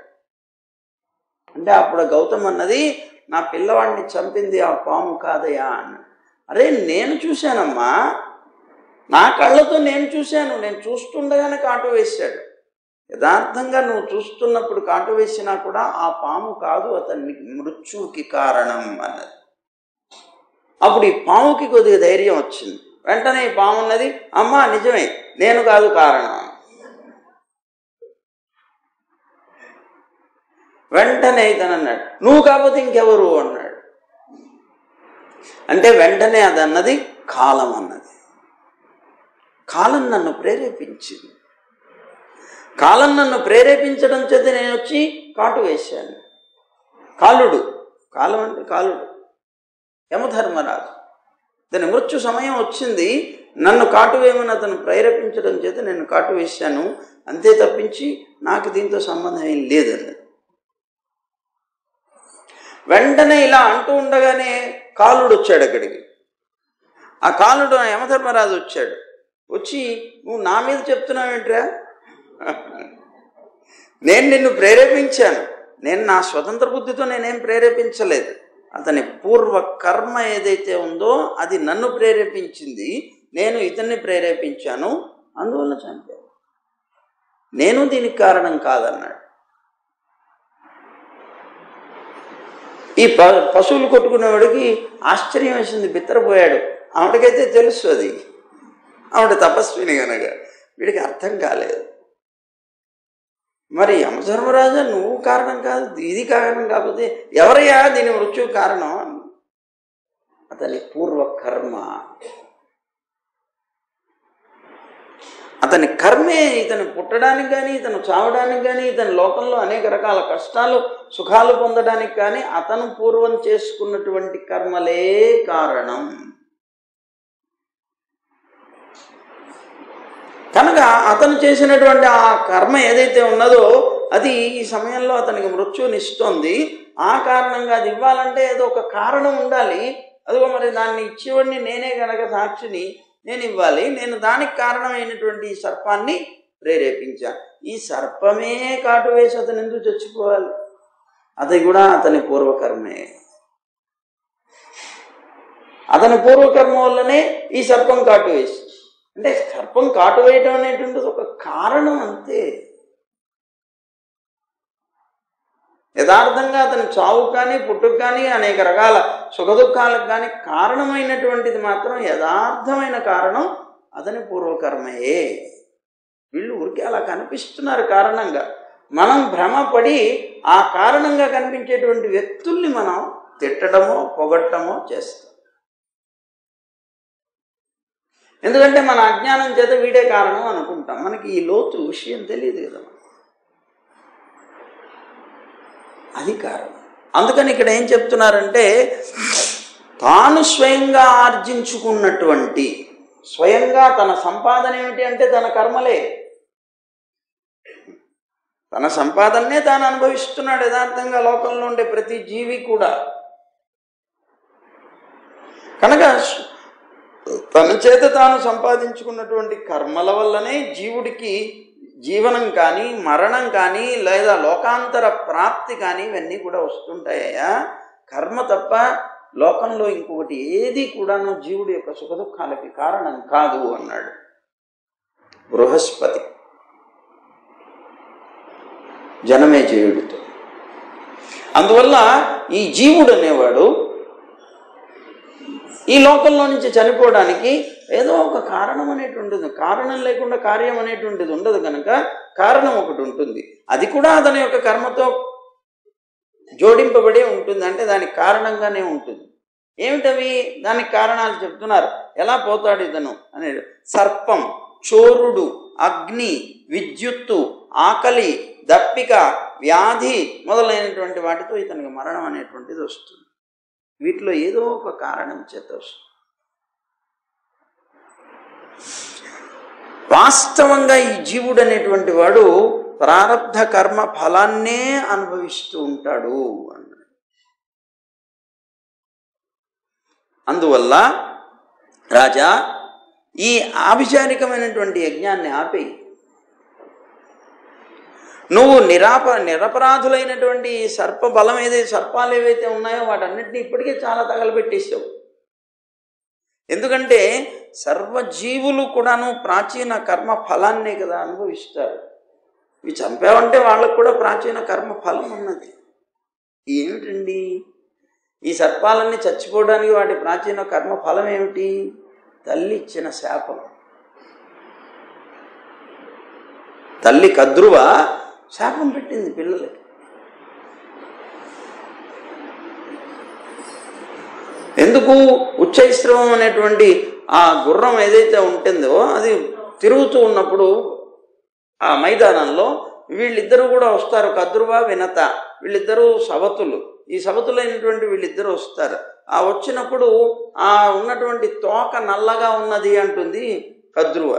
అంటే అప్పుడు గౌతమ్ అన్నది, నా పిల్లవాడిని చంపింది ఆ పాము కాదయా అన్నాడు. అరే నేను చూశానమ్మా, నా కళ్ళతో నేను చూశాను, నేను చూస్తుండగానే కాటు వేశాడు. యథార్థంగా నువ్వు చూస్తున్నప్పుడు కాటు వేసినా కూడా ఆ పాము కాదు అతన్ని మృత్యువుకి కారణం అన్నది. అప్పుడు ఈ పాముకి కొద్దిగా ధైర్యం వచ్చింది. వెంటనే ఈ పాము ఉన్నది, అమ్మా నిజమే, నేను కాదు కారణం. వెంటనే ఇతను అన్నాడు, నువ్వు కాకపోతే ఇంకెవరు అన్నాడు. అంటే వెంటనే అది అన్నది కాలం అన్నది. కాలం నన్ను ప్రేరేపించింది. కాలం నన్ను ప్రేరేపించడం చేత నేను వచ్చి కాటు వేశాను. కాలుడు, కాలం అంటే కాలుడు, యమధర్మరాజు. దాని మృత్యు సమయం వచ్చింది, నన్ను కాటు వేయమని అతను ప్రేరేపించడం చేత నేను కాటు వేశాను, అంతే తప్పించి నాకు దీంతో సంబంధం ఏం లేదన్నది. వెంటనే ఇలా అంటూ ఉండగానే కాలుడు వచ్చాడు అక్కడికి. ఆ కాలుడు యమధర్మరాజు వచ్చాడు. వచ్చి, నువ్వు నా మీద చెప్తున్నావేంట్రా, నేను నిన్ను ప్రేరేపించాను, నేను నా స్వతంత్ర బుద్ధితో నేనేం ప్రేరేపించలేదు, అతని పూర్వ కర్మ ఏదైతే ఉందో అది నన్ను ప్రేరేపించింది, నేను ఇతన్ని ప్రేరేపించాను, అందువల్ల చంపాను, నేను దీనికి కారణం కాదన్నాడు. ఈ పశువులు కొట్టుకునేవాడికి ఆశ్చర్యం వేసింది, బిత్తరపోయాడు. ఆవిడకైతే తెలుసు, అది ఆవిడ తపస్విని కనుక వీడికి అర్థం కాలేదు. మరి యమధర్మరాజా నువ్వు కారణం కాదు, ఇది కారణం కాకపోతే ఎవరయ్యా దీని మృత్యు కారణం? అతని పూర్వ కర్మ, అతని కర్మే ఇతను పుట్టడానికి కానీ, ఇతను చావడానికి కానీ, ఇతని లోకంలో అనేక రకాల కష్టాలు సుఖాలు పొందడానికి కానీ అతను పూర్వం చేసుకున్నటువంటి కర్మలే కారణం. కనుక అతను చేసినటువంటి ఆ కర్మ ఏదైతే ఉన్నదో అది ఈ సమయంలో అతనికి మృత్యునిస్తోంది. ఆ కారణంగా అది ఇవ్వాలంటే ఏదో ఒక కారణం ఉండాలి. అదిగో మరి దాన్ని ఇచ్చేవాడిని నేనే కనుక సాక్షిని, నేను ఇవ్వాలి. నేను దానికి కారణమైనటువంటి ఈ సర్పాన్ని ప్రేరేపించాను. ఈ సర్పమే కాటు వేసి అతను ఎందుకు చచ్చిపోవాలి? అది కూడా అతని పూర్వకర్మే. అతని పూర్వకర్మ వల్లనే ఈ సర్పం కాటు వేసి, అంటే సర్పం కాటు వేయటం అనేటువంటిది ఒక కారణం అంతే. యథార్థంగా అతని చావు కానీ పుట్టుకు కానీ అనేక రకాల సుఖదుఖాలకు కానీ కారణమైనటువంటిది మాత్రం యథార్థమైన కారణం అతని పూర్వకర్మయే. వీళ్ళు ఊరికే అలా కనిపిస్తున్నారు కారణంగా. మనం భ్రమపడి ఆ కారణంగా కనిపించేటువంటి వ్యక్తుల్ని మనం తిట్టడమో పొగట్టమో చేస్తాం. ఎందుకంటే మన అజ్ఞానం చేత వీడే కారణం అనుకుంటాం. మనకి ఈ లోతు విషయం తెలియదు కదా, అది కారణం. అందుకని ఇక్కడ ఏం చెప్తున్నారంటే, తాను స్వయంగా ఆర్జించుకున్నటువంటి, స్వయంగా తన సంపాదన ఏమిటి అంటే తన కర్మలే. తన సంపాదనే తాను అనుభవిస్తున్నాడు యథార్థంగా లోకంలో ఉండే ప్రతి జీవి కూడా. కనుక తన చేత తాను సంపాదించుకున్నటువంటి కర్మల వల్లనే జీవుడికి జీవనం కానీ, మరణం కానీ, లేదా లోకాంతర ప్రాప్తి కానీ ఇవన్నీ కూడా వస్తుంటాయా. కర్మ తప్ప లోకంలో ఇంకొకటి ఏది కూడాను జీవుడి యొక్క సుఖదుఖాలకి కారణం కాదు అన్నాడు బృహస్పతి జనమేజయుడితో. అందువల్ల ఈ జీవుడు అనేవాడు ఈ లోకంలో నుంచి చనిపోవడానికి ఏదో ఒక కారణం అనేటువంటిది, కారణం లేకుండా కార్యం అనేటువంటిది ఉండదు. కనుక కారణం ఒకటి ఉంటుంది, అది కూడా అతని యొక్క కర్మతో జోడింపబడే ఉంటుంది. అంటే దానికి కారణంగానే ఉంటుంది. ఏమిటవి? దానికి కారణాలు చెప్తున్నారు. ఎలా పోతాడు ఇతను అనేది, సర్పం, చోరుడు, అగ్ని, విద్యుత్తు, ఆకలి, దప్పిక, వ్యాధి మొదలైనటువంటి వాటితో ఇతనికి మరణం అనేటువంటిది వస్తుంది. వీటిలో ఏదో ఒక కారణం చేత వస్తుంది. వాస్తవంగా ఈ జీవుడు అనేటువంటి వాడు ప్రారబ్ధ కర్మ ఫలాన్నే అనుభవిస్తూ ఉంటాడు అన్నాడు. అందువల్ల రాజా, ఈ ఆభిచారికమైనటువంటి యజ్ఞాన్ని ఆపేయి. నువ్వు నిరపరాధులైనటువంటి సర్ప బలం సర్పాలు ఏవైతే ఉన్నాయో వాటన్నిటిని ఇప్పటికే చాలా తగలబెట్టేసావు. ఎందుకంటే సర్వజీవులు కూడాను ప్రాచీన కర్మ ఫలాన్నే కదా అనుభవిస్తారు. ఇవి చంపావంటే వాళ్ళకు కూడా ప్రాచీన కర్మ ఫలం ఉన్నది. ఏమిటండి ఈ సర్పాలన్నీ చచ్చిపోవడానికి వాటి ప్రాచీన కర్మ ఫలం ఏమిటి? తల్లి ఇచ్చిన శాపం. తల్లి కద్రువ శాపం పెట్టింది పిల్లలకి. ఎందుకు? ఉచ్చైశ్రవం అనేటువంటి ఆ గుర్రం ఏదైతే ఉంటుందో అది తిరుగుతూ ఉన్నప్పుడు ఆ మైదానంలో వీళ్ళిద్దరూ కూడా వస్తారు, కద్రువ వినత. వీళ్ళిద్దరూ సవతులు. ఈ సవతులైనటువంటి వీళ్ళిద్దరూ వస్తారు. ఆ వచ్చినప్పుడు ఆ ఉన్నటువంటి తోక నల్లగా ఉన్నది అంటుంది కద్రువ.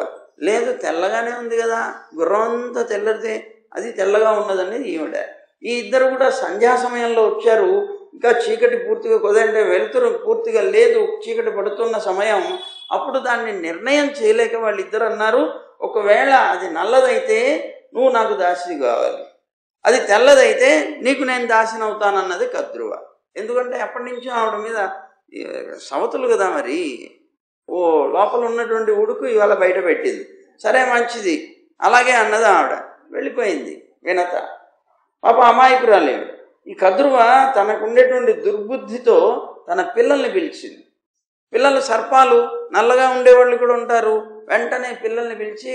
లేదు, తెల్లగానే ఉంది కదా, గుర్రం అంతా తెల్లదే, అది తెల్లగా ఉన్నదని ఈవిడ. ఈ ఇద్దరు కూడా సంధ్యా సమయంలో వచ్చారు. ఇంకా చీకటి పూర్తిగా కుదంటే వెలుతురు పూర్తిగా లేదు, చీకటి పడుతున్న సమయం. అప్పుడు దాన్ని నిర్ణయం చేయలేక వాళ్ళిద్దరు అన్నారు, ఒకవేళ అది నల్లదైతే నువ్వు నాకు దాసి కావాలి, అది తెల్లదైతే నీకు నేను దాసిని అవుతానన్నది కద్రువ. ఎందుకంటే ఎప్పటి నుంచో ఆవిడ మీద సవతులు కదా, మరి ఓ లోపల ఉన్నటువంటి ఉడుకు ఇవాళ బయట పెట్టింది. సరే మంచిది అలాగే అన్నది ఆవిడ. వెళ్ళిపోయింది వినత. పాప అమాయకురాలేవిడ. ఈ కద్రువ తనకుండేటువంటి దుర్బుద్ధితో తన పిల్లల్ని పిలిచింది. పిల్లలు సర్పాలు నల్లగా ఉండేవాళ్ళు కూడా ఉంటారు. వెంటనే పిల్లల్ని పిలిచి,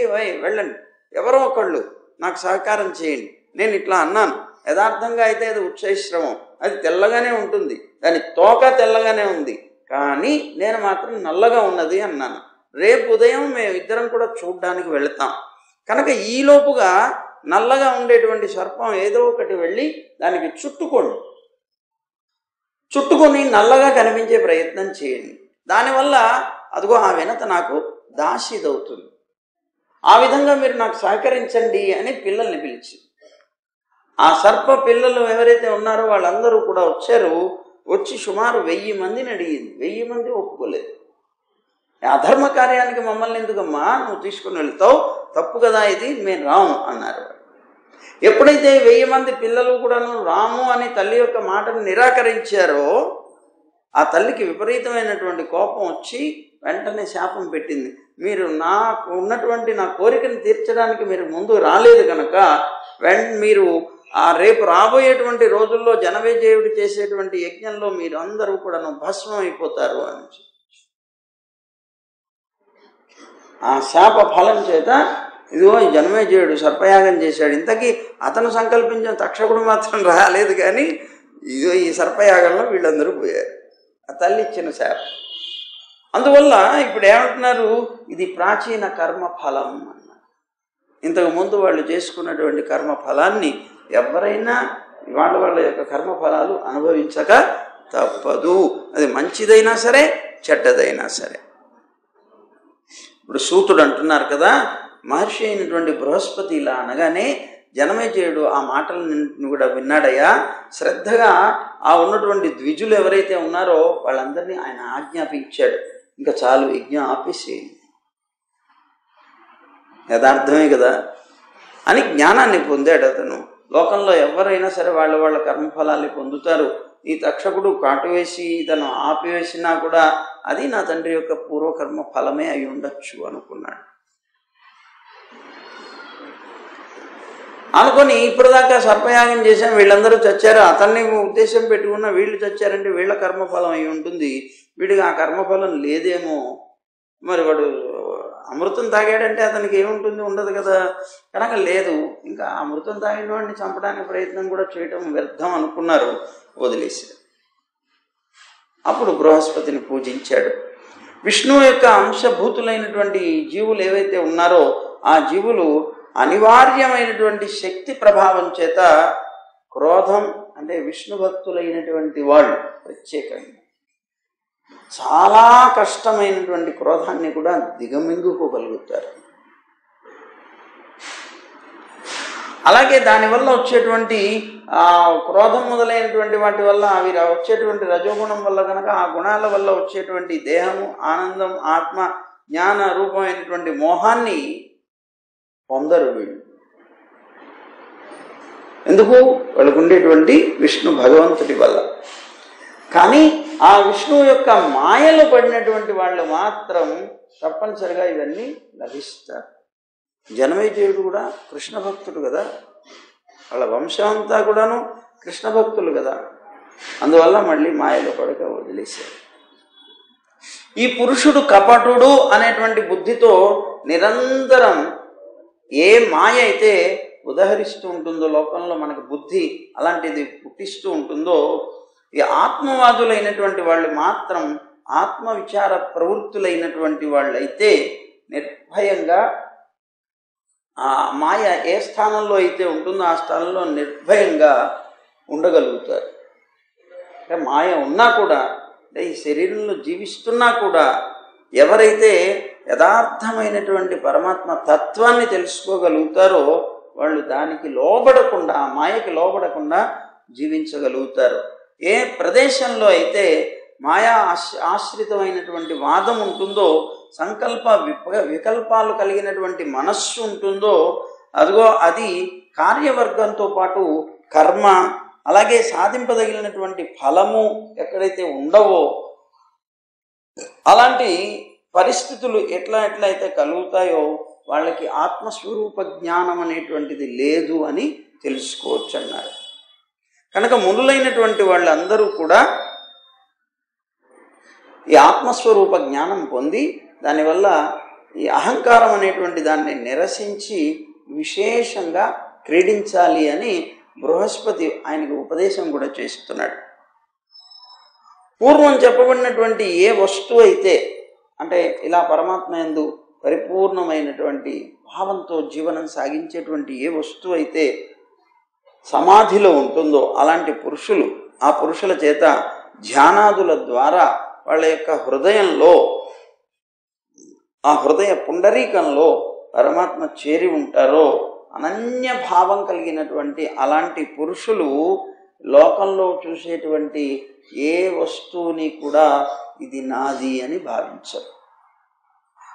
వెళ్ళండి, ఎవరో ఒకళ్ళు నాకు సహకారం చేయండి, నేను ఇట్లా అన్నాను, యథార్థంగా అయితే అది ఉచ్చైశ్రవం, అది తెల్లగానే ఉంటుంది, దాని తోక తెల్లగానే ఉంది, కానీ నేను మాత్రం నల్లగా ఉన్నది అన్నాను. రేపు ఉదయం మేమిద్దరం కూడా చూడ్డానికి వెళతాం కనుక ఈలోపుగా నల్లగా ఉండేటువంటి సర్పం ఏదో ఒకటి వెళ్ళి దానికి చుట్టుకొని నల్లగా కనిపించే ప్రయత్నం చేయండి. దానివల్ల అదిగో ఆ వినత నాకు దాసిదవుతుంది. ఆ విధంగా మీరు నాకు సహకరించండి అని పిల్లల్ని పిలిచి, ఆ సర్ప పిల్లలు ఎవరైతే ఉన్నారో వాళ్ళందరూ కూడా వచ్చారు. వచ్చి సుమారు 1000 మందిని అడిగింది. 1000 మంది ఒప్పుకోలేదు. అధర్మ కార్యానికి మమ్మల్ని ఎందుకమ్మా నువ్వు తీసుకుని వెళ్తావు, తప్పు కదా ఇది, మేము రాము అన్నారు. ఎప్పుడైతే 1000 మంది పిల్లలు కూడాను రాము అని తల్లి యొక్క మాటను నిరాకరించారో ఆ తల్లికి విపరీతమైనటువంటి కోపం వచ్చి వెంటనే శాపం పెట్టింది. మీరు నాకు ఉన్నటువంటి నా కోరికను తీర్చడానికి మీరు ముందు రాలేదు కనుక మీరు ఆ రేపు రాబోయేటువంటి రోజుల్లో జనమేజయుడు చేసేటువంటి యజ్ఞంలో మీరు అందరూ కూడాను భస్మం అయిపోతారు అని. ఆ శాప ఫలం చేత ఇదిగో ఈ జనమేజయుడు సర్పయాగం చేశాడు. ఇంతకీ అతను సంకల్పించిన తక్షకుడు మాత్రం రాలేదు, కానీ ఇదిగో ఈ సర్పయాగంలో వీళ్ళందరూ పోయారు. ఆ తల్లి ఇచ్చిన శాపం. అందువల్ల ఇప్పుడు ఏమంటున్నారు, ఇది ప్రాచీన కర్మ ఫలం అన్నారు. ఇంతకుముందు వాళ్ళు చేసుకున్నటువంటి కర్మ ఫలాన్ని ఎవరైనా వాళ్ళ యొక్క కర్మ ఫలాలు అనుభవించక తప్పదు. అది మంచిదైనా సరే చెడ్డదైనా సరే. ఇప్పుడు సూతుడు అంటున్నారు కదా, మహర్షి అయినటువంటి బృహస్పతి ఇలా అనగానే జనమేజయుడు ఆ మాటలను కూడా విన్నాడయ్యా. శ్రద్ధగా ఆ ఉన్నటువంటి ద్విజులు ఎవరైతే ఉన్నారో వాళ్ళందరినీ ఆయన ఆజ్ఞాపించాడు, ఇంకా చాలు యజ్ఞం ఆపేసేయండి, యథార్థమే కదా అని జ్ఞానాన్ని పొందాడు అతను. లోకంలో ఎవరైనా సరే వాళ్ళ కర్మఫలాన్ని పొందుతారు. ఈ తక్షకుడు కాటువేసి తను ఆపివేసినా కూడా అది నా తండ్రి యొక్క పూర్వకర్మ ఫలమే అయి ఉండొచ్చు అనుకున్నాడు. అనుకొని ఇప్పటిదాకా సర్పయాగం చేశాం, వీళ్ళందరూ చచ్చారు, అతన్ని ఉద్దేశం పెట్టుకున్న వీళ్ళు చచ్చారంటే వీళ్ళ కర్మఫలం అయి ఉంటుంది, వీడికి ఆ కర్మఫలం లేదేమో, మరి వాడు అమృతం తాగాడంటే అతనికి ఏముంటుంది, ఉండదు కదా, కనుక లేదు, ఇంకా అమృతం తాగిన వాడిని చంపడానికి ప్రయత్నం కూడా చేయటం వ్యర్థం అనుకున్నారు, వదిలేశారు. అప్పుడు బృహస్పతిని పూజించాడు. విష్ణువు యొక్క అంశభూతులైనటువంటి జీవులు ఏవైతే ఉన్నారో ఆ జీవులు అనివార్యమైనటువంటి శక్తి ప్రభావం చేత క్రోధం అంటే విష్ణు భక్తులైనటువంటి వాళ్ళు ప్రత్యేకంగా చాలా కష్టమైనటువంటి క్రోధాన్ని కూడా దిగమింగుకోగలుగుతారు. అలాగే దానివల్ల వచ్చేటువంటి ఆ క్రోధం మొదలైనటువంటి వాటి వల్ల అవి వచ్చేటువంటి రజోగుణం వల్ల కనుక ఆ గుణాల వల్ల వచ్చేటువంటి దేహము, ఆనందం, ఆత్మ, జ్ఞాన రూపమైనటువంటి మోహాన్ని పొందరు వీళ్ళు. ఎందుకు? వాళ్ళకు ఉండేటువంటి విష్ణు భగవంతుడి వల్ల. కానీ ఆ విష్ణువు యొక్క మాయలో పడినటువంటి వాళ్ళు మాత్రం తప్పనిసరిగా ఇవన్నీ లభిస్తారు. జనమేజయుడు కూడా కృష్ణ భక్తుడు కదా, వాళ్ళ వంశం అంతా కూడాను కృష్ణ భక్తులు కదా, అందువల్ల మళ్ళీ మాయలో పడక వదిలేశారు. ఈ పురుషుడు కపటుడు అనేటువంటి బుద్ధితో నిరంతరం ఏ మాయ అయితే ఉదహరిస్తూ ఉంటుందో లోకంలో మనకు బుద్ధి అలాంటిది పుట్టిస్తూ ఉంటుందో, ఈ ఆత్మవాదులైనటువంటి వాళ్ళు మాత్రం ఆత్మవిచార ప్రవృత్తులైనటువంటి వాళ్ళైతే నిర్భయంగా ఆ మాయ ఏ స్థానంలో అయితే ఉంటుందో ఆ స్థానంలో నిర్భయంగా ఉండగలుగుతారు. అంటే మాయ ఉన్నా కూడా, అంటే ఈ శరీరంలో జీవిస్తున్నా కూడా ఎవరైతే యథార్థమైనటువంటి పరమాత్మ తత్వాన్ని తెలుసుకోగలుగుతారో వాళ్ళు దానికి లోబడకుండా, ఆ మాయకి లోబడకుండా జీవించగలుగుతారు. ఏ ప్రదేశంలో అయితే మాయా ఆశ్రితమైనటువంటి వాదం ఉంటుందో, సంకల్ప వికల్పాలు కలిగినటువంటి మనస్సు ఉంటుందో, అదిగో అది కార్యవర్గంతో పాటు కర్మ, అలాగే సాధింపదగినటువంటి ఫలము ఎక్కడైతే ఉండవో అలాంటి పరిస్థితులు ఎట్లయితే కలుగుతాయో వాళ్ళకి ఆత్మస్వరూప జ్ఞానం అనేటువంటిది లేదు అని తెలుసుకోవచ్చు అన్నారు. కనుక మునులైనటువంటి వాళ్ళందరూ కూడా ఈ ఆత్మస్వరూప జ్ఞానం పొంది దానివల్ల ఈ అహంకారం అనేటువంటి దాన్ని నిరసించి విశేషంగా క్రీడించాలి అని బృహస్పతి ఆయనకు ఉపదేశం కూడా చేస్తున్నాడు. పూర్వం చెప్పబడినటువంటి ఏ వస్తువు అయితే, అంటే ఇలా పరమాత్మ యందు పరిపూర్ణమైనటువంటి భావంతో జీవనం సాగించేటువంటి ఏ వస్తువు అయితే సమాధిలో ఉంటుందో అలాంటి పురుషులు, ఆ పురుషుల చేత ధ్యానాదుల ద్వారా వాళ్ళ యొక్క హృదయంలో, ఆ హృదయ పుండరీకంలో పరమాత్మ చేరి ఉంటారో, అనన్య భావం కలిగినటువంటి అలాంటి పురుషులు లోకంలో చూసేటువంటి ఏ వస్తువుని కూడా ఇది నాది అని భావించరు.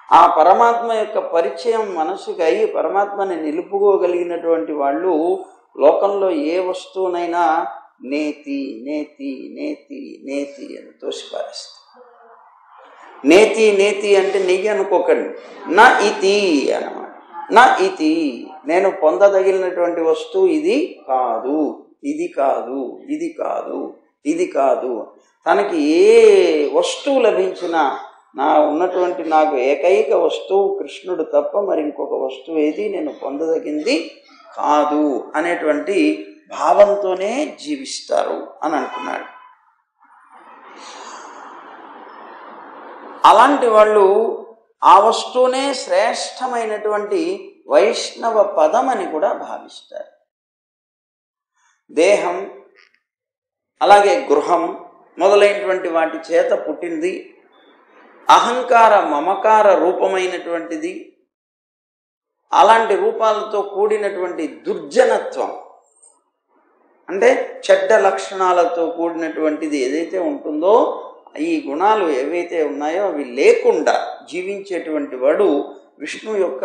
ఆ పరమాత్మ యొక్క పరిచయం మనసుకి అయి పరమాత్మని నిలుపుకోగలిగినటువంటి వాళ్ళు లోకంలో ఏ వస్తువునైనా నేతి నేతి నేతి నేతి అని తోసిపారేస్తారు. నేతి నేతి అంటే నెయ్యి అనుకోకండి, నా ఇతి అన్నమాట. నా ఇతి, నేను పొందదగినటువంటి వస్తువు ఇది కాదు, ఇది కాదు, ఇది కాదు, ఇది కాదు. తనకి ఏ వస్తువు లభించినా నాకు ఏకైక వస్తువు కృష్ణుడు తప్ప మరి ఇంకొక వస్తువు ఏది నేను పొందదగింది కాదు అనేటువంటి భావంతోనే జీవిస్తారు అని అంటున్నాడు. అలాంటి వాళ్ళు ఆ వస్తువునే శ్రేష్టమైనటువంటి వైష్ణవ పదం అని కూడా భావిస్తారు. దేహం అలాగే గృహం మొదలైనటువంటి వాటి చేత పుట్టింది, అహంకార మమకార రూపమైనటువంటిది, అలాంటి రూపాలతో కూడినటువంటి దుర్జనత్వం అంటే చెడ్డ లక్షణాలతో కూడినటువంటిది ఏదైతే ఉంటుందో, ఈ గుణాలు ఏవైతే ఉన్నాయో అవి లేకుండా జీవించేటువంటి వాడు విష్ణు యొక్క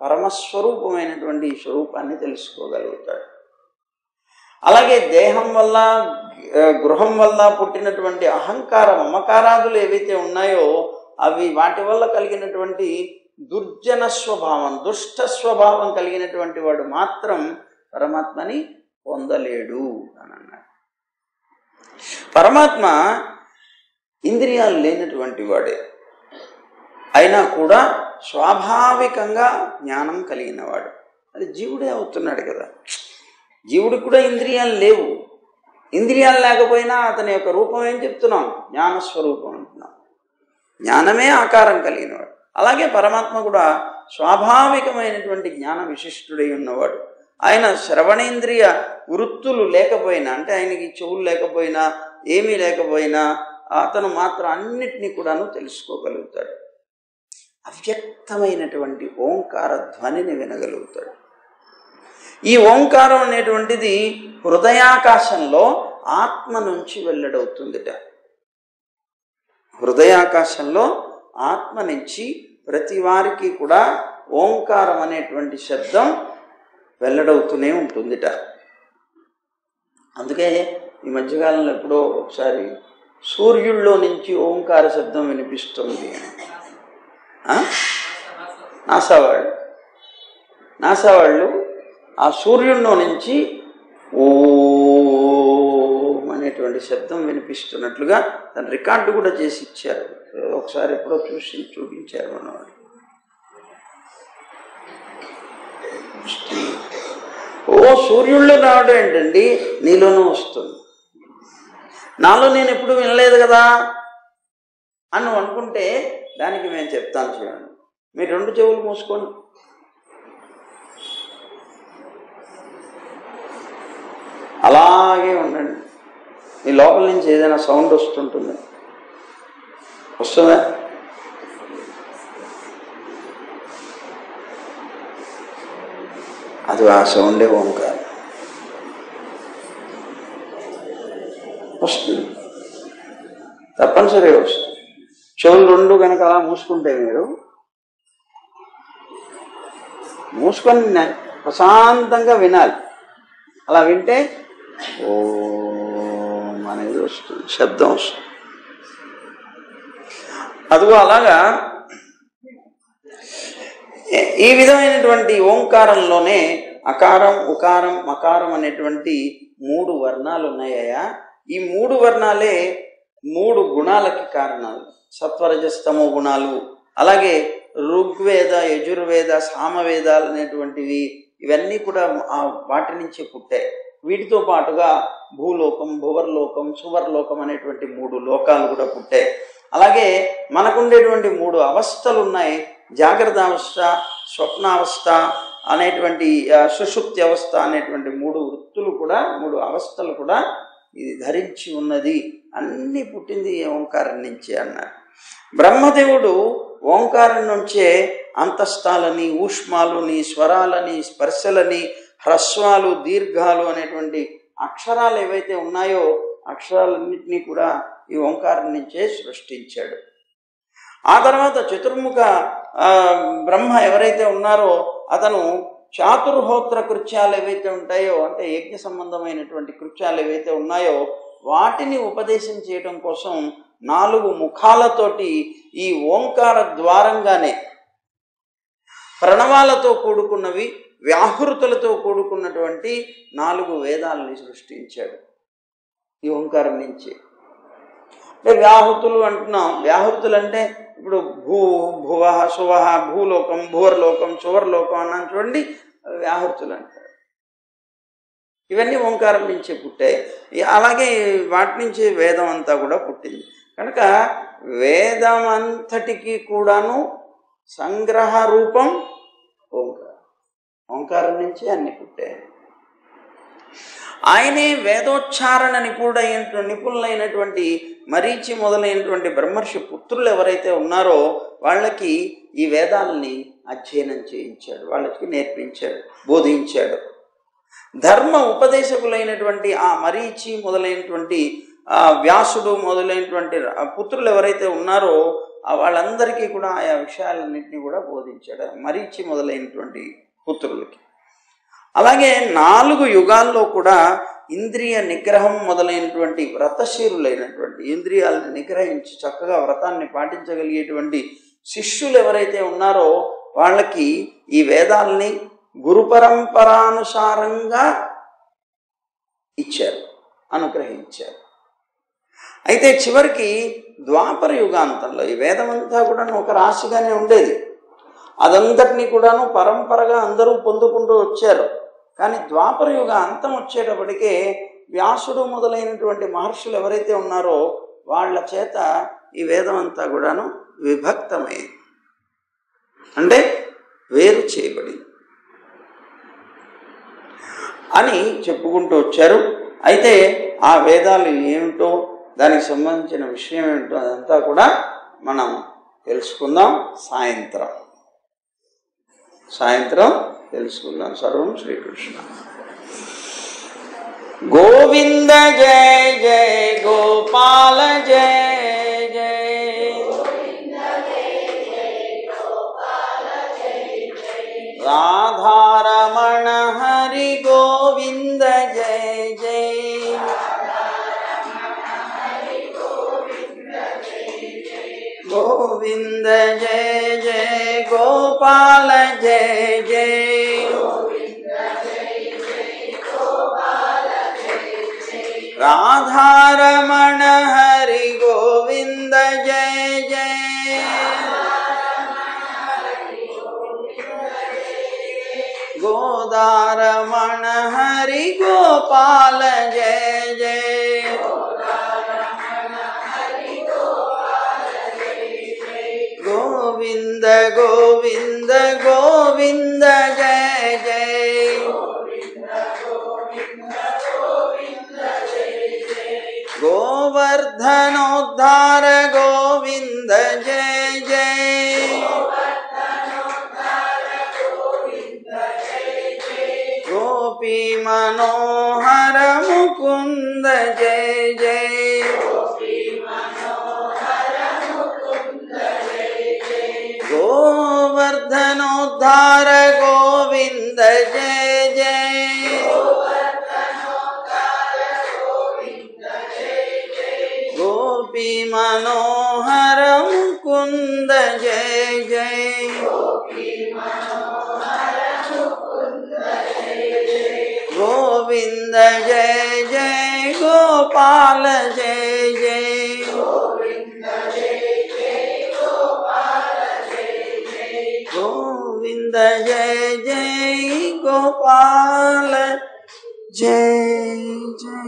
పరమస్వరూపమైనటువంటి స్వరూపాన్ని తెలుసుకోగలుగుతాడు. అలాగే దేహం వల్ల గృహం వల్ల పుట్టినటువంటి అహంకార మమకారాదులు ఏవైతే ఉన్నాయో అవి వాటి వల్ల కలిగినటువంటి దుర్జన స్వభావం, దుష్ట స్వభావం కలిగినటువంటి వాడు మాత్రం పరమాత్మని పొందలేడు అని అన్నాడు. పరమాత్మ ఇంద్రియాలు లేనటువంటి వాడే అయినా కూడా స్వాభావికంగా జ్ఞానం కలిగిన వాడు. అది జీవుడే అవుతున్నాడు కదా. జీవుడికి కూడా ఇంద్రియాలు లేవు. ఇంద్రియాలు లేకపోయినా అతని యొక్క రూపం ఏం చెప్తున్నాం? జ్ఞానస్వరూపం అంటున్నాం. జ్ఞానమే ఆకారం కలిగినవాడు. అలాగే పరమాత్మ కూడా స్వాభావికమైనటువంటి జ్ఞాన విశిష్టుడై ఉన్నవాడు. ఆయన శ్రవణేంద్రియ వృత్తులు లేకపోయినా, అంటే ఆయనకి చెవులు లేకపోయినా ఏమీ లేకపోయినా అతను మాత్రం అన్నిటినీ కూడాను తెలుసుకోగలుగుతాడు. అవ్యక్తమైనటువంటి ఓంకార ధ్వనిని వినగలుగుతాడు. ఈ ఓంకారం అనేటువంటిది హృదయాకాశంలో ఆత్మ నుంచి వెల్లడవుతుందిట. హృదయాకాశంలో ఆత్మ నుంచి ప్రతి వారికి కూడా ఓంకారం అనేటువంటి శబ్దం వెల్లడవుతూనే ఉంటుందిట. అందుకే ఈ మధ్యకాలంలో ఎప్పుడో ఒకసారి సూర్యుల్లో నుంచి ఓంకార శబ్దం వినిపిస్తుంది. నాసా వాళ్ళు ఆ సూర్యుల్లో నుంచి ఓం అనేటువంటి శబ్దం వినిపిస్తున్నట్లుగా దాని రికార్డు కూడా చేసి ఇచ్చారు. ఒకసారి ఎప్పుడో చూపించారు మనవాడు. ఓ సూర్యుళ్ళు రావడం ఏంటండి, నీలోనూ వస్తుంది. నాలో నేను ఎప్పుడు వినలేదు కదా అని అనుకుంటే దానికి మేము చెప్తాను చూడండి. మీరు 2 చెవులు మూసుకోండి. అలాగే ఉండండి. మీ లోపల నుంచి ఏదైనా సౌండ్ వస్తుంటుందా? వస్తుందా? అది ఆ సౌండే ఓంకారం. వస్తుంది, తప్పనిసరిగా వస్తుంది. చెవులు 2 కనుక అలా మూసుకుంటే, మీరు మూసుకొని ప్రశాంతంగా వినాలి. అలా వింటే ఓం అనేది వస్తుంది, శబ్దం వస్తుంది. అదిగో అలాగా ఈ విధమైనటువంటి ఓంకారంలోనే అకారం, ఉకారం, మకారం అనేటువంటి 3 వర్ణాలు ఉన్నాయా. ఈ 3 వర్ణాలే 3 గుణాలకి కారణాలు. సత్వరజస్తమో గుణాలు, అలాగే ఋగ్వేద, యజుర్వేద, సామవేదాలు అనేటువంటివి, ఇవన్నీ కూడా వాటి నుంచి పుట్టాయి. వీటితో పాటుగా భూలోకం, భువర్లోకం, సువర్లోకం అనేటువంటి 3 లోకాలు కూడా పుట్టాయి. అలాగే మనకుండేటువంటి 3 అవస్థలు ఉన్నాయి. జాగ్రత్త అవస్థ, స్వప్నావస్థ అనేటువంటి, సుషుప్తి అవస్థ అనేటువంటి 3 వృత్తులు కూడా, 3 అవస్థలు కూడా ఇది ధరించి ఉన్నది. అన్నీ పుట్టింది ఓంకారం నుంచి అన్నారు. బ్రహ్మదేవుడు ఓంకారం నుంచే అంతస్తాలని, ఊష్మాలని, స్వరాలని, స్పర్శలని, హ్రస్వాలు, దీర్ఘాలు అనేటువంటి అక్షరాలు ఏవైతే ఉన్నాయో అక్షరాలన్నింటినీ కూడా ఈ ఓంకారం నుంచే సృష్టించాడు. ఆ తర్వాత చతుర్ముఖ బ్రహ్మ ఎవరైతే ఉన్నారో అతను చాతుర్హోత్ర కృత్యాలు ఏవైతే ఉంటాయో, అంటే యజ్ఞ సంబంధమైనటువంటి కృత్యాలు ఏవైతే ఉన్నాయో వాటిని ఉపదేశం చేయడం కోసం 4 ముఖాలతోటి ఈ ఓంకార ద్వారంగానే ప్రణవాలతో కూడుకున్నవి, వ్యాహృతులతో కూడుకున్నటువంటి 4 వేదాలని సృష్టించాడు ఈ ఓంకారం నుంచి. అంటే వ్యాహృతులు అంటున్నాం. వ్యాహృతులు అంటే ఇప్పుడు భువ, శువ, భూలోకం, భువర్లోకం, సువర్లోకం అన్నాను చూడండి, వ్యాహృతులు అంటారు. ఇవన్నీ ఓంకారం నుంచే పుట్టాయి. అలాగే వాటి నుంచి వేదం అంతా కూడా పుట్టింది. కనుక వేదమంతటికి కూడాను సంగ్రహ రూపం ఓంకారం. ఓంకారం నుంచి అన్ని పుట్టాయి. ఆయనే వేదోచ్చారణ నిపుణులైనటువంటి మరీచి మొదలైనటువంటి బ్రహ్మర్షి పుత్రులు ఎవరైతే ఉన్నారో వాళ్ళకి ఈ వేదాలని అధ్యయనం చేయించాడు, వాళ్ళకి నేర్పించాడు, బోధించాడు. ధర్మ ఉపదేశకులైనటువంటి ఆ మరీచి మొదలైనటువంటి వ్యాసుడు మొదలైనటువంటి పుత్రులు ఎవరైతే ఉన్నారో వాళ్ళందరికీ కూడా ఆయా విషయాలన్నింటినీ కూడా బోధించాడు, మరీచి మొదలైనటువంటి పుత్రులకి. అలాగే 4 యుగాల్లో కూడా ఇంద్రియ నిగ్రహం మొదలైనటువంటి వ్రతశీరులైనటువంటి, ఇంద్రియాలను నిగ్రహించి చక్కగా వ్రతాన్ని పాటించగలిగేటువంటి శిష్యులు ఎవరైతే ఉన్నారో వాళ్ళకి ఈ వేదాలని గురు పరంపరానుసారంగా ఇచ్చారు, అనుగ్రహించారు. అయితే చివరికి ద్వాపర యుగాంతంలో ఈ వేదమంతా కూడా ఒక రాశిగానే ఉండేది. అదంతటినీ కూడాను పరంపరగా అందరూ పొందుకుంటూ వచ్చారు. కానీ ద్వాపర యుగ అంతం వచ్చేటప్పటికే వ్యాసుడు మొదలైనటువంటి మహర్షులు ఎవరైతే ఉన్నారో వాళ్ళ చేత ఈ వేదం అంతా కూడాను విభక్తమైంది, అంటే వేరు చేయబడింది అని చెప్పుకుంటూ వచ్చారు. అయితే ఆ వేదాలు ఏమిటో, దానికి సంబంధించిన విషయం ఏమిటో అదంతా కూడా మనం తెలుసుకుందాం సాయంత్రం తెలుసుకుందాం. సర్వం శ్రీకృష్ణ. గోవింద జయ జయ గోపాల జయ జయ, రాధారమణ హరి గోవింద జయ జయ, गोविंद जय जय गोपाल जय जय राधारमण हरि गोविंद जय जय गोदारमण हरि गोपाल जय जय गोविंद गोविंद गोविंद जय जय गोवर्धनोद्धार गोविंद जय जय गोपी मनोहर मुकुंद जय जय गोवर्धनोद्धार गोविंद जय जय गोपी मनोहर मुकुंद जय जय गोविंद जय जय गोपाल जय जय गोविंद जय जय गोपाल जय जय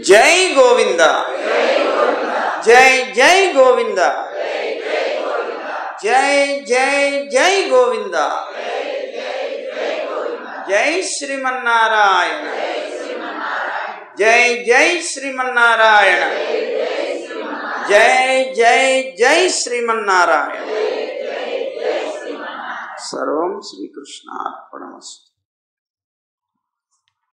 जय गोविंदा जय जय गोविंदा जय जय जय गोविंदा जय श्रीमन्नारायण जय जय श्रीमन्नारायण जय जय जय श्रीमन्नारायण सर्वं श्रीकृष्णार्पणमस्तु।